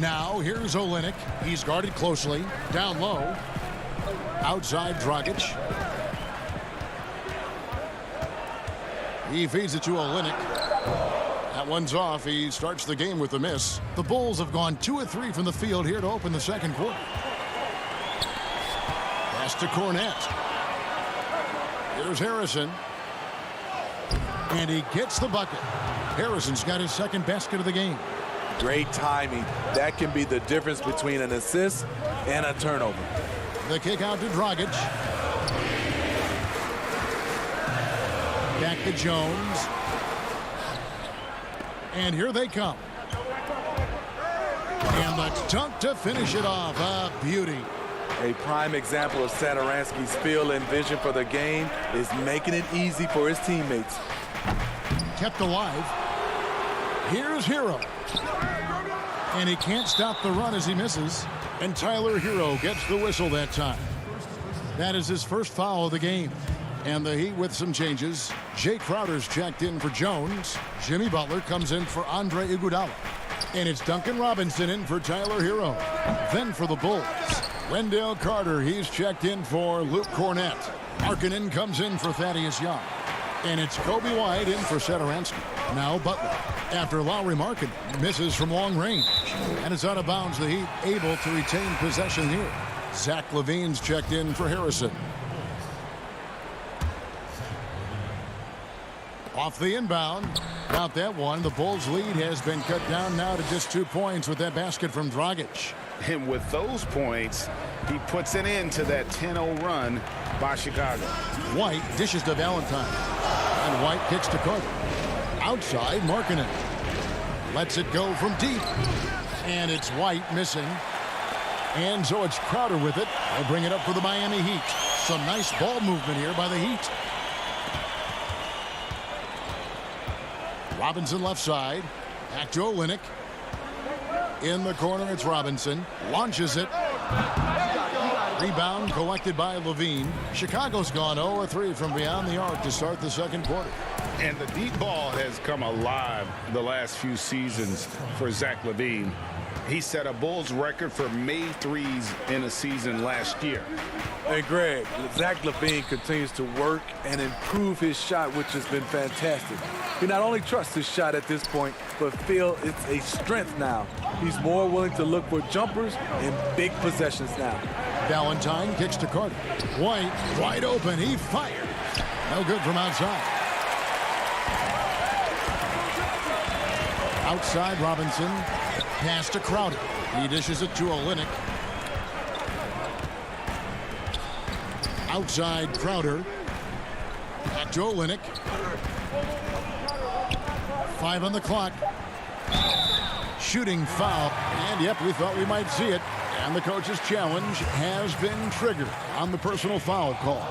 Now, here's Olynyk. He's guarded closely. Down low. Outside, Dragic. He feeds it to Olynyk. That one's off. He starts the game with a miss. The Bulls have gone 2 of 3 from the field here to open the second quarter. Pass to Cornett. Here's Harrison. And he gets the bucket. Harrison's got his second basket of the game. Great timing. That can be the difference between an assist and a turnover. The kick out to Dragic. Back to Jones. And here they come. And the dunk to finish it off. A beauty. A prime example of Satoransky's feel and vision for the game is making it easy for his teammates. Kept alive. Here's Hero. And he can't stop the run as he misses. And Tyler Hero gets the whistle that time. That is his first foul of the game. And the Heat with some changes. Jay Crowder's checked in for Jones. Jimmy Butler comes in for Andre Iguodala. And it's Duncan Robinson in for Tyler Hero. Then for the Bulls, Wendell Carter, he's checked in for Luke Cornett. Markkanen comes in for Thaddeus Young. And it's Kobe White in for Satoransky. Now Butler, after Lauri Markkanen misses from long range. And it's out of bounds. The Heat able to retain possession here. Zach LaVine's checked in for Harrison. Off the inbound. Got that one. The Bulls' lead has been cut down now to just 2 points with that basket from Dragic. And with those points, he puts an end to that 10-0 run by Chicago. White dishes to Valentine. And White kicks to Carter. Outside, Markkanen. Lets it go from deep. And it's White missing. And so it's Crowder with it. They'll bring it up for the Miami Heat. Some nice ball movement here by the Heat. Robinson left side. Back to Olynyk. In the corner, it's Robinson. Launches it. Rebound collected by LaVine. Chicago's gone 0-3 from beyond the arc to start the second quarter. And the deep ball has come alive the last few seasons for Zach LaVine. He set a Bulls record for made threes in a season last year. Hey, Greg, Zach LaVine continues to work and improve his shot, which has been fantastic. He not only trusts his shot at this point, but feels it's a strength now. He's more willing to look for jumpers and big possessions now. Valentine kicks to Carter. White wide open. He fires. No good from outside. Outside, Robinson. Pass to Crowder. He dishes it to Olynyk. Outside, Crowder. Back to Olynyk. 5 on the clock. Shooting foul. And yep, we thought we might see it. And the coach's challenge has been triggered on the personal foul call.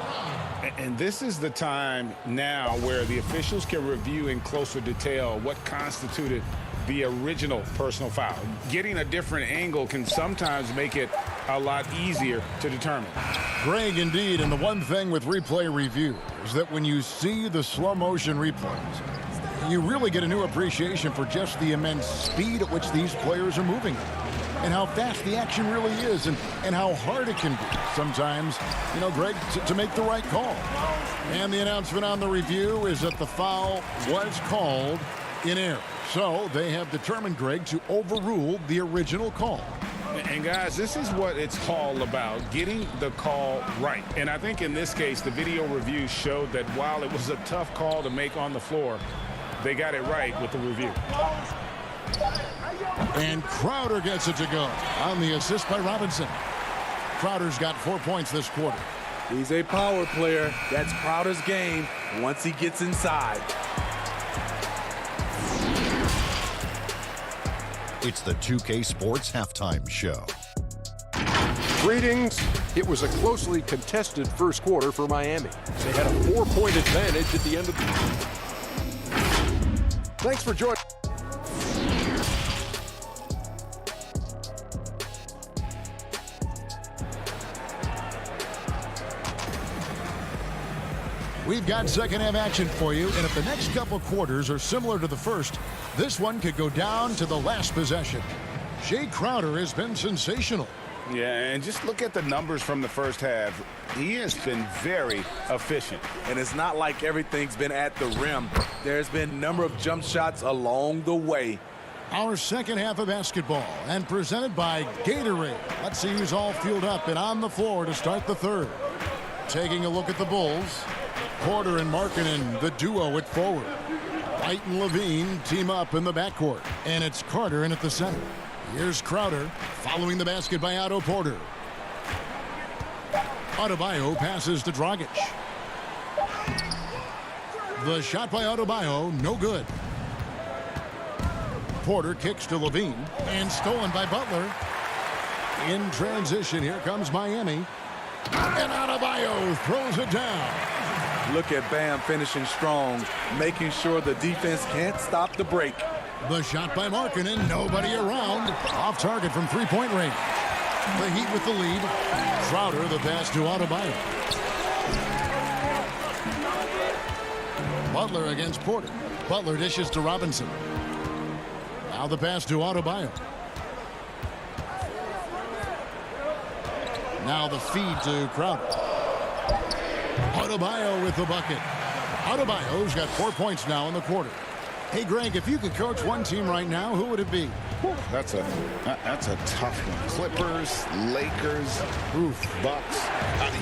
And this is the time now where the officials can review in closer detail what constituted the original personal foul. Getting a different angle can sometimes make it a lot easier to determine. Greg, indeed, and the one thing with replay review is that when you see the slow motion replays, you really get a new appreciation for just the immense speed at which these players are moving and how fast the action really is and how hard it can be sometimes, you know, Greg, to make the right call. And the announcement on the review is that the foul was called in error. So they have determined, Greg, to overrule the original call. And guys, this is what it's all about, getting the call right. And I think in this case, the video review showed that while it was a tough call to make on the floor, they got it right with the review. And Crowder gets it to go on the assist by Robinson. Crowder's got 4 points this quarter. He's a power player. That's Crowder's game once he gets inside. It's the 2K Sports Halftime Show. Greetings. It was a closely contested first quarter for Miami. They had a 4-point advantage at the end of the... Thanks for joining. We've got second half action for you, and if the next couple quarters are similar to the first, this one could go down to the last possession. Jay Crowder has been sensational. Yeah, and just look at the numbers from the first half. He has been very efficient. And it's not like everything's been at the rim. There's been a number of jump shots along the way. Our second half of basketball, and presented by Gatorade. Let's see who's all fueled up and on the floor to start the third. Taking a look at the Bulls. Porter and Markkanen, the duo at forward. White and LaVine team up in the backcourt. And it's Carter in at the center. Here's Crowder following the basket by Otto Porter. Adebayo passes to Dragic. The shot by Adebayo, no good. Porter kicks to LaVine and stolen by Butler. In transition, here comes Miami. And Adebayo throws it down. Look at Bam finishing strong, making sure the defense can't stop the break. The shot by Markkanen, nobody around. Off target from three-point range. The Heat with the lead. Crowder, the pass to Adebayo. Butler against Porter. Butler dishes to Robinson. Now the pass to Adebayo. Now the feed to Crowder. Adebayo with the bucket. Adebayo's got 4 points now in the quarter. Hey, Greg, if you could coach one team right now, who would it be? That's a tough one. Clippers, Lakers, Bucks.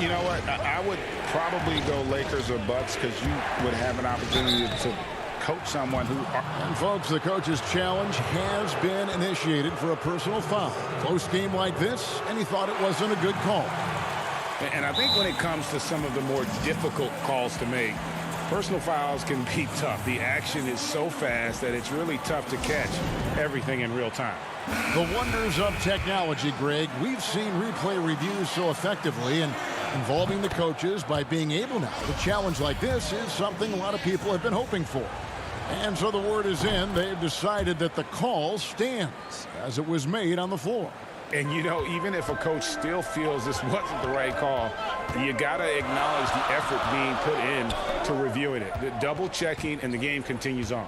You know what? I would probably go Lakers or Bucks because you would have an opportunity to coach someone who... And, folks, the coach's challenge has been initiated for a personal foul. Close game like this, and he thought it wasn't a good call. And I think when it comes to some of the more difficult calls to make, personal fouls can be tough. The action is so fast that it's really tough to catch everything in real time. The wonders of technology, Greg. We've seen replay reviews so effectively, and involving the coaches by being able now to challenge like this is something a lot of people have been hoping for. And so the word is in. They've decided that the call stands as it was made on the floor. And, you know, even if a coach still feels this wasn't the right call, you got to acknowledge the effort being put in to reviewing it. The double checking, and the game continues on.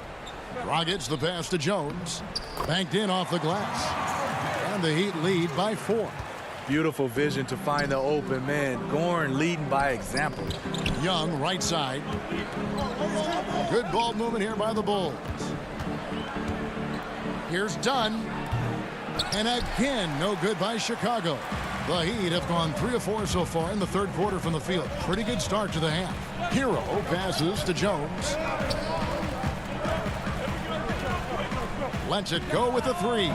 Rockets the pass to Jones. Banked in off the glass. And the Heat lead by 4. Beautiful vision to find the open man. Gorn leading by example. Young, right side. Good ball movement here by the Bulls. Here's Dunn. And again, no good by Chicago. The Heat have gone 3 of 4 so far in the third quarter from the field. Pretty good start to the half. Hero passes to Jones. Lets it go with a 3.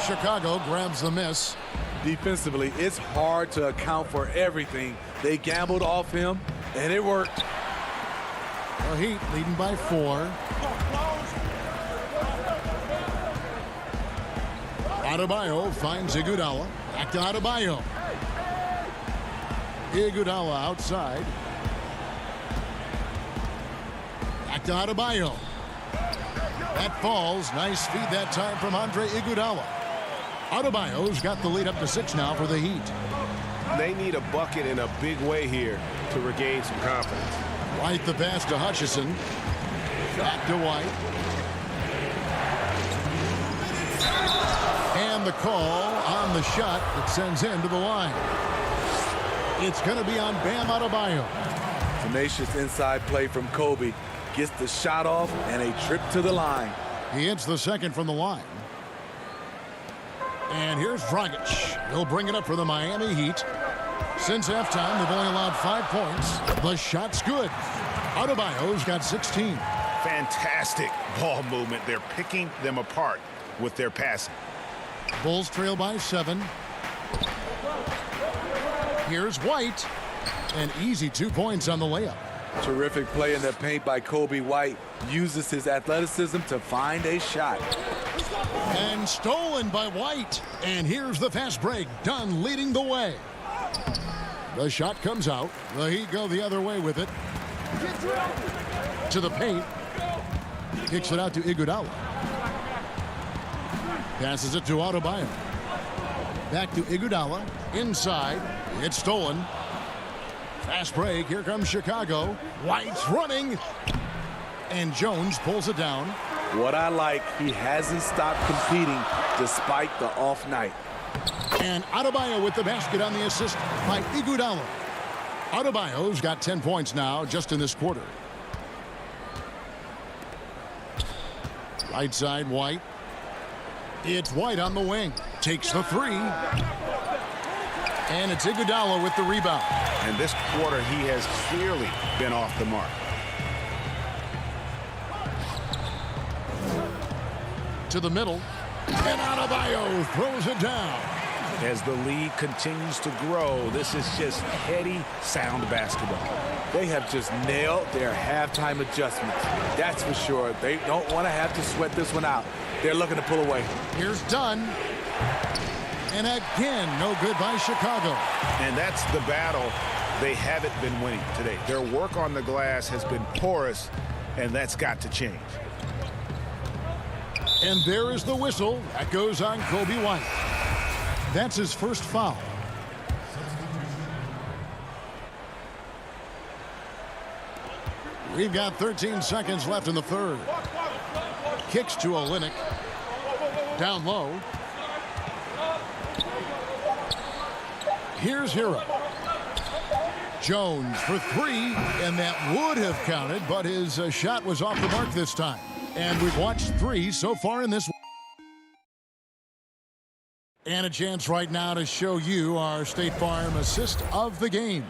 Chicago grabs the miss. Defensively, it's hard to account for everything. They gambled off him, and it worked. The Heat leading by 4. Adebayo finds Iguodala. Back to Adebayo. Iguodala outside. Back to Adebayo. That falls. Nice feed that time from Andre Iguodala. Adebayo's got the lead up to 6 now for the Heat. They need a bucket in a big way here to regain some confidence. White the pass to Hutchison. Back to White. And the call on the shot that sends him to the line. It's going to be on Bam Adebayo. Tenacious inside play from Kobe. Gets the shot off and a trip to the line. He hits the second from the line. And here's Dragic. He'll bring it up for the Miami Heat. Since halftime, they've only allowed 5 points. The shot's good. Adebayo's got 16. Fantastic ball movement. They're picking them apart with their passing. Bulls trail by 7. Here's White. An easy 2 points on the layup. Terrific play in the paint by Kobe White. Uses his athleticism to find a shot. And stolen by White. And here's the fast break. Dunn leading the way. The shot comes out. The Heat go the other way with it. To the paint. Kicks it out to Iguodala. Passes it to Adebayo. Back to Iguodala. Inside. It's stolen. Fast break. Here comes Chicago. White's running. And Jones pulls it down. What I like, he hasn't stopped competing despite the off night. And Adebayo with the basket on the assist by Iguodala. Adebayo's got 10 points now just in this quarter. Right side, White. It's White on the wing. Takes the 3. And it's Iguodala with the rebound. And this quarter, he has clearly been off the mark. To the middle. And Adebayo throws it down. As the lead continues to grow, this is just heady, sound basketball. They have just nailed their halftime adjustments. That's for sure. They don't want to have to sweat this one out. They're looking to pull away. Here's Dunn. And again, no good by Chicago. And that's the battle they haven't been winning today. Their work on the glass has been porous, and that's got to change. And there is the whistle. That goes on Kobe White. That's his first foul. We've got 13 seconds left in the third. Kicks to Olynyk. Down low. Here's Hero. Jones for three, and that would have counted, but his shot was off the mark this time. And we've watched three so far in this. And a chance right now to show you our State Farm assist of the game.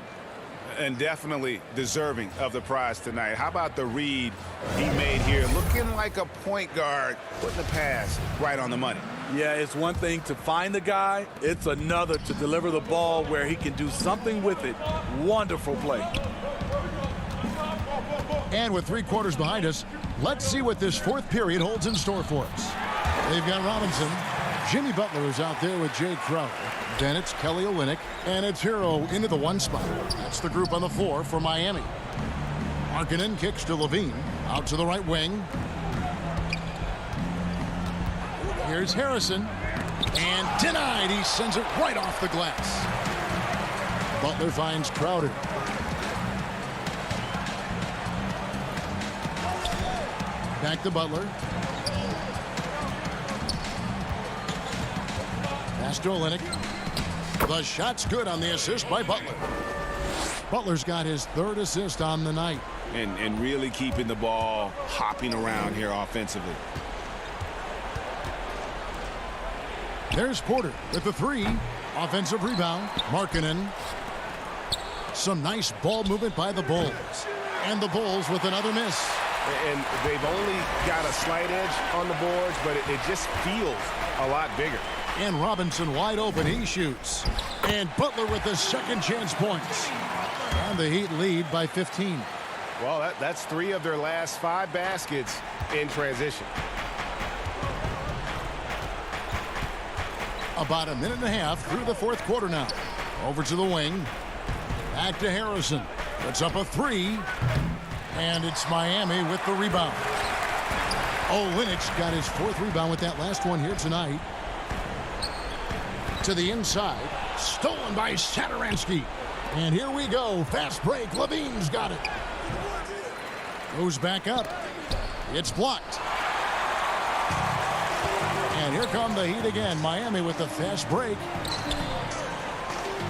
And definitely deserving of the prize tonight. How about the read he made here? Looking like a point guard, putting the pass right on the money. Yeah, it's one thing to find the guy. It's another to deliver the ball where he can do something with it. Wonderful play. And with 3 quarters behind us, let's see what this fourth period holds in store for us. They've got Robinson. Jimmy Butler is out there with Jay Crowder. Then it's Kelly Olynyk, and it's Hero into the 1 spot. That's the group on the floor for Miami. Markkanen kicks to Levine. Out to the right wing. Here's Harrison. And denied. He sends it right off the glass. Butler finds Crowder. Back to Butler. Pass to Olynyk. The shot's good on the assist by Butler. Butler's got his 3rd assist on the night. And really keeping the ball hopping around here offensively. There's Porter with the 3. Offensive rebound. Markkanen. Some nice ball movement by the Bulls. And the Bulls with another miss. And they've only got a slight edge on the boards, but it just feels a lot bigger. And Robinson wide open. He shoots. And Butler with the second chance points. And the Heat lead by 15. Well, that's 3 of their last 5 baskets in transition. About a minute and a half through the 4th quarter now. Over to the wing. Back to Harrison. Puts up a 3. And it's Miami with the rebound. Olynyk's got his 4th rebound with that last one here tonight. To the inside. Stolen by Satoransky. And here we go. Fast break. Levine's got it. Goes back up. It's blocked. And here come the Heat again. Miami with the fast break.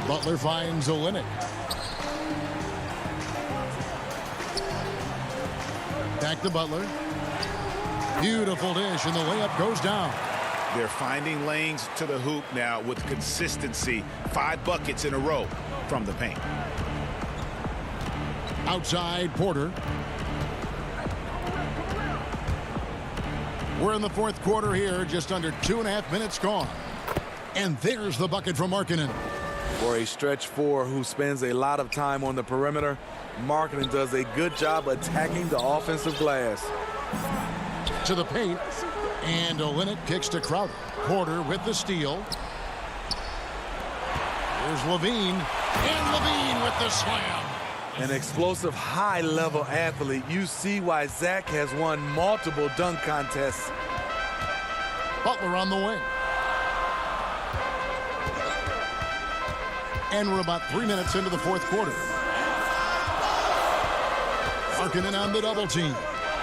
Butler finds Olynyk. Back to Butler. Beautiful dish, and the layup goes down. They're finding lanes to the hoop now with consistency. 5 buckets in a row from the paint. Outside, Porter. We're in the 4th quarter here, just under 2.5 minutes gone. And there's the bucket from Markkanen. For a stretch 4 who spends a lot of time on the perimeter, Markkanen does a good job attacking the offensive glass. To the paint, and Olynyk kicks to Crowder. Porter with the steal. Here's Levine, and Levine with the slam. An explosive, high-level athlete. You see why Zach has won multiple dunk contests. Butler on the wing. And we're about 3 minutes into the 4th quarter. Markkanen on the double team.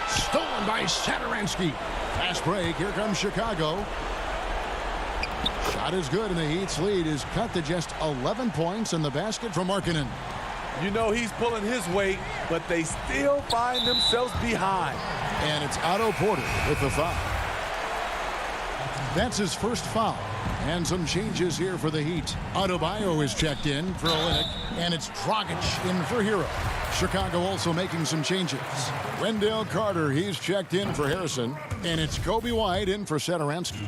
Stolen by Satoransky. Fast break. Here comes Chicago. Shot is good, and the Heat's lead is cut to just 11 points in the basket from Markkanen. You know he's pulling his weight, but they still find themselves behind. And it's Otto Porter with the foul. That's his first foul. And some changes here for the Heat. Adebayo is checked in for Olynyk, and it's Dragic in for Hero. Chicago also making some changes. Wendell Carter, he's checked in for Harrison, and it's Kobe White in for Satoransky.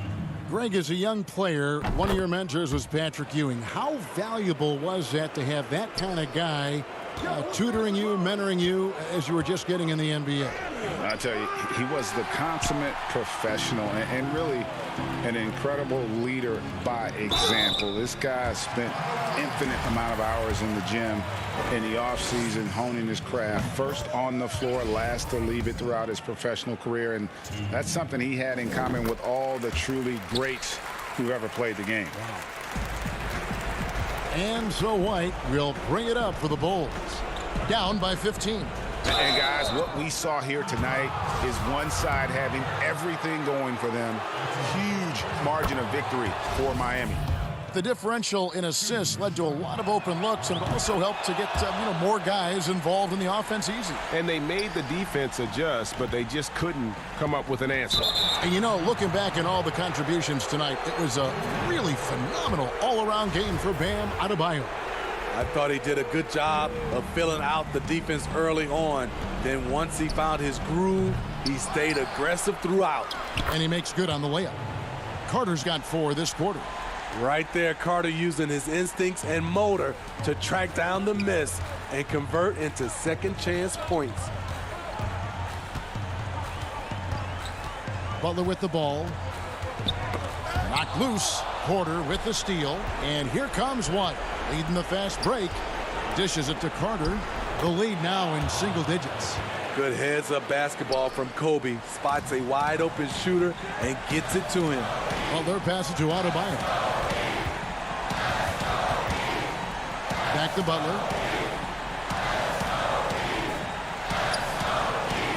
Greg, as a young player, one of your mentors was Patrick Ewing. How valuable was that to have that kind of guy tutoring you, mentoring you as you were just getting in the NBA? I tell you, he was the consummate professional and really an incredible leader by example. This guy spent infinite amount of hours in the gym in the offseason honing his craft. First on the floor, last to leave it throughout his professional career. And that's something he had in common with all the truly greats who've ever played the game. And so White will bring it up for the Bulls. Down by 15. And guys, what we saw here tonight is one side having everything going for them. Huge margin of victory for Miami. The differential in assists led to a lot of open looks, and it also helped to get more guys involved in the offense easy. And they made the defense adjust, but they just couldn't come up with an answer. And looking back at all the contributions tonight, it was a really phenomenal all-around game for Bam Adebayo. I thought he did a good job of filling out the defense early on. Then once he found his groove, he stayed aggressive throughout. And he makes good on the layup. Carter's got 4 this quarter. Right there, Carter using his instincts and motor to track down the miss and convert into second chance points. Butler with the ball. Knocked loose. Porter with the steal. And here comes White, leading the fast break. Dishes it to Carter. The lead now in single digits. Good heads-up basketball from Kobe. Spots a wide-open shooter and gets it to him. Butler passes to Adebayo. Back to Butler.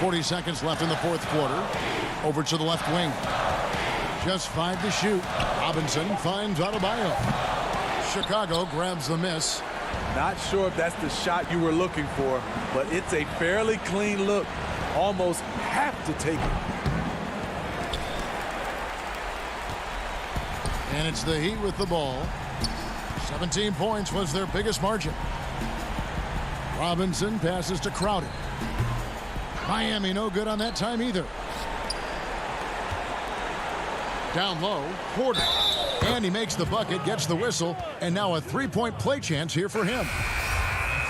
40 seconds left in the fourth quarter. Over to the left wing. Just 5 to shoot. Robinson finds Adebayo. Chicago grabs the miss. Not sure if that's the shot you were looking for, but it's a fairly clean look. Almost have to take it. And it's the Heat with the ball. 17 points was their biggest margin. Robinson passes to Crowder. Miami no good on that time either. Down low, Porter. And he makes the bucket, gets the whistle, and now a three-point play chance here for him.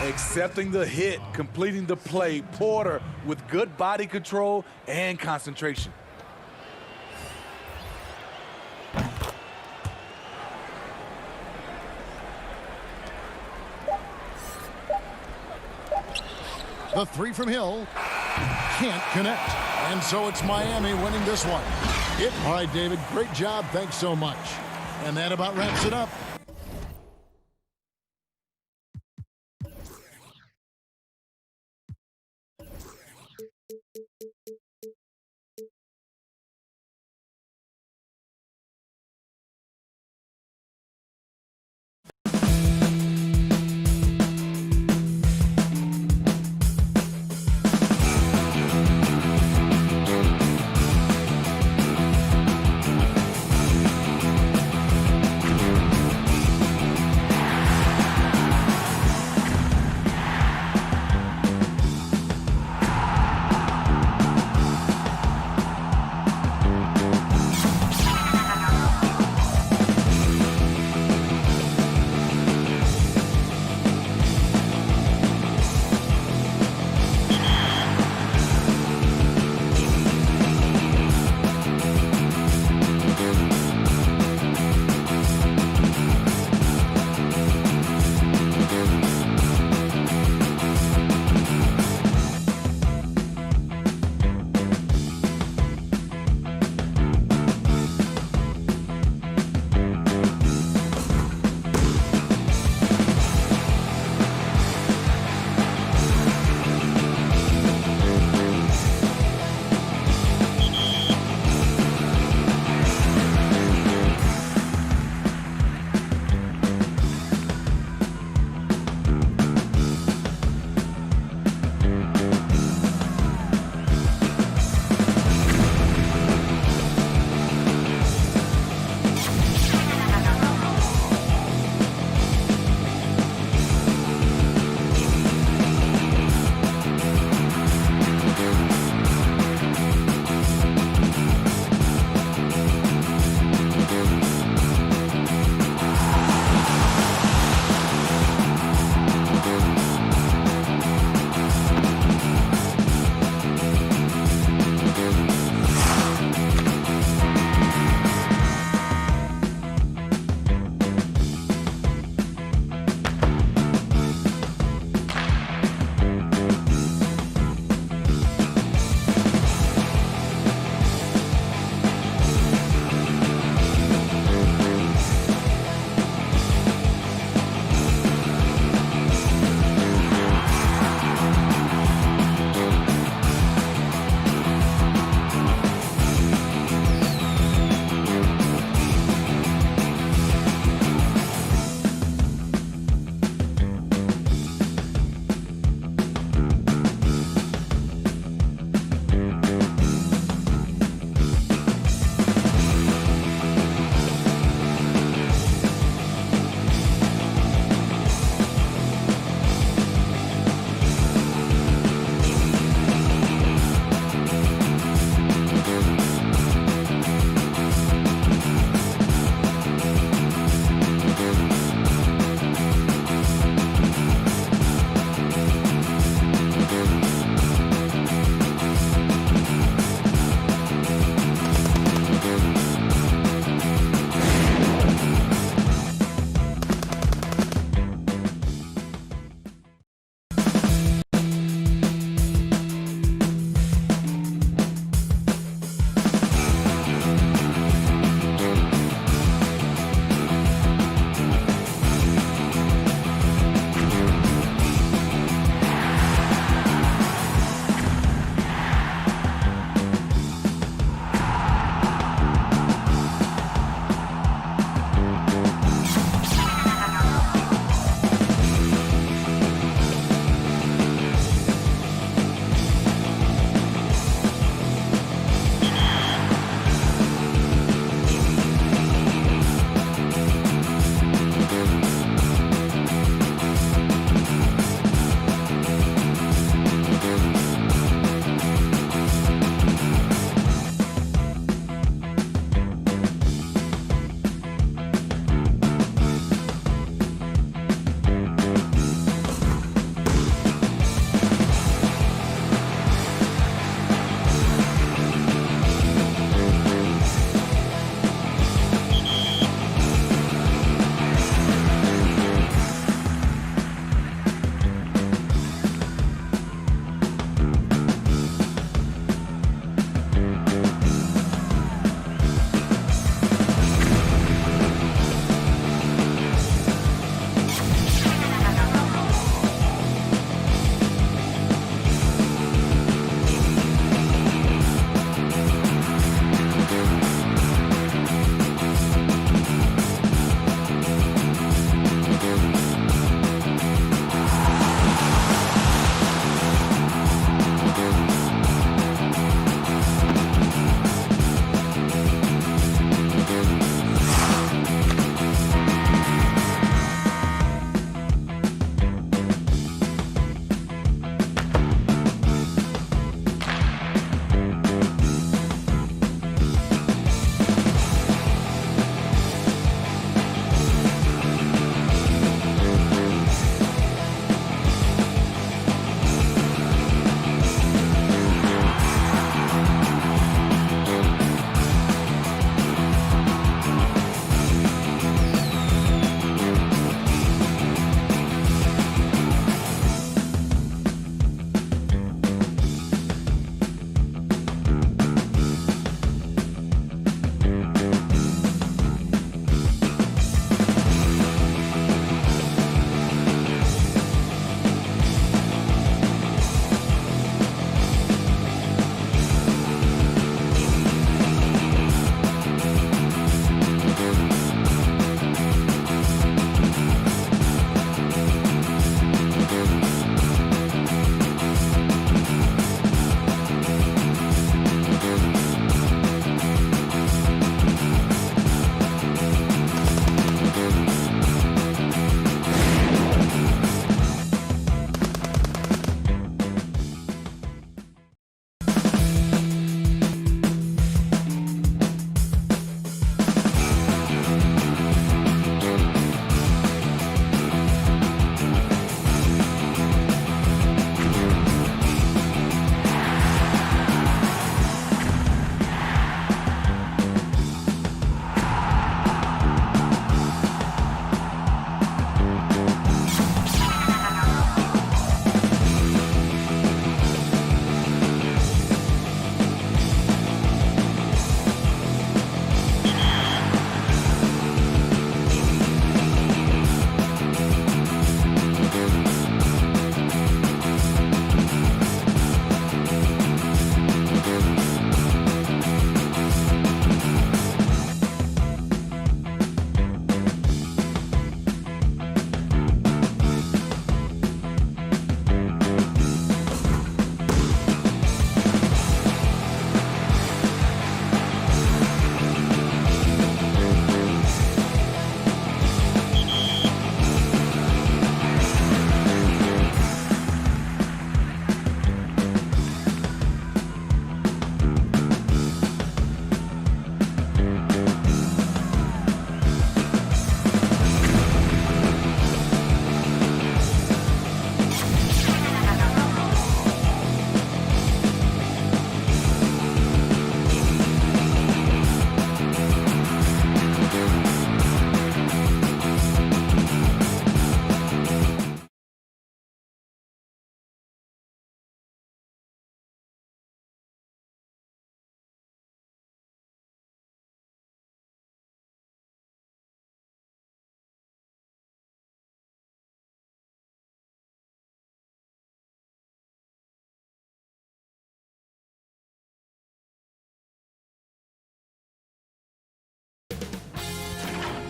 Accepting the hit, completing the play. Porter with good body control and concentration. The three from Hill can't connect. And so it's Miami winning this one. All right, David, great job. Thanks so much. And that about wraps it up.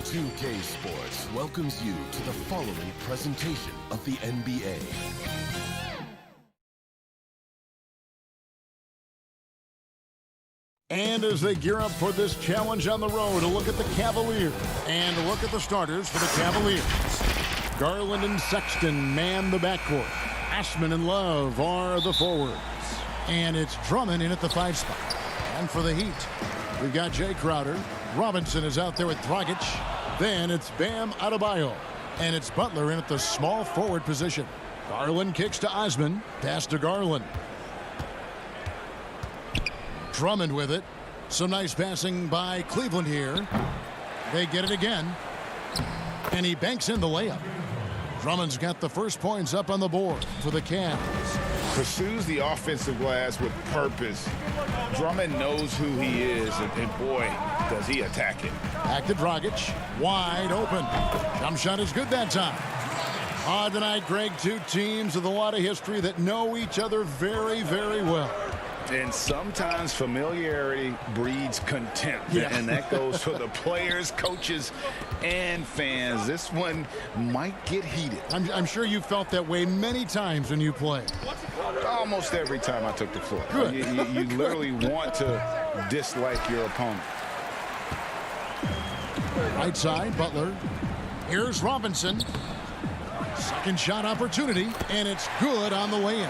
2K Sports welcomes you to the following presentation of the NBA. And as they gear up for this challenge on the road, a look at the Cavaliers and a look at the starters for the Cavaliers. Garland and Sexton man the backcourt. Ashman and Love are the forwards. And it's Drummond in at the 5 spot. And for the Heat, we've got Jay Crowder. Robinson is out there with Dragic. Then it's Bam Adebayo. And it's Butler in at the small forward position. Garland kicks to Osman. Pass to Garland. Drummond with it. Some nice passing by Cleveland here. They get it again. And he banks in the layup. Drummond's got the first points up on the board for the Cavs. Pursues the offensive glass with purpose. Drummond knows who he is, and boy, does he attack it. Back to Dragic. Wide open. Jump shot is good that time. Tonight, Greg, two teams with a lot of history that know each other very, very well. And sometimes familiarity breeds contempt. Yeah. And that goes for the players, coaches, and fans. This one might get heated. I'm sure you felt that way many times when you played. Almost every time I took the floor. Good. You literally want to dislike your opponent. Right side, Butler. Here's Robinson. Second shot opportunity, and it's good on the way in.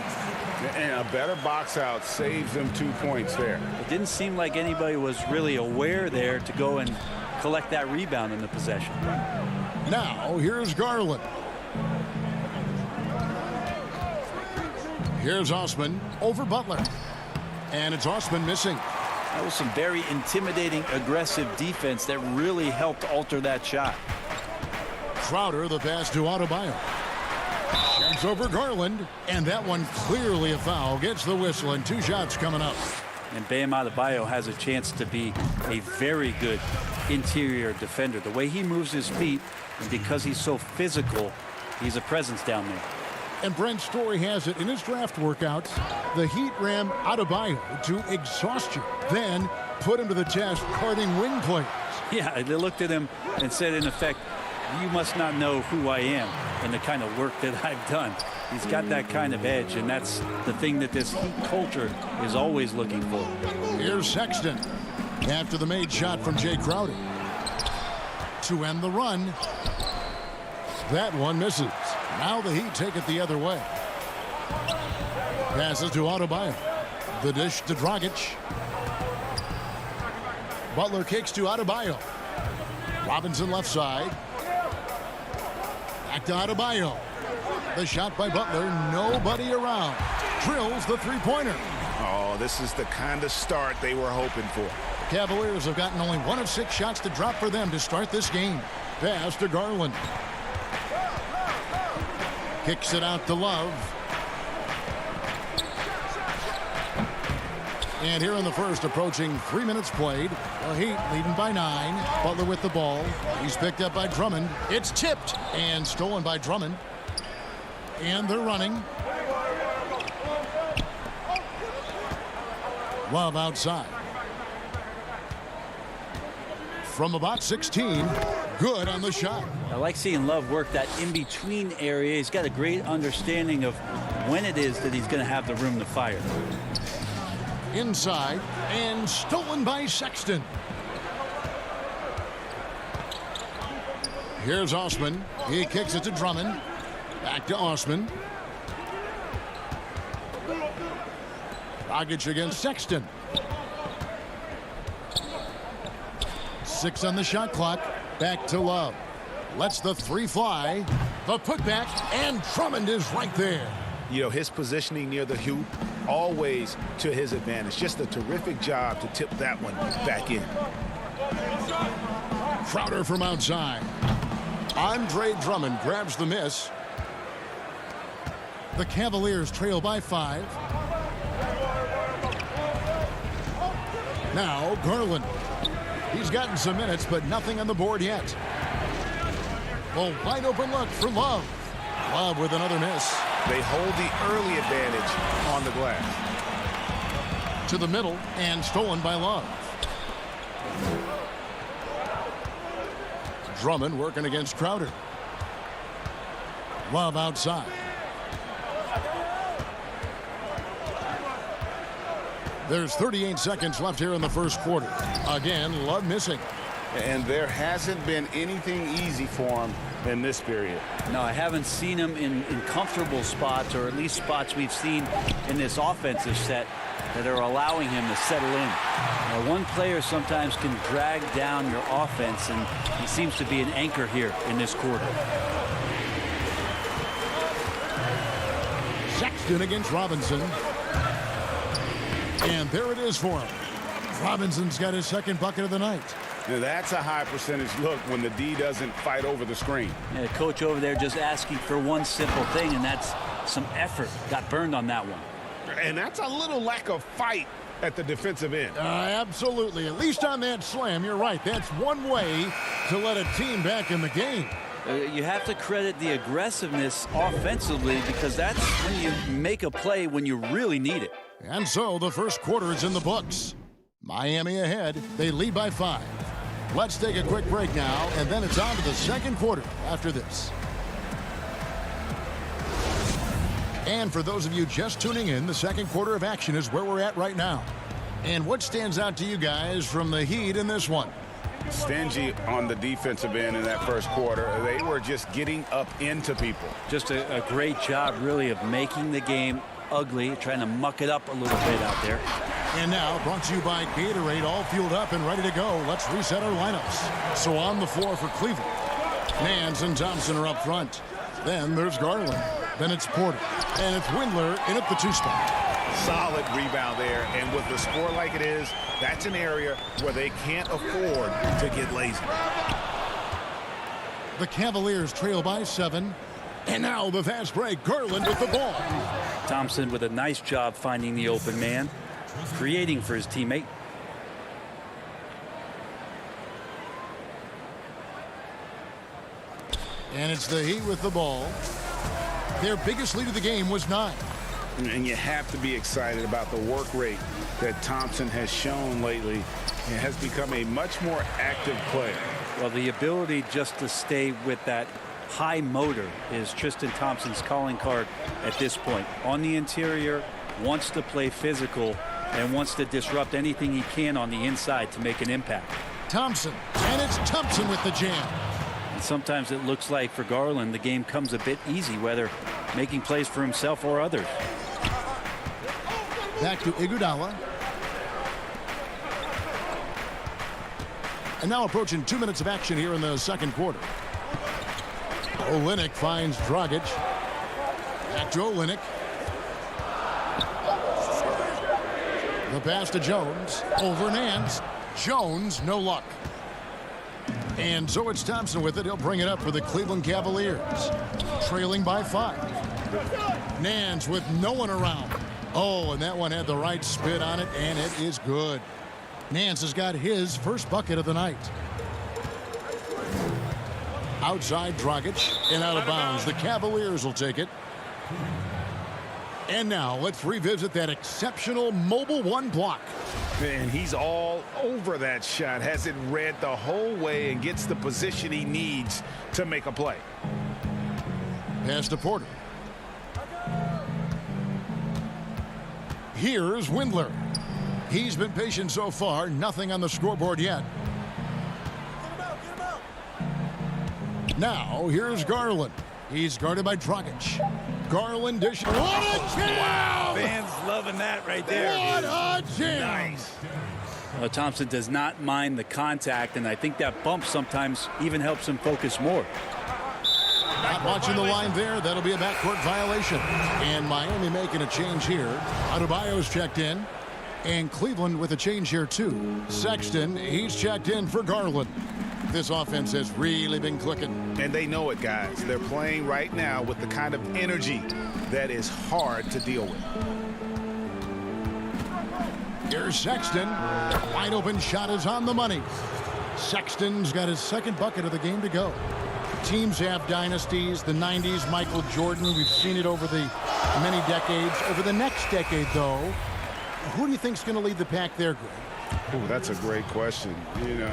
And a better box out saves them 2 points there. It didn't seem like anybody was really aware there to go and collect that rebound in the possession. Now, here's Garland. Here's Osman over Butler. And it's Osman missing. That was some very intimidating, aggressive defense that really helped alter that shot. Crowder, the pass to Adebayo. Shoots over Garland, and that one clearly a foul. Gets the whistle, and 2 shots coming up. And Bam Adebayo has a chance to be a very good interior defender. The way he moves his feet, and because he's so physical, he's a presence down there. And Brent Story has it in his draft workouts. The Heat ran Adebayo to exhaustion, then put him to the test guarding wing players. Yeah, they looked at him and said, in effect, you must not know who I am and the kind of work that I've done. He's got that kind of edge, and that's the thing that this Heat culture is always looking for. Here's Sexton after the made shot from Jay Crowder. To end the run. That one misses. Now the Heat take it the other way. Passes to Adebayo. The dish to Dragic. Butler kicks to Adebayo. Robinson left side. Back to Adebayo. The shot by Butler. Nobody around. Drills the three-pointer. Oh, this is the kind of start they were hoping for. The Cavaliers have gotten only 1 of 6 shots to drop for them to start this game. Pass to Garland. Kicks it out to Love. And here in the first, approaching 3 minutes played. The Heat leading by 9. Butler with the ball. He's picked up by Drummond. It's tipped and stolen by Drummond. And they're running. Love outside. From about 16. Good on the shot. I like seeing Love work that in-between area. He's got a great understanding of when it is that he's going to have the room to fire. Inside and stolen by Sexton. Here's Osman. He kicks it to Drummond. Back to Osman. Dragic against Sexton. 6 on the shot clock. Back to Love. Lets the 3 fly. The putback, and Drummond is right there. You know, his positioning near the hoop, always to his advantage. Just a terrific job to tip that one back in. Crowder from outside. Andre Drummond grabs the miss. The Cavaliers trail by 5. Now Garland. He's gotten some minutes, but nothing on the board yet. A wide open look for Love. Love with another miss. They hold the early advantage on the glass. To the middle and stolen by Love. Drummond working against Crowder. Love outside. There's 38 seconds left here in the first quarter. Again, Love missing. And there hasn't been anything easy for him in this period. No, I haven't seen him in comfortable spots, or at least spots we've seen in this offensive set that are allowing him to settle in. Now, one player sometimes can drag down your offense, and he seems to be an anchor here in this quarter. Sexton against Robinson. And there it is for him. Robinson's got his second bucket of the night. Now that's a high percentage look when the D doesn't fight over the screen. Yeah, coach over there just asking for one simple thing, and that's some effort. Got burned on that one. And that's a little lack of fight at the defensive end. Absolutely. At least on that slam, you're right. That's one way to let a team back in the game. You have to credit the aggressiveness offensively, because that's when you make a play when you really need it. And so the first quarter is in the books. Miami ahead. They lead by 5. Let's take a quick break now, and then it's on to the second quarter after this. And for those of you just tuning in, the second quarter of action is where we're at right now. And what stands out to you guys from the Heat in this one? Stingy on the defensive end in that first quarter. They were just getting up into people. Just a great job, really, of making the game ugly, trying to muck it up a little bit out there. And now, brought to you by Gatorade, all fueled up and ready to go. Let's reset our lineups. So on the floor for Cleveland, Nance and Thompson are up front. Then there's Garland. Then it's Porter. And it's Windler in at the 2 spot. Solid rebound there. And with the score like it is, that's an area where they can't afford to get lazy. The Cavaliers trail by 7. And now the fast break. Garland with the ball. Thompson with a nice job finding the open man, creating for his teammate. And it's the Heat with the ball. Their biggest lead of the game was 9. And you have to be excited about the work rate that Thompson has shown lately. It has become a much more active player. Well, the ability just to stay with that high motor is Tristan Thompson's calling card at this point. On the interior, wants to play physical and wants to disrupt anything he can on the inside to make an impact. Thompson, and it's Thompson with the jam. And sometimes it looks like for Garland the game comes a bit easy, whether making plays for himself or others. Back to Iguodala. And now approaching 2 minutes of action here in the second quarter. Olynyk finds Dragic. Back to Olynyk. The pass to Jones. Over Nance. Jones, no luck. And so it's Thompson with it. He'll bring it up for the Cleveland Cavaliers. Trailing by 5. Nance with no one around. Oh, and that one had the right spin on it, and it is good. Nance has got his first bucket of the night. Outside Dragic and out of bounds. The Cavaliers will take it. And now let's revisit that exceptional mobile 1 block. And he's all over that shot. Has it read the whole way and gets the position he needs to make a play. Pass to Porter. Here's Windler. He's been patient so far. Nothing on the scoreboard yet. Now, here's Garland. He's guarded by Dragic. Garland dish. What a jam! Wow, fans loving that right there. What a jam! Nice. Thompson does not mind the contact, and I think that bump sometimes even helps him focus more. Not watching the line there. That'll be a backcourt violation. And Miami making a change here. Adebayo's checked in. And Cleveland with a change here, too. Sexton, he's checked in for Garland. This offense has really been clicking. And they know it, guys. They're playing right now with the kind of energy that is hard to deal with. Here's Sexton. Wide open shot is on the money. Sexton's got his second bucket of the game to go. Teams have dynasties. The 90s, Michael Jordan. We've seen it over the many decades. Over the next decade, though, who do you think's going to lead the pack there, Greg? Ooh, that's a great question. You know,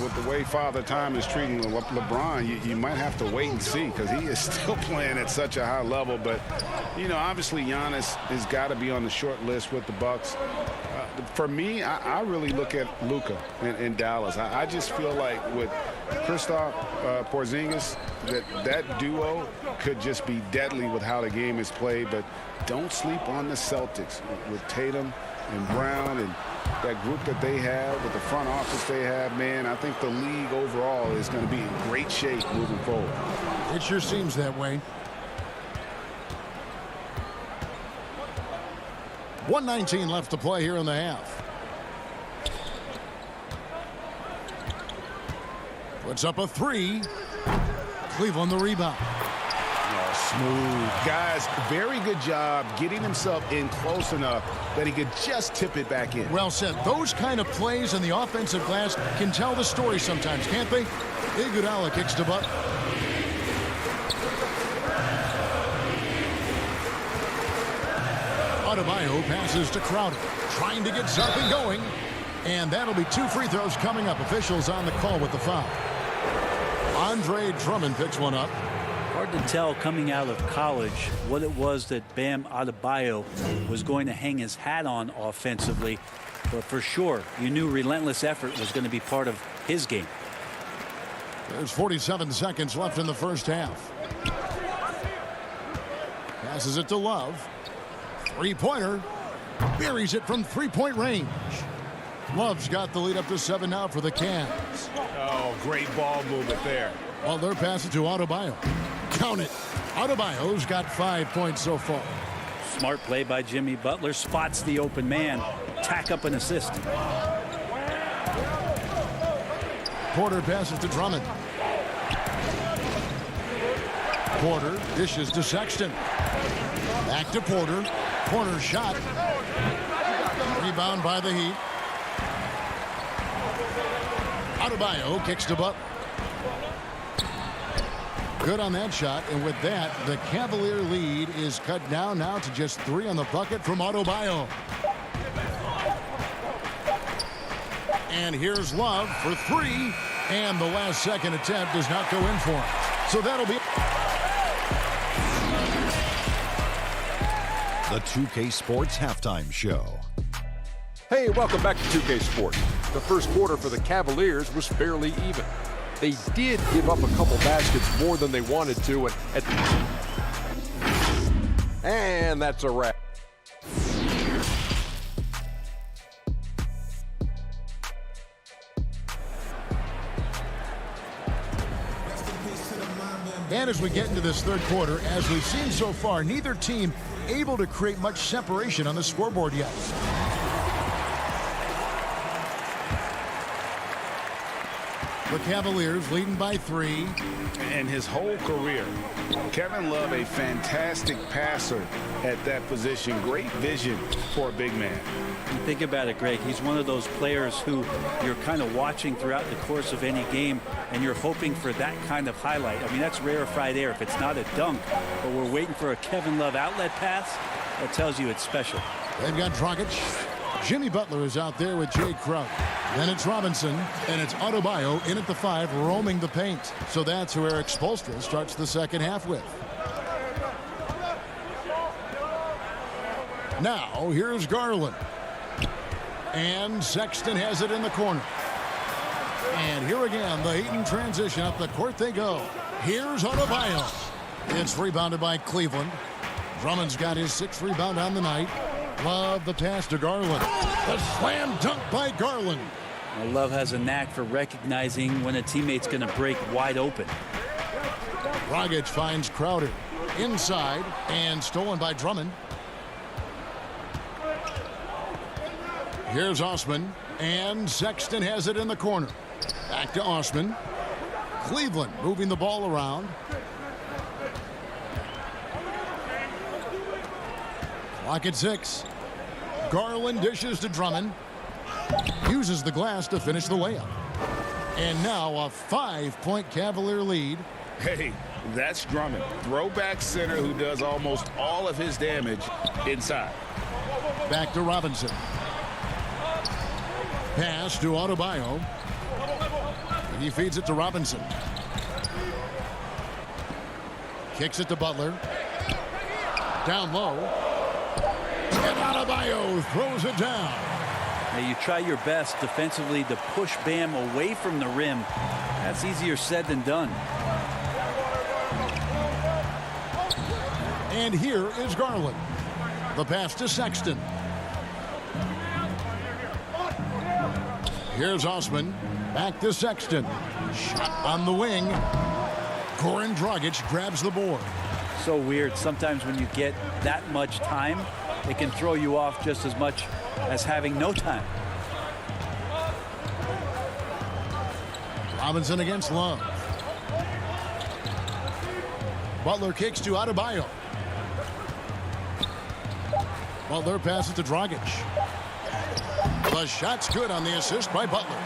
with the way Father Time is treating LeBron, you might have to wait and see because he is still playing at such a high level. But, you know, obviously Giannis has got to be on the short list with the Bucks. For me, I really look at Luka in Dallas. I just feel like with Kristaps Porzingis, that duo could just be deadly with how the game is played. But don't sleep on the Celtics with Tatum and Brown and that group that they have, with the front office they have, man. I think the league overall is going to be in great shape moving forward. It sure seems that way. 1:19 left to play here in the half. Puts up a three. Cleveland the rebound. Smooth. Guys, very good job getting himself in close enough that he could just tip it back in. Well said. Those kind of plays in the offensive glass can tell the story sometimes, can't they? Iguodala kicks to Butler. Adebayo passes to Crowder, trying to get something going. And that'll be 2 free throws coming up. Officials on the call with the foul. Andre Drummond picks one up. Hard to tell coming out of college what it was that Bam Adebayo was going to hang his hat on offensively. But for sure, you knew relentless effort was going to be part of his game. There's 47 seconds left in the first half. Passes it to Love. Three-pointer. Buries it from three-point range. Love's got the lead up to 7 now for the Cavs. Oh, great ball movement there. Butler passes to Adebayo. Count it. Adebayo's got 5 points so far. Smart play by Jimmy Butler. Spots the open man. Tack up an assist. Porter passes to Drummond. Porter dishes to Sexton. Back to Porter. Porter shot. Rebound by the Heat. Adebayo kicks to Butler. Good on that shot, and with that, the Cavalier lead is cut down now to just 3 on the bucket from Adebayo. And here's Love for 3, and the last second attempt does not go in for him. So that'll be the 2K Sports Halftime Show. Hey, welcome back to 2K Sports. The first quarter for the Cavaliers was fairly even. They did give up a couple baskets more than they wanted to, and that's a wrap. And as we get into this third quarter, as we've seen so far, neither team able to create much separation on the scoreboard yet. The Cavaliers leading by 3. And his whole career, Kevin Love, a fantastic passer at that position. Great vision for a big man. You think about it, Greg. He's one of those players who you're kind of watching throughout the course of any game, and you're hoping for that kind of highlight. I mean, that's rarefied air if it's not a dunk, but we're waiting for a Kevin Love outlet pass. That tells you it's special. They've got Dragic. Jimmy Butler is out there with Jay Crowder. Then it's Robinson, and it's Adebayo in at the 5, roaming the paint. So that's who Eric Spoelstra starts the second half with. Now, here's Garland. And Sexton has it in the corner. And here again, the Heat in transition. Up the court they go. Here's Adebayo. It's rebounded by Cleveland. Drummond's got his 6th rebound on the night. Love the pass to Garland. The slam dunk by Garland. Love has a knack for recognizing when a teammate's going to break wide open. Dragic finds Crowder inside and stolen by Drummond. Here's Osman, and Sexton has it in the corner. Back to Osman. Cleveland moving the ball around. Clock at 6. Garland dishes to Drummond. Uses the glass to finish the layup. And now a 5-point Cavalier lead. Hey, that's Drummond. Throwback center who does almost all of his damage inside. Back to Robinson. Pass to Adebayo. He feeds it to Robinson. Kicks it to Butler. Down low. And Adebayo throws it down. Now you try your best defensively to push Bam away from the rim. That's easier said than done. And here is Garland. The pass to Sexton. Here's Osman. Back to Sexton. Shot on the wing. Goran Dragic grabs the board. So weird. Sometimes when you get that much time, it can throw you off just as much as having no time. Robinson against Love. Butler kicks to Adebayo. Butler passes to Dragic. The shot's good on the assist by Butler.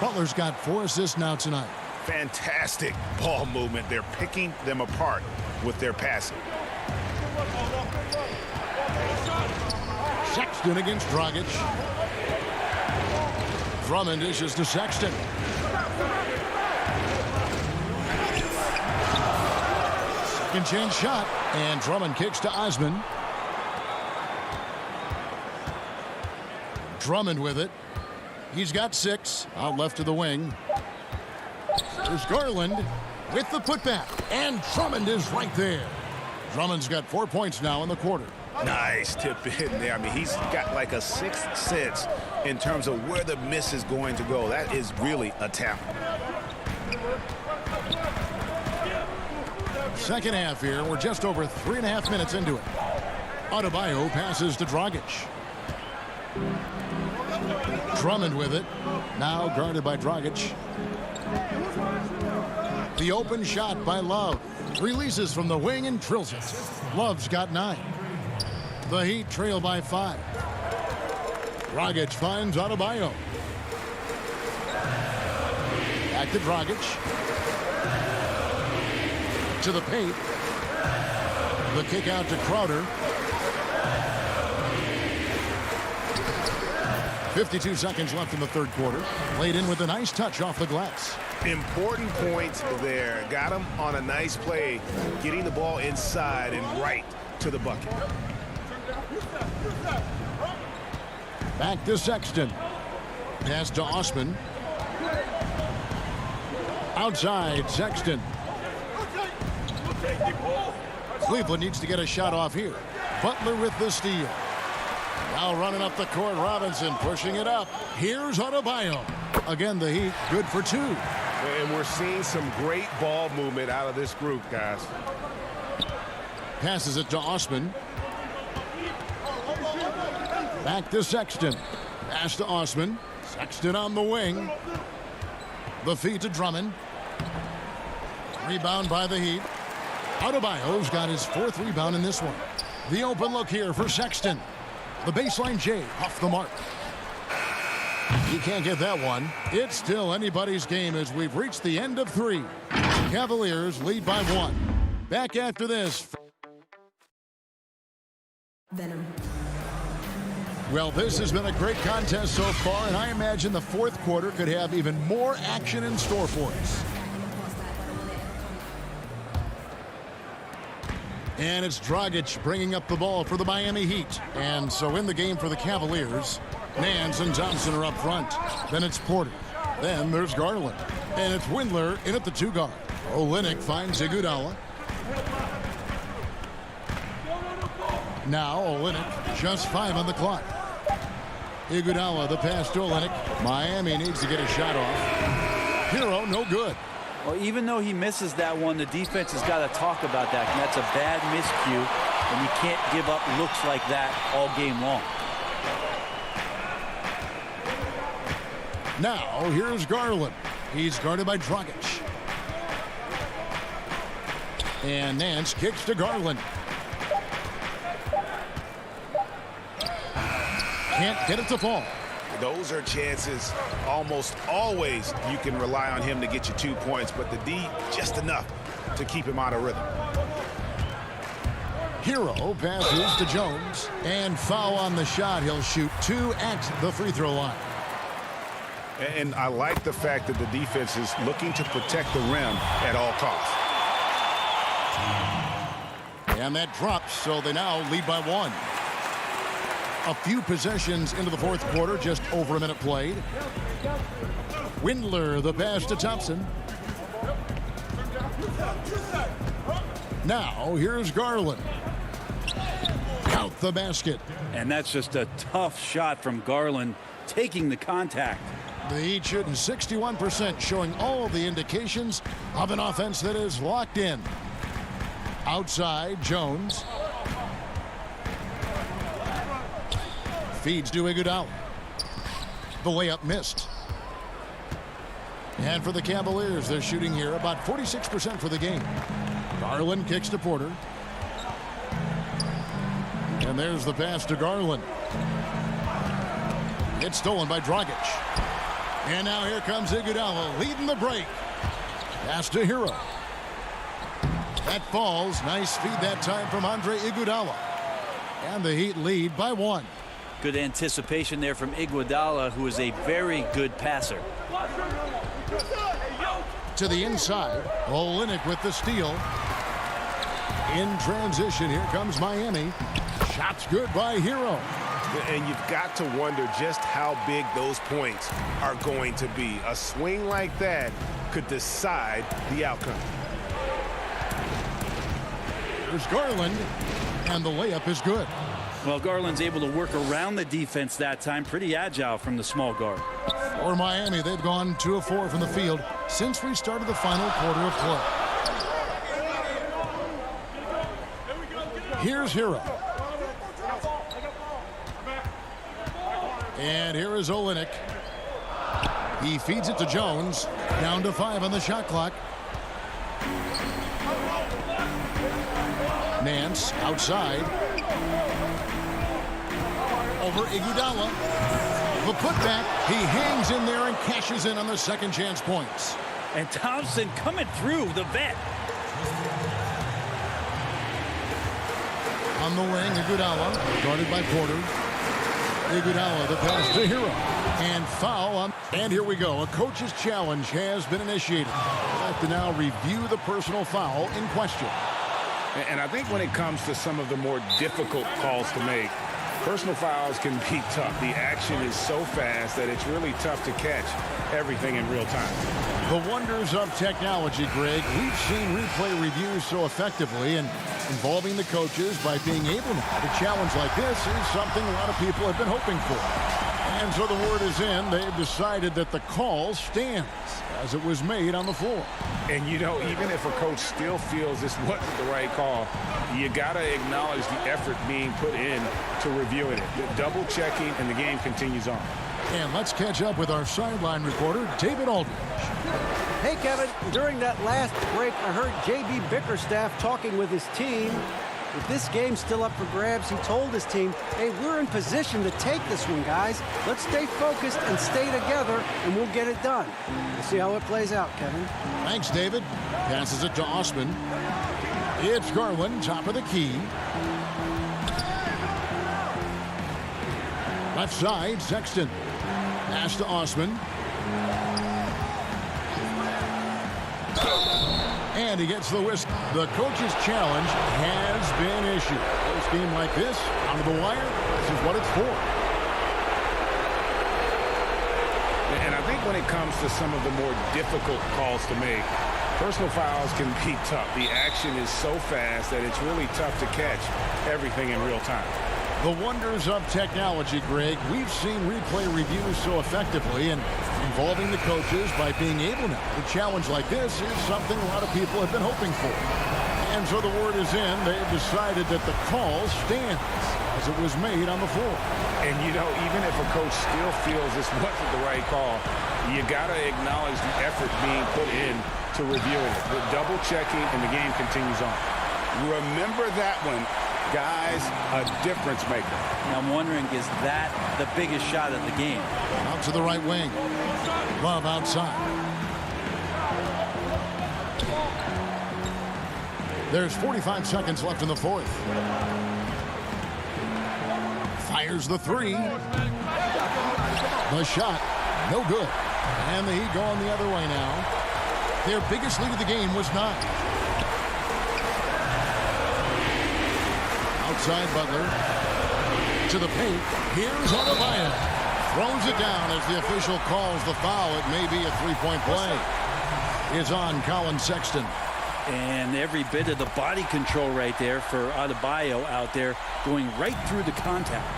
Butler's got 4 assists now tonight. Fantastic ball movement. They're picking them apart with their passing. Sexton against Dragic. Drummond dishes to Sexton. Second chance shot, and Drummond kicks to Osman. Drummond with it. He's got 6 out left of the wing. There's Garland with the putback, and Drummond is right there. Drummond's got 4 points now in the quarter. Nice tip in there. I mean, he's got like a 6th sense in terms of where the miss is going to go. That is really a talent. Second half here. We're just over 3.5 minutes into it. Adebayo passes to Dragic. Drummond with it. Now guarded by Dragic. The open shot by Love. Releases from the wing and drills it. Love's got 9. The Heat trail by 5. Dragic finds Adebayo. Back to Dragic. To the paint. The kick out to Crowder. 52 seconds left in the third quarter. Laid in with a nice touch off the glass. Important points there. Got him on a nice play, getting the ball inside and right to the bucket. Back to Sexton. Pass to Osman. Outside, Sexton. Cleveland needs to get a shot off here. Butler with the steal. Now running up the court, Robinson pushing it up. Here's Adebayo. Again, the Heat good for 2. And we're seeing some great ball movement out of this group, guys. Passes it to Osman. Back to Sexton. Pass to Osman. Sexton on the wing. The feed to Drummond. Rebound by the Heat. Adebayo's got his 4th rebound in this one. The open look here for Sexton. The baseline J off the mark. He can't get that one. It's still anybody's game as we've reached the end of 3. Cavaliers lead by 1. Back after this. Venom. Well, this has been a great contest so far, and I imagine the fourth quarter could have even more action in store for us. And it's Dragic bringing up the ball for the Miami Heat. And so in the game for the Cavaliers, Nance and Johnson are up front. Then it's Porter. Then there's Garland. And it's Windler in at the 2 guard. Olynyk finds Iguodala. Now Olynyk, just 5 on the clock. Iguodala, the pass to Olynyk. Miami needs to get a shot off. Hero, no good. Well, even though he misses that one, the defense has got to talk about that. And that's a bad miscue, and you can't give up looks like that all game long. Now, here's Garland. He's guarded by Dragic. And Nance kicks to Garland. Can't get it to fall. Those are chances almost always you can rely on him to get you 2 points, but the D just enough to keep him out of rhythm. Hero passes to Jones, and foul on the shot. He'll shoot 2 at the free throw line. And I like the fact that the defense is looking to protect the rim at all costs. And that drops, so they now lead by 1. A few possessions into the fourth quarter, just over a minute played. Windler, the pass to Thompson. Now, here's Garland. Count the basket. And that's just a tough shot from Garland, taking the contact. The Heat shooting 61%, showing all the indications of an offense that is locked in. Outside, Jones. Feeds to Iguodala. The layup missed. And for the Cavaliers, they're shooting here about 46% for the game. Garland kicks to Porter. And there's the pass to Garland. It's stolen by Dragic. And now here comes Iguodala leading the break. Pass to Hero. That falls. Nice feed that time from Andre Iguodala. And the Heat lead by 1. Good anticipation there from Iguodala, who is a very good passer. To the inside. Olynyk with the steal. In transition, here comes Miami. Shots good by Hero. And you've got to wonder just how big those points are going to be. A swing like that could decide the outcome. There's Garland, and the layup is good. Well, Garland's able to work around the defense that time. Pretty agile from the small guard. For Miami, they've gone 2 of 4 from the field since we started the final quarter of play. Here's Hero. And here is Olynyk. He feeds it to Jones. Down to 5 on the shot clock. Nance outside. Over Iguodala. The putback. He hangs in there and cashes in on the second chance points. And Thompson coming through the vet. On the wing, Iguodala, guarded by Porter. Iguodala, the pass to Hero. And foul on. And here we go. A coach's challenge has been initiated. We'll have to now review the personal foul in question. And I think when it comes to some of the more difficult calls to make, personal fouls can be tough. The action is so fast that it's really tough to catch everything in real time. The wonders of technology, Greg. We've seen replay reviews so effectively, and involving the coaches by being able to challenge like this is something a lot of people have been hoping for. And so the word is in. They've decided that the call stands as it was made on the floor. And, you know, even if a coach still feels this wasn't the right call, you got to acknowledge the effort being put in to reviewing it. The double checking, and the game continues on. And let's catch up with our sideline reporter, David Aldridge. Hey, Kevin, during that last break, I heard J.B. Bickerstaff talking with his team. With this game still up for grabs, he told his team, hey, we're in position to take this one, guys. Let's stay focused and stay together, and we'll get it done. We'll see how it plays out, Kevin. Thanks, David. Passes it to Osman. It's Garland, top of the key. Left side, Sexton. Pass to Osman. And he gets the whistle. The coach's challenge has been issued. This game like this, out of the wire, this is what it's for. And I think when it comes to some of the more difficult calls to make, personal fouls can be tough. The action is so fast that it's really tough to catch everything in real time. The wonders of technology, Greg. We've seen replay reviews so effectively, and involving the coaches by being able now to challenge like this is something a lot of people have been hoping for. And so the word is in. They've decided that the call stands as it was made on the floor. And, you know, even if a coach still feels this wasn't the right call, you got to acknowledge the effort being put in to reviewing it. The double checking, and the game continues on. Remember that one. Guys, a difference maker. Now I'm wondering, is that the biggest shot of the game? Out to the right wing. Love outside. There's 45 seconds left in the fourth. Fires the three. The shot No good. And the Heat going the other way now. Their biggest lead of the game was 9. Outside Butler. To the paint. Here's Adebayo. Throws it down as the official calls the foul. It may be a three-point play. It's on Colin Sexton. And every bit of the body control right there for Adebayo out there, going right through the contact.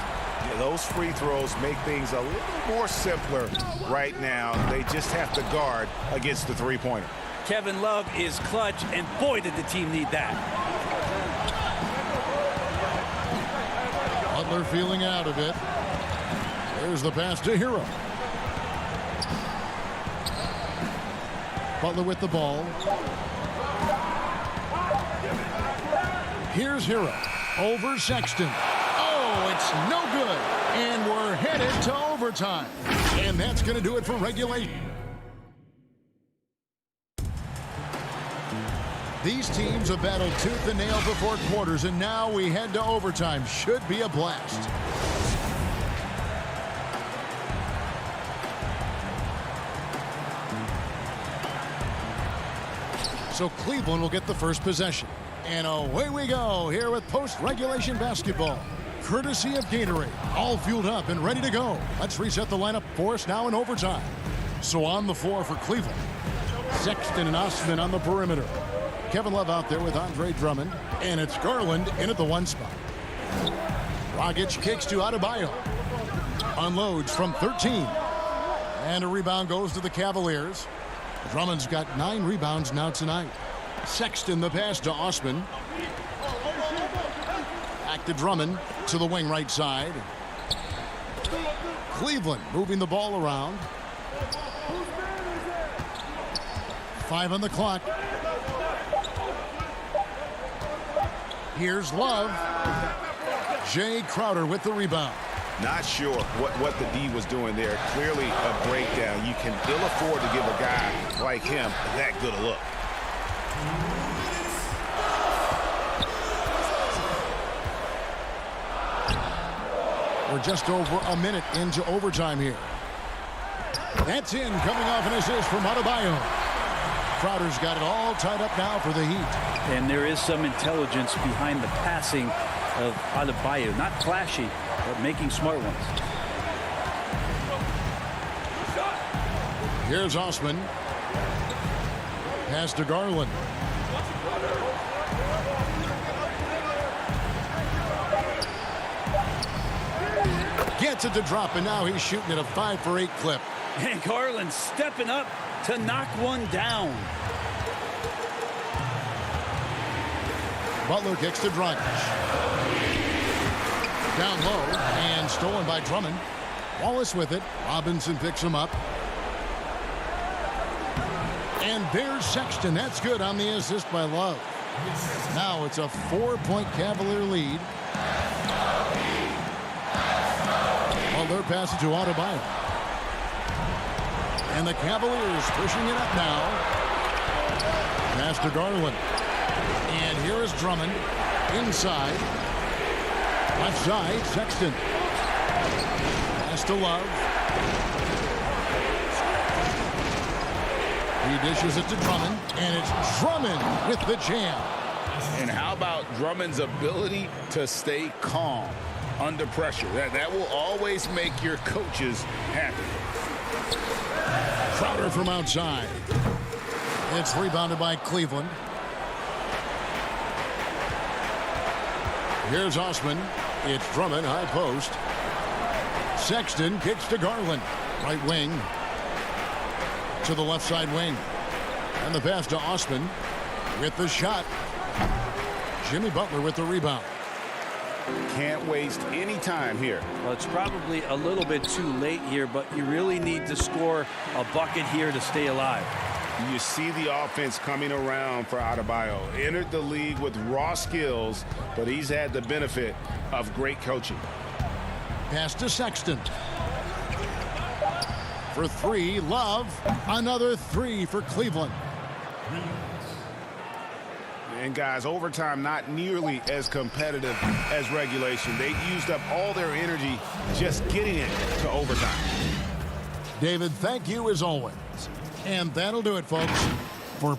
Yeah, those free throws make things a little more simpler right now. They just have to guard against the three-pointer. Kevin Love is clutch, and boy, did the team need that. Butler feeling out of it. There's the pass to Hero. Butler with the ball. Here's Hero. Over Sexton. Oh, it's no good. And we're headed to overtime. And that's going to do it for regulation. These teams have battled tooth and nail before quarters, and now we head to overtime. Should be a blast. So Cleveland will get the first possession. And away we go here with post-regulation basketball. Courtesy of Gatorade. All fueled up and ready to go. Let's reset the lineup for us now in overtime. So on the floor for Cleveland. Sexton and Osman on the perimeter. Kevin Love out there with Andre Drummond. And it's Garland in at the 1 spot. Dragic kicks to Adebayo. Unloads from 13. And a rebound goes to the Cavaliers. Drummond's got 9 rebounds now tonight. Sexton the pass to Osman. Back to Drummond to the wing right side. Cleveland moving the ball around. 5 on the clock. Here's Love. Jay Crowder with the rebound. Not sure what the D was doing there. Clearly a breakdown. You can ill afford to give a guy like him that good a look. We're just over a minute into overtime here. That's in, coming off an assist from Adebayo. Crowder's got it all tied up now for the Heat. And there is some intelligence behind the passing of Adebayo. Not flashy, but making smart ones. Here's Osman. Pass to Garland. Gets it to drop, and now he's shooting at a 5-for-8 clip. And Garland stepping up to knock one down. Butler kicks to Dragic. Down low and stolen by Drummond. Wallace with it. Robinson picks him up. And there's Sexton. That's good on the assist by Love. Now it's a 4-point Cavalier lead. Butler passes to Adebayo. And the Cavaliers pushing it up now. Pass to Garland. And here is Drummond. Inside. Left side, Sexton. Pass to Love. He dishes it to Drummond. And it's Drummond with the jam. And how about Drummond's ability to stay calm under pressure? That will always make your coaches happy. Crowder from outside. It's rebounded by Cleveland. Here's Osman. It's Drummond, high post. Sexton kicks to Garland. Right wing. To the left side wing. And the pass to Osman with the shot. Jimmy Butler with the rebound. Can't waste any time here. Well, it's probably a little bit too late here, but you really need to score a bucket here to stay alive. You see the offense coming around for Adebayo. Entered the league with raw skills, but he's had the benefit of great coaching. Pass to Sexton. For 3, Love. Another 3 for Cleveland. And guys, overtime not nearly as competitive as regulation. They used up all their energy just getting it to overtime. David, thank you as always. And that'll do it, folks, for